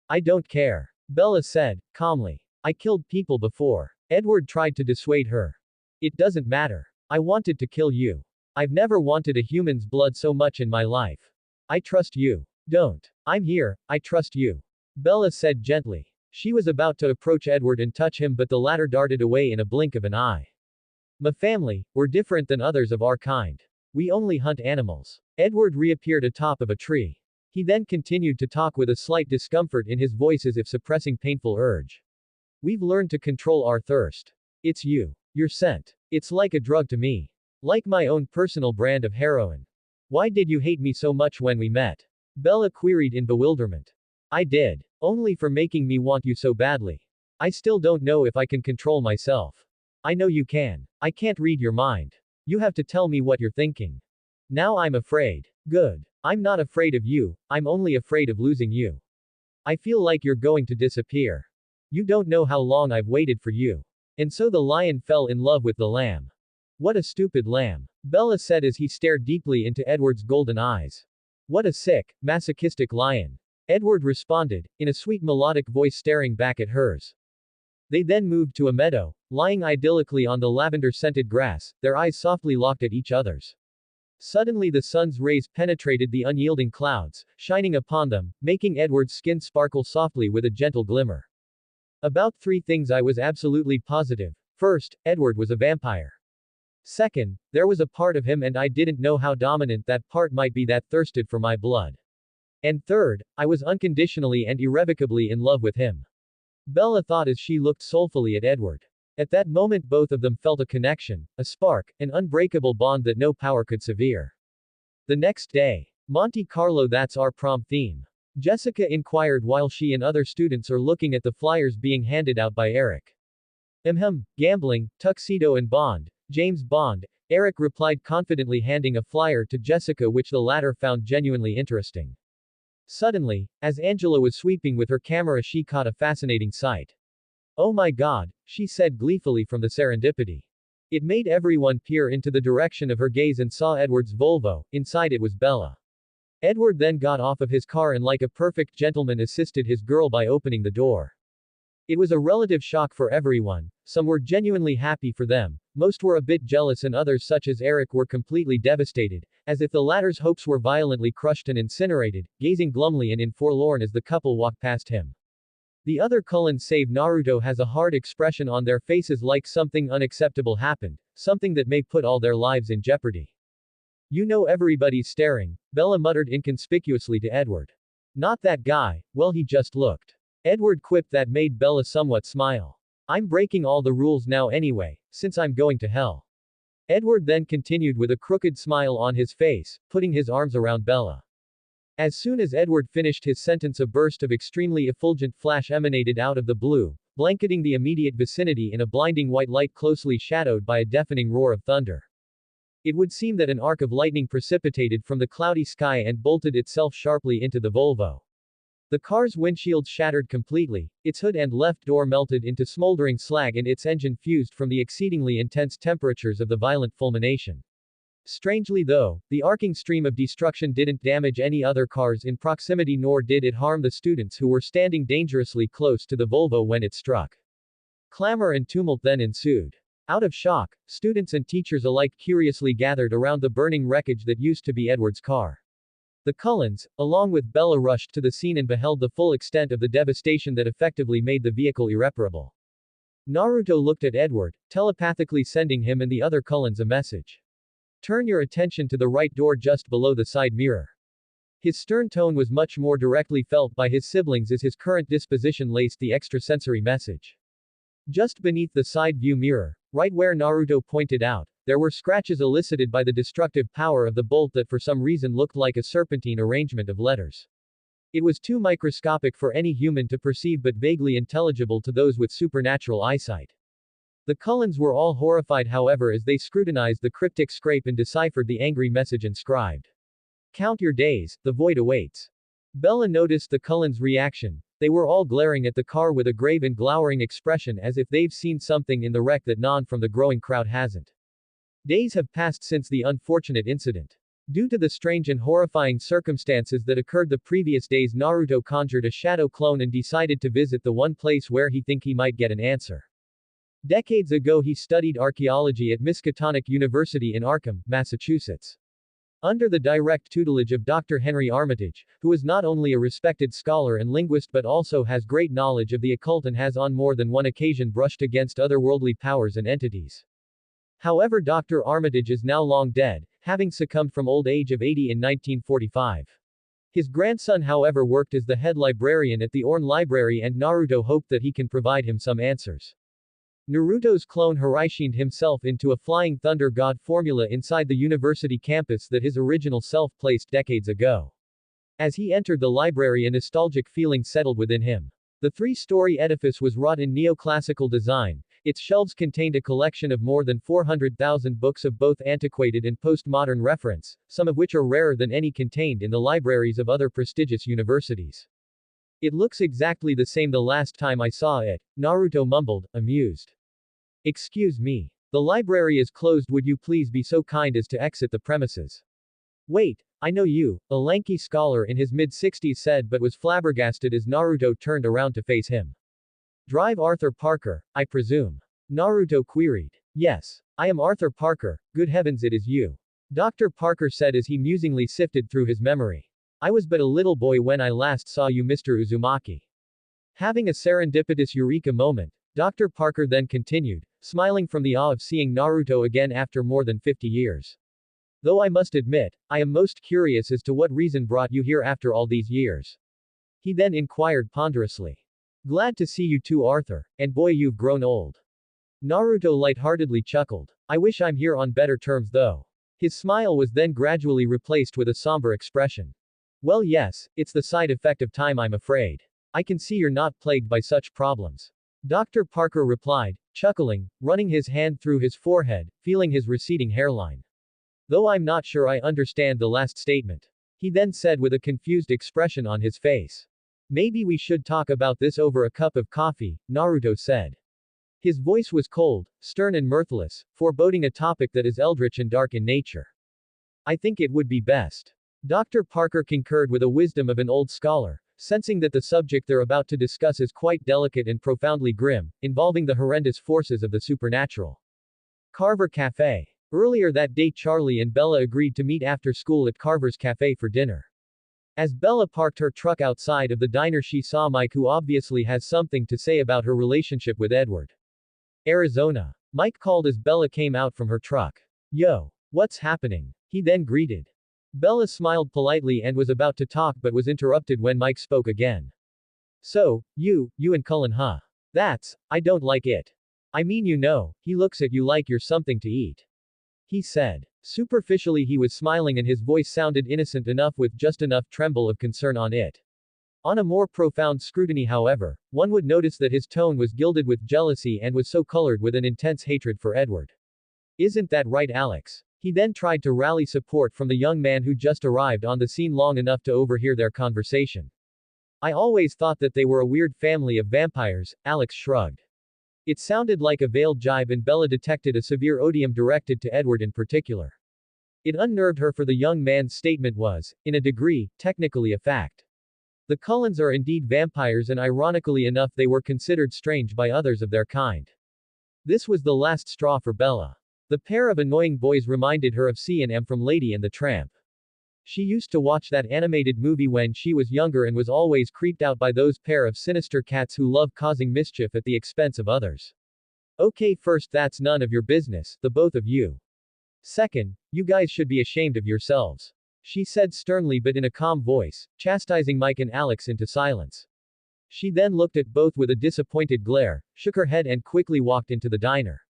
I don't care, Bella said, calmly. I killed people before. Edward tried to dissuade her. It doesn't matter. I wanted to kill you. I've never wanted a human's blood so much in my life. I trust you. Don't. I'm here, I trust you. Bella said gently. She was about to approach Edward and touch him, but the latter darted away in a blink of an eye. My family, we're different than others of our kind. We only hunt animals. Edward reappeared atop of a tree. He then continued to talk with a slight discomfort in his voice as if suppressing painful urge. We've learned to control our thirst. It's you. Your scent. It's like a drug to me. Like my own personal brand of heroin. Why did you hate me so much when we met? Bella queried in bewilderment. I did. Only for making me want you so badly. I still don't know if I can control myself. I know you can. I can't read your mind. You have to tell me what you're thinking. Now I'm afraid. Good. I'm not afraid of you, I'm only afraid of losing you. I feel like you're going to disappear. You don't know how long I've waited for you. And so the lion fell in love with the lamb. What a stupid lamb, Bella said as he stared deeply into Edward's golden eyes. What a sick, masochistic lion. Edward responded, in a sweet melodic voice staring back at hers. They then moved to a meadow, lying idyllically on the lavender-scented grass, their eyes softly locked at each other's. Suddenly the sun's rays penetrated the unyielding clouds, shining upon them, making Edward's skin sparkle softly with a gentle glimmer. About 3 things I was absolutely positive. First, Edward was a vampire. Second, there was a part of him and I didn't know how dominant that part might be that thirsted for my blood. And third, I was unconditionally and irrevocably in love with him. Bella thought as she looked soulfully at Edward. At that moment both of them felt a connection, a spark, an unbreakable bond that no power could sever. The next day. Monte Carlo, that's our prom theme. Jessica inquired while she and other students are looking at the flyers being handed out by Eric. Gambling, tuxedo and Bond, James Bond, Eric replied confidently, handing a flyer to Jessica which the latter found genuinely interesting. Suddenly, as Angela was sweeping with her camera, she caught a fascinating sight. Oh my god, she said gleefully from the serendipity. It made everyone peer into the direction of her gaze and saw Edward's Volvo. Inside it was Bella. Edward then got off of his car and like a perfect gentleman assisted his girl by opening the door. It was a relative shock for everyone. Some were genuinely happy for them, most were a bit jealous and others such as Eric were completely devastated, as if the latter's hopes were violently crushed and incinerated, gazing glumly and in forlorn as the couple walked past him. The other Cullens save Naruto has a hard expression on their faces like something unacceptable happened, something that may put all their lives in jeopardy. You know everybody's staring, Bella muttered inconspicuously to Edward. Not that guy, well he just looked. Edward quipped that made Bella somewhat smile. I'm breaking all the rules now anyway, since I'm going to hell. Edward then continued with a crooked smile on his face, putting his arms around Bella. As soon as Edward finished his sentence, a burst of extremely effulgent flash emanated out of the blue, blanketing the immediate vicinity in a blinding white light closely shadowed by a deafening roar of thunder. It would seem that an arc of lightning precipitated from the cloudy sky and bolted itself sharply into the Volvo. The car's windshield shattered completely, its hood and left door melted into smoldering slag and its engine fused from the exceedingly intense temperatures of the violent fulmination. Strangely though, the arcing stream of destruction didn't damage any other cars in proximity nor did it harm the students who were standing dangerously close to the Volvo when it struck. Clamor and tumult then ensued. Out of shock, students and teachers alike curiously gathered around the burning wreckage that used to be Edward's car. The Cullens, along with Bella, rushed to the scene and beheld the full extent of the devastation that effectively made the vehicle irreparable. Naruto looked at Edward, telepathically sending him and the other Cullens a message. Turn your attention to the right door just below the side mirror. His stern tone was much more directly felt by his siblings as his current disposition laced the extrasensory message. Just beneath the side view mirror, right where Naruto pointed out, there were scratches elicited by the destructive power of the bolt that for some reason looked like a serpentine arrangement of letters. It was too microscopic for any human to perceive but vaguely intelligible to those with supernatural eyesight. The Cullens were all horrified however as they scrutinized the cryptic scrape and deciphered the angry message inscribed. Count your days, the void awaits. Bella noticed the Cullens' reaction. They were all glaring at the car with a grave and glowering expression as if they've seen something in the wreck that none from the growing crowd hasn't. Days have passed since the unfortunate incident. Due to the strange and horrifying circumstances that occurred the previous days, Naruto conjured a shadow clone and decided to visit the one place where he think he might get an answer. Decades ago he studied archaeology at Miskatonic University in Arkham, Massachusetts. Under the direct tutelage of Dr. Henry Armitage, who is not only a respected scholar and linguist but also has great knowledge of the occult and has on more than one occasion brushed against otherworldly powers and entities. However, Dr. Armitage is now long dead, having succumbed from old age of 80 in 1945. His grandson however worked as the head librarian at the Orn Library and Naruto hoped that he can provide him some answers. Naruto's clone Hiraishined himself into a flying thunder god formula inside the university campus that his original self placed decades ago. As he entered the library, a nostalgic feeling settled within him. The three-story edifice was wrought in neoclassical design. Its shelves contained a collection of more than 400,000 books of both antiquated and postmodern reference, some of which are rarer than any contained in the libraries of other prestigious universities. It looks exactly the same the last time I saw it, Naruto mumbled, amused. Excuse me. The library is closed, would you please be so kind as to exit the premises? Wait, I know you, a lanky scholar in his mid-60s said, but was flabbergasted as Naruto turned around to face him. Drive Arthur Parker, I presume. Naruto queried. Yes. I am Arthur Parker, good heavens it is you. Dr. Parker said as he musingly sifted through his memory. I was but a little boy when I last saw you, Mr. Uzumaki. Having a serendipitous eureka moment, Dr. Parker then continued, smiling from the awe of seeing Naruto again after more than 50 years. Though I must admit, I am most curious as to what reason brought you here after all these years. He then inquired ponderously. Glad to see you too, Arthur, and boy you've grown old. Naruto lightheartedly chuckled. I wish I'm here on better terms though. His smile was then gradually replaced with a somber expression. Well yes, it's the side effect of time I'm afraid. I can see you're not plagued by such problems. Dr. Parker replied, chuckling, running his hand through his forehead, feeling his receding hairline. Though I'm not sure I understand the last statement. He then said with a confused expression on his face. Maybe we should talk about this over a cup of coffee, Naruto said. His voice was cold, stern and mirthless, foreboding a topic that is eldritch and dark in nature. I think it would be best. Dr. Parker concurred with the wisdom of an old scholar, sensing that the subject they're about to discuss is quite delicate and profoundly grim, involving the horrendous forces of the supernatural. Carver Cafe. Earlier that day Charlie and Bella agreed to meet after school at Carver's Cafe for dinner. As Bella parked her truck outside of the diner she saw Mike, who obviously has something to say about her relationship with Edward. Arizona. Mike called as Bella came out from her truck. Yo. What's happening? He then greeted. Bella smiled politely and was about to talk but was interrupted when Mike spoke again. So, you and Cullen huh? I don't like it. I mean he looks at you like you're something to eat. He said. Superficially he was smiling and his voice sounded innocent enough with just enough tremble of concern on it. On a more profound scrutiny however, one would notice that his tone was gilded with jealousy and was so colored with an intense hatred for Edward. Isn't that right, Alex? He then tried to rally support from the young man who just arrived on the scene long enough to overhear their conversation. I always thought that they were a weird family of vampires, Alex shrugged. It sounded like a veiled jibe and Bella detected a severe odium directed to Edward in particular. It unnerved her for the young man's statement was, in a degree, technically a fact. The Cullens are indeed vampires and ironically enough they were considered strange by others of their kind. This was the last straw for Bella. The pair of annoying boys reminded her of C&M from Lady and the Tramp. She used to watch that animated movie when she was younger and was always creeped out by those pair of sinister cats who love causing mischief at the expense of others. Okay, first, that's none of your business, the both of you. Second, you guys should be ashamed of yourselves. She said sternly but in a calm voice, chastising Mike and Alex into silence. She then looked at both with a disappointed glare, shook her head and quickly walked into the diner.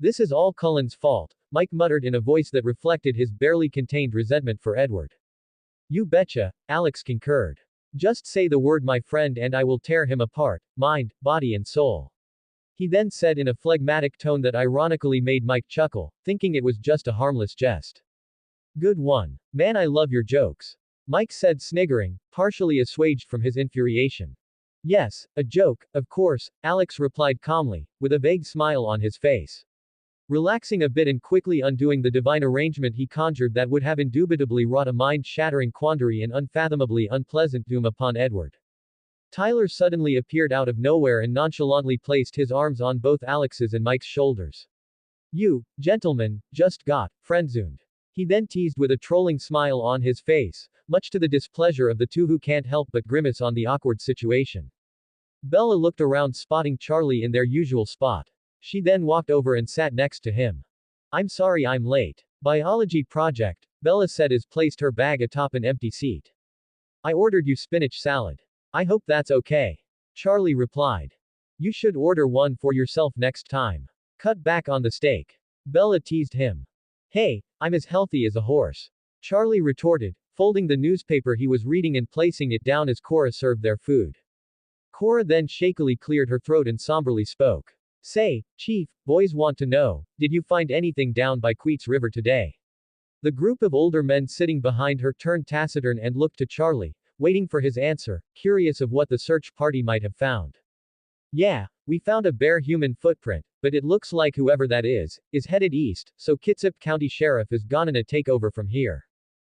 This is all Cullen's fault, Mike muttered in a voice that reflected his barely contained resentment for Edward. You betcha, Alex concurred. Just say the word my friend and I will tear him apart, mind, body and soul. He then said in a phlegmatic tone that ironically made Mike chuckle, thinking it was just a harmless jest. Good one. Man, I love your jokes. Mike said sniggering, partially assuaged from his infuriation. Yes, a joke, of course, Alex replied calmly, with a vague smile on his face. Relaxing a bit and quickly undoing the divine arrangement he conjured that would have indubitably wrought a mind-shattering quandary and unfathomably unpleasant doom upon Edward. Tyler suddenly appeared out of nowhere and nonchalantly placed his arms on both Alex's and Mike's shoulders. You, gentlemen, just got friendzoned. He then teased with a trolling smile on his face, much to the displeasure of the two who can't help but grimace on the awkward situation. Bella looked around spotting Charlie in their usual spot. She then walked over and sat next to him. I'm sorry I'm late. Biology project, Bella said as placed her bag atop an empty seat. I ordered you spinach salad. I hope that's okay. Charlie replied. You should order one for yourself next time. Cut back on the steak. Bella teased him. Hey, I'm as healthy as a horse. Charlie retorted, folding the newspaper he was reading and placing it down as Cora served their food. Cora then shakily cleared her throat and somberly spoke. Say, Chief, boys want to know, did you find anything down by Queets River today? The group of older men sitting behind her turned taciturn and looked to Charlie, waiting for his answer, curious of what the search party might have found. Yeah, we found a bare human footprint, but it looks like whoever that is headed east, so Kitsap County Sheriff is gonna take over from here.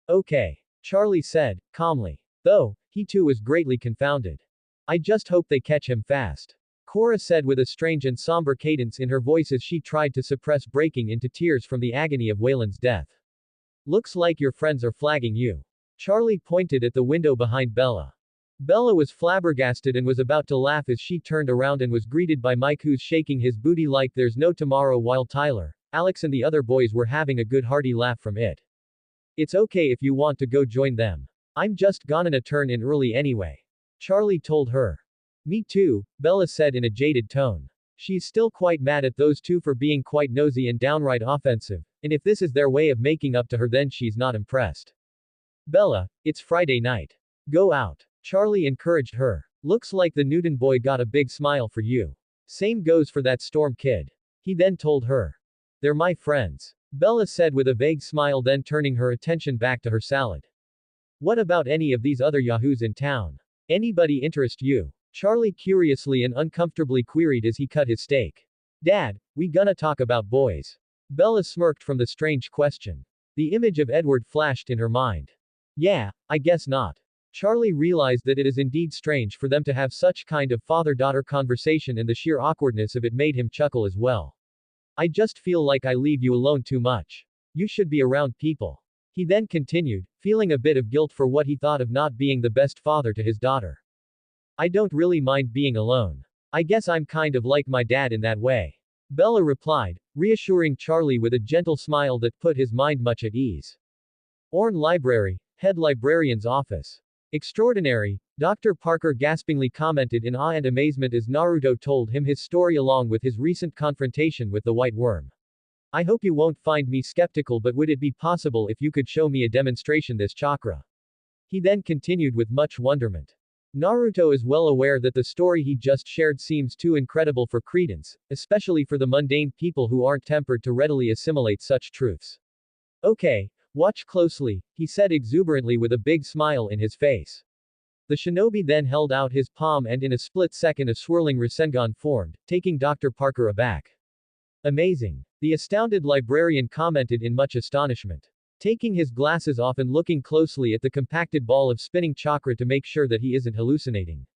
Okay. Charlie said, calmly. Though, he too was greatly confounded. I just hope they catch him fast. Cora said with a strange and somber cadence in her voice as she tried to suppress breaking into tears from the agony of Waylon's death. Looks like your friends are flagging you. Charlie pointed at the window behind Bella. Bella was flabbergasted and was about to laugh as she turned around and was greeted by Mike, who's shaking his booty like there's no tomorrow, while Tyler, Alex and the other boys were having a good hearty laugh from it. It's okay if you want to go join them. I'm just gonna turn in early anyway. Charlie told her. Me too, Bella said in a jaded tone. She's still quite mad at those two for being quite nosy and downright offensive, and if this is their way of making up to her, then she's not impressed. Bella, it's Friday night. Go out. Charlie encouraged her. Looks like the Newton boy got a big smile for you. Same goes for that Storm kid. He then told her. They're my friends. Bella said with a vague smile, then turning her attention back to her salad. What about any of these other yahoos in town? Anybody interest you? Charlie curiously and uncomfortably queried as he cut his steak. Dad, we gonna talk about boys? Bella smirked from the strange question. The image of Edward flashed in her mind. Yeah, I guess not. Charlie realized that it is indeed strange for them to have such kind of father-daughter conversation, and the sheer awkwardness of it made him chuckle as well. I just feel like I leave you alone too much. You should be around people. He then continued, feeling a bit of guilt for what he thought of not being the best father to his daughter. I don't really mind being alone. I guess I'm kind of like my dad in that way. Bella replied, reassuring Charlie with a gentle smile that put his mind much at ease. Orne Library, Head Librarian's Office. Extraordinary, Dr. Parker gaspingly commented in awe and amazement as Naruto told him his story along with his recent confrontation with the White Worm. I hope you won't find me skeptical, but would it be possible if you could show me a demonstration this chakra? He then continued with much wonderment. Naruto is well aware that the story he just shared seems too incredible for credence, especially for the mundane people who aren't tempered to readily assimilate such truths. Okay, watch closely, he said exuberantly with a big smile in his face. The shinobi then held out his palm, and in a split second a swirling Rasengan formed, taking Dr. Parker aback. Amazing. The astounded librarian commented in much astonishment. Taking his glasses off and looking closely at the compacted ball of spinning chakra to make sure that he isn't hallucinating.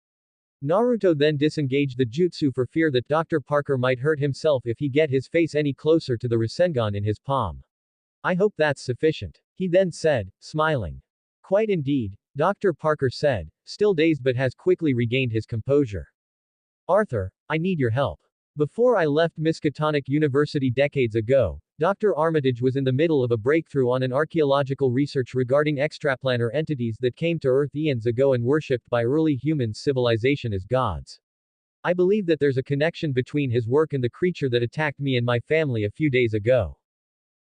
Naruto then disengaged the jutsu for fear that Dr. Parker might hurt himself if he get his face any closer to the Rasengan in his palm. I hope that's sufficient. He then said, smiling. Quite indeed, Dr. Parker said, still dazed but has quickly regained his composure. Arthur, I need your help. Before I left Miskatonic University decades ago, Dr. Armitage was in the middle of a breakthrough on an archaeological research regarding extraplanar entities that came to Earth eons ago and worshipped by early human civilization as gods. I believe that there's a connection between his work and the creature that attacked me and my family a few days ago.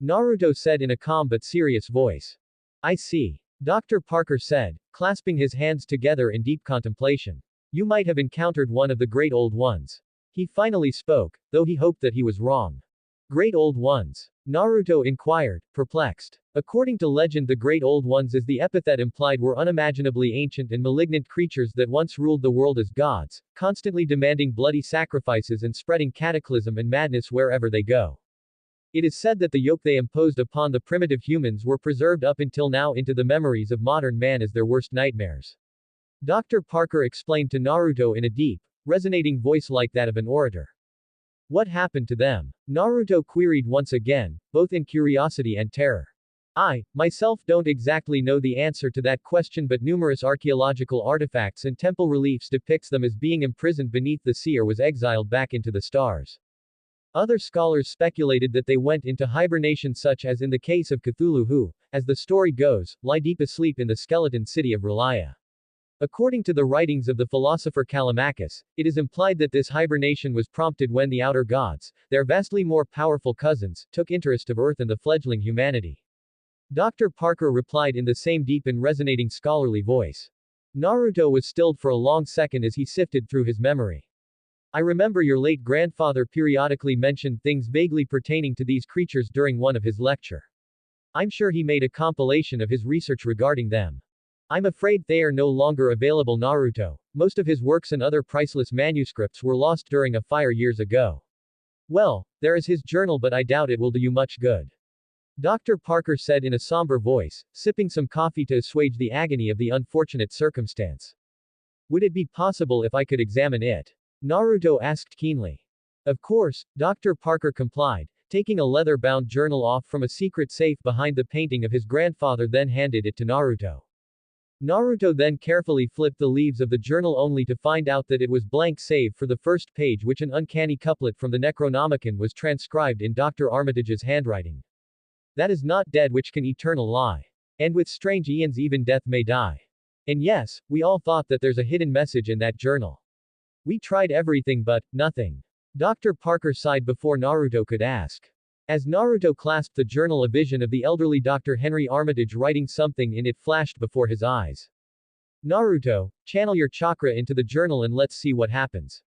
Naruto said in a calm but serious voice. I see. Dr. Parker said, clasping his hands together in deep contemplation. You might have encountered one of the Great Old Ones. He finally spoke, though he hoped that he was wrong. Great Old Ones? Naruto inquired, perplexed. According to legend, the Great Old Ones, as the epithet implied, were unimaginably ancient and malignant creatures that once ruled the world as gods, constantly demanding bloody sacrifices and spreading cataclysm and madness wherever they go. It is said that the yoke they imposed upon the primitive humans were preserved up until now into the memories of modern man as their worst nightmares. Dr. Parker explained to Naruto in a deep, resonating voice like that of an orator. What happened to them? Naruto queried once again, both in curiosity and terror. I, myself, don't exactly know the answer to that question, but numerous archaeological artifacts and temple reliefs depicts them as being imprisoned beneath the sea or was exiled back into the stars. Other scholars speculated that they went into hibernation, such as in the case of Cthulhu, who, as the story goes, lie deep asleep in the skeleton city of Relaya. According to the writings of the philosopher Callimachus, it is implied that this hibernation was prompted when the outer gods, their vastly more powerful cousins, took interest of Earth and the fledgling humanity. Dr. Parker replied in the same deep and resonating scholarly voice. Naruto was stilled for a long second as he sifted through his memory. I remember your late grandfather periodically mentioned things vaguely pertaining to these creatures during one of his lecture. I'm sure he made a compilation of his research regarding them. I'm afraid they are no longer available. Naruto. Most of his works and other priceless manuscripts were lost during a fire years ago. Well, there is his journal, but I doubt it will do you much good. Dr. Parker said in a somber voice, sipping some coffee to assuage the agony of the unfortunate circumstance. Would it be possible if I could examine it? Naruto asked keenly. Of course, Dr. Parker complied, taking a leather-bound journal off from a secret safe behind the painting of his grandfather, then handed it to Naruto. Naruto then carefully flipped the leaves of the journal only to find out that it was blank save for the first page, which an uncanny couplet from the Necronomicon was transcribed in Dr. Armitage's handwriting. That is not dead which can eternal lie. And with strange eons even death may die. And yes, we all thought that there's a hidden message in that journal. We tried everything but, nothing. Dr. Parker sighed before Naruto could ask. As Naruto clasped the journal, a vision of the elderly Dr. Henry Armitage writing something in it flashed before his eyes. Naruto, channel your chakra into the journal and let's see what happens.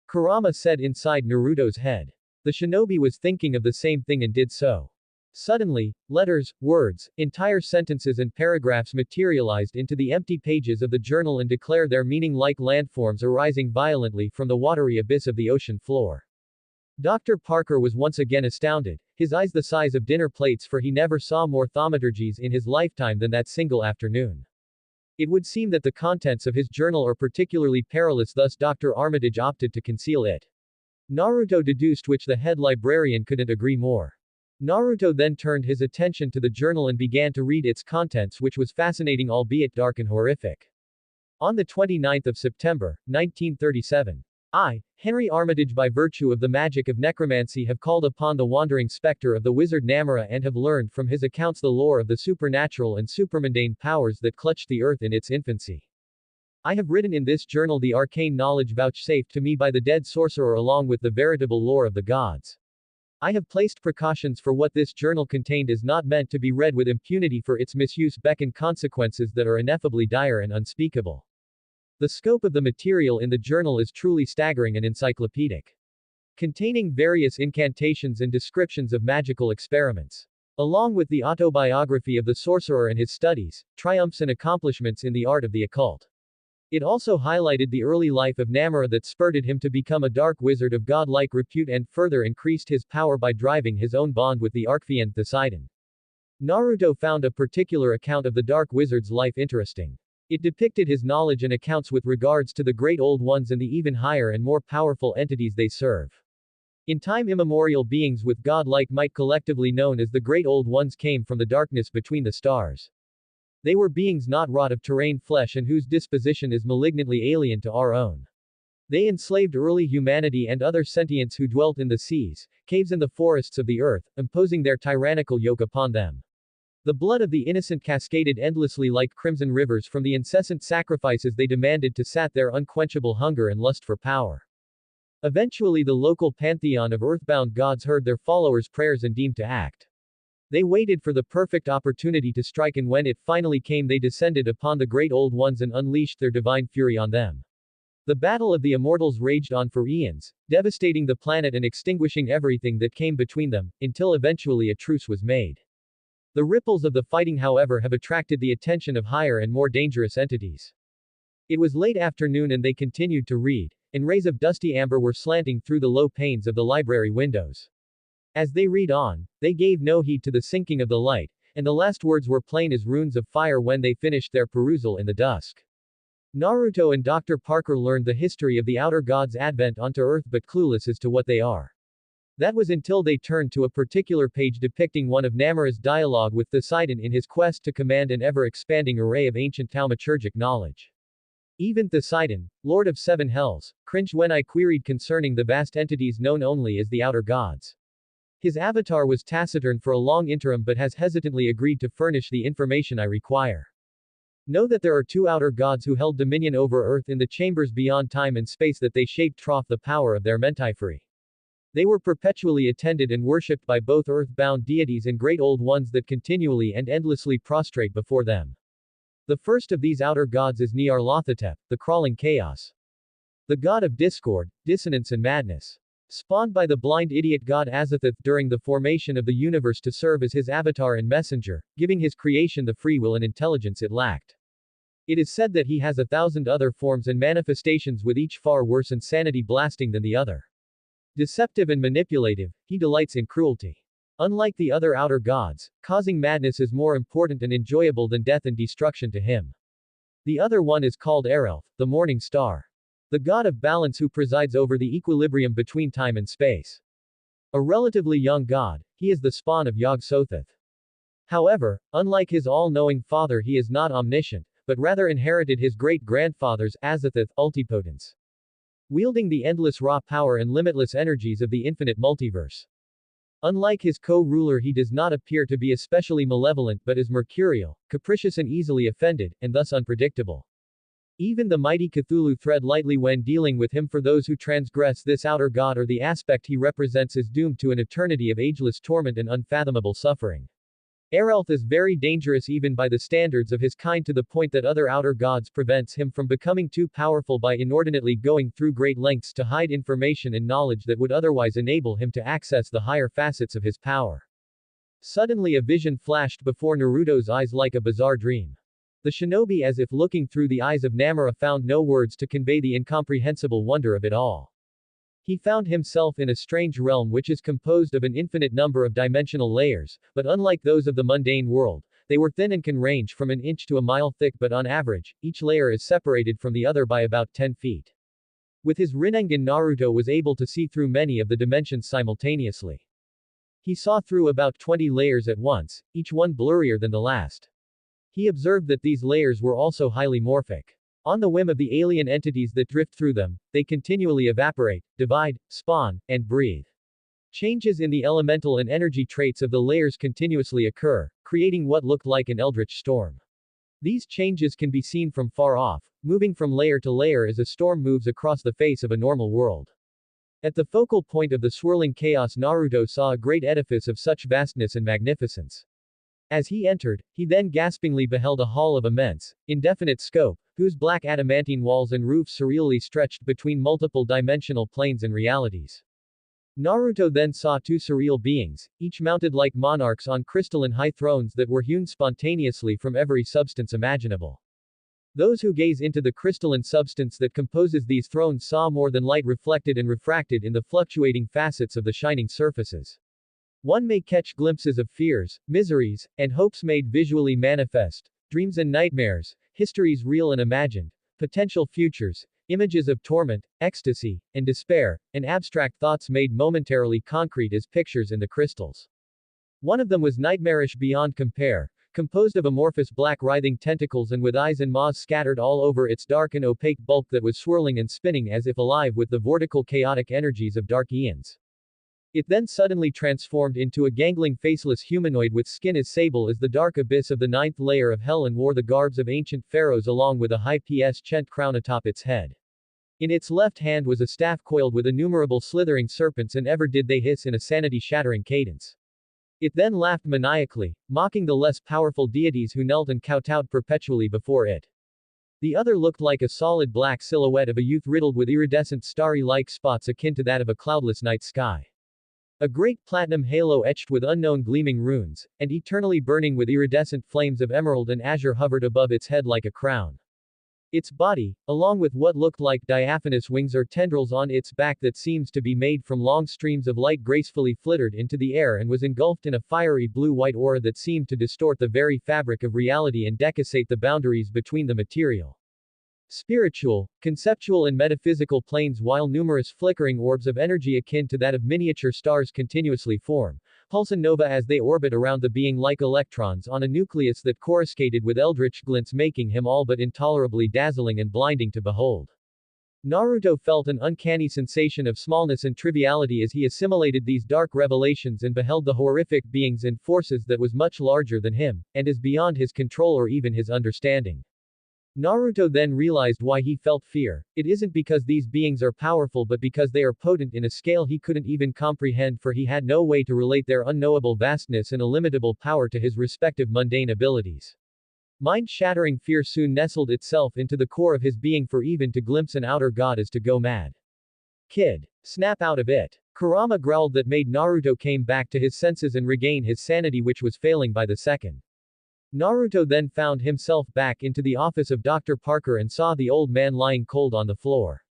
Kurama said inside Naruto's head. The shinobi was thinking of the same thing and did so. Suddenly, letters, words, entire sentences and paragraphs materialized into the empty pages of the journal and declare their meaning like landforms arising violently from the watery abyss of the ocean floor. Dr. Parker was once again astounded, his eyes the size of dinner plates, for he never saw more thaumaturgies in his lifetime than that single afternoon. It would seem that the contents of his journal are particularly perilous, thus Dr. Armitage opted to conceal it. Naruto deduced, which the head librarian couldn't agree more. Naruto then turned his attention to the journal and began to read its contents, which was fascinating albeit dark and horrific. On the 29th of September, 1937. I, Henry Armitage, by virtue of the magic of necromancy, have called upon the wandering spectre of the wizard Namara and have learned from his accounts the lore of the supernatural and supermundane powers that clutched the earth in its infancy. I have written in this journal the arcane knowledge vouchsafed to me by the dead sorcerer along with the veritable lore of the gods. I have placed precautions, for what this journal contained is not meant to be read with impunity, for its misuse beckon consequences that are ineffably dire and unspeakable. The scope of the material in the journal is truly staggering and encyclopedic. Containing various incantations and descriptions of magical experiments. Along with the autobiography of the sorcerer and his studies, triumphs and accomplishments in the art of the occult. It also highlighted the early life of Namara that spurred him to become a dark wizard of godlike repute and further increased his power by driving his own bond with the Archfiend Poseidon. Naruto found a particular account of the dark wizard's life interesting. It depicted his knowledge and accounts with regards to the Great Old Ones and the even higher and more powerful entities they serve. In time immemorial, beings with godlike might collectively known as the Great Old Ones came from the darkness between the stars. They were beings not wrought of terrene flesh and whose disposition is malignantly alien to our own. They enslaved early humanity and other sentients who dwelt in the seas, caves and the forests of the earth, imposing their tyrannical yoke upon them. The blood of the innocent cascaded endlessly like crimson rivers from the incessant sacrifices they demanded to sat their unquenchable hunger and lust for power. Eventually the local pantheon of earthbound gods heard their followers' prayers and deemed to act. They waited for the perfect opportunity to strike, and when it finally came they descended upon the Great Old Ones and unleashed their divine fury on them. The battle of the immortals raged on for eons, devastating the planet and extinguishing everything that came between them, until eventually a truce was made. The ripples of the fighting, however, have attracted the attention of higher and more dangerous entities. It was late afternoon and they continued to read, and rays of dusty amber were slanting through the low panes of the library windows. As they read on, they gave no heed to the sinking of the light, and the last words were plain as runes of fire when they finished their perusal in the dusk. Naruto and Dr. Parker learned the history of the outer gods' advent onto Earth, but clueless as to what they are. That was until they turned to a particular page depicting one of Namara's dialogue with Poseidon in his quest to command an ever-expanding array of ancient thaumaturgic knowledge. Even Poseidon, Lord of Seven Hells, cringed when I queried concerning the vast entities known only as the outer gods. His avatar was taciturn for a long interim but has hesitantly agreed to furnish the information I require. Know that there are two outer gods who held dominion over Earth in the chambers beyond time and space, that they shaped trough the power of their mentiferi. They were perpetually attended and worshipped by both earth-bound deities and great old ones that continually and endlessly prostrate before them. The first of these outer gods is Nyarlathotep, the crawling chaos. The god of discord, dissonance and madness. Spawned by the blind idiot god Azathoth during the formation of the universe to serve as his avatar and messenger, giving his creation the free will and intelligence it lacked. It is said that he has 1,000 other forms and manifestations with each far worse insanity blasting than the other. Deceptive and manipulative, he delights in cruelty. Unlike the other outer gods, causing madness is more important and enjoyable than death and destruction to him. The other one is called Erelth, the morning star. The god of balance who presides over the equilibrium between time and space. A relatively young god, he is the spawn of Yog-Sothoth. However, unlike his all-knowing father, he is not omniscient, but rather inherited his great-grandfather's Azathoth ultipotence, wielding the endless raw power and limitless energies of the infinite multiverse. Unlike his co-ruler, he does not appear to be especially malevolent but is mercurial, capricious and easily offended, and thus unpredictable. Even the mighty Cthulhu thread lightly when dealing with him, for those who transgress this outer god or the aspect he represents is doomed to an eternity of ageless torment and unfathomable suffering. Erelth is very dangerous even by the standards of his kind, to the point that other outer gods prevents him from becoming too powerful by inordinately going through great lengths to hide information and knowledge that would otherwise enable him to access the higher facets of his power. Suddenly a vision flashed before Naruto's eyes like a bizarre dream. The shinobi, as if looking through the eyes of Namara, found no words to convey the incomprehensible wonder of it all. He found himself in a strange realm which is composed of an infinite number of dimensional layers, but unlike those of the mundane world, they were thin and can range from an inch to a mile thick, but on average, each layer is separated from the other by about 10 feet. With his Rinnegan, Naruto was able to see through many of the dimensions simultaneously. He saw through about 20 layers at once, each one blurrier than the last. He observed that these layers were also highly morphic. On the whim of the alien entities that drift through them, they continually evaporate, divide, spawn, and breathe. Changes in the elemental and energy traits of the layers continuously occur, creating what looked like an eldritch storm. These changes can be seen from far off, moving from layer to layer as a storm moves across the face of a normal world. At the focal point of the swirling chaos, Naruto saw a great edifice of such vastness and magnificence. As he entered, he then gaspingly beheld a hall of immense, indefinite scope, whose black adamantine walls and roofs surreally stretched between multiple dimensional planes and realities. Naruto then saw two surreal beings, each mounted like monarchs on crystalline high thrones that were hewn spontaneously from every substance imaginable. Those who gaze into the crystalline substance that composes these thrones saw more than light reflected and refracted in the fluctuating facets of the shining surfaces. One may catch glimpses of fears, miseries, and hopes made visually manifest, dreams and nightmares, histories real and imagined, potential futures, images of torment, ecstasy, and despair, and abstract thoughts made momentarily concrete as pictures in the crystals. One of them was nightmarish beyond compare, composed of amorphous black writhing tentacles and with eyes and maws scattered all over its dark and opaque bulk that was swirling and spinning as if alive with the vortical chaotic energies of dark eons. It then suddenly transformed into a gangling faceless humanoid with skin as sable as the dark abyss of the ninth layer of hell and wore the garbs of ancient pharaohs along with a high chent crown atop its head. In its left hand was a staff coiled with innumerable slithering serpents, and ever did they hiss in a sanity-shattering cadence. It then laughed maniacally, mocking the less powerful deities who knelt and kowtowed perpetually before it. The other looked like a solid black silhouette of a youth riddled with iridescent starry-like spots akin to that of a cloudless night sky. A great platinum halo etched with unknown gleaming runes, and eternally burning with iridescent flames of emerald and azure hovered above its head like a crown. Its body, along with what looked like diaphanous wings or tendrils on its back that seems to be made from long streams of light, gracefully flittered into the air and was engulfed in a fiery blue-white aura that seemed to distort the very fabric of reality and decussate the boundaries between the material, spiritual, conceptual and metaphysical planes, while numerous flickering orbs of energy akin to that of miniature stars continuously form, pulse and nova as they orbit around the being like electrons on a nucleus that coruscated with eldritch glints, making him all but intolerably dazzling and blinding to behold. Naruto felt an uncanny sensation of smallness and triviality as he assimilated these dark revelations and beheld the horrific beings and forces that was much larger than him, and is beyond his control or even his understanding. Naruto then realized why he felt fear. It isn't because these beings are powerful, but because they are potent in a scale he couldn't even comprehend, for he had no way to relate their unknowable vastness and illimitable power to his respective mundane abilities. Mind-shattering fear soon nestled itself into the core of his being, for even to glimpse an outer god is to go mad. Kid. Snap out of it. Kurama growled that made Naruto came back to his senses and regain his sanity, which was failing by the second. Naruto then found himself back into the office of Dr. Parker and saw the old man lying cold on the floor.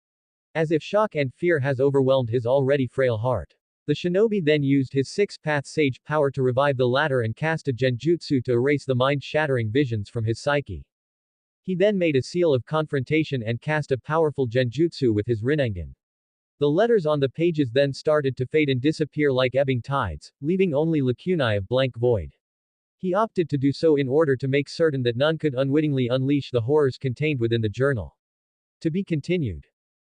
As if shock and fear has overwhelmed his already frail heart. The shinobi then used his six-path sage power to revive the latter and cast a genjutsu to erase the mind-shattering visions from his psyche. He then made a seal of confrontation and cast a powerful genjutsu with his Rinnegan. The letters on the pages then started to fade and disappear like ebbing tides, leaving only lacunae of blank void. He opted to do so in order to make certain that none could unwittingly unleash the horrors contained within the journal. To be continued.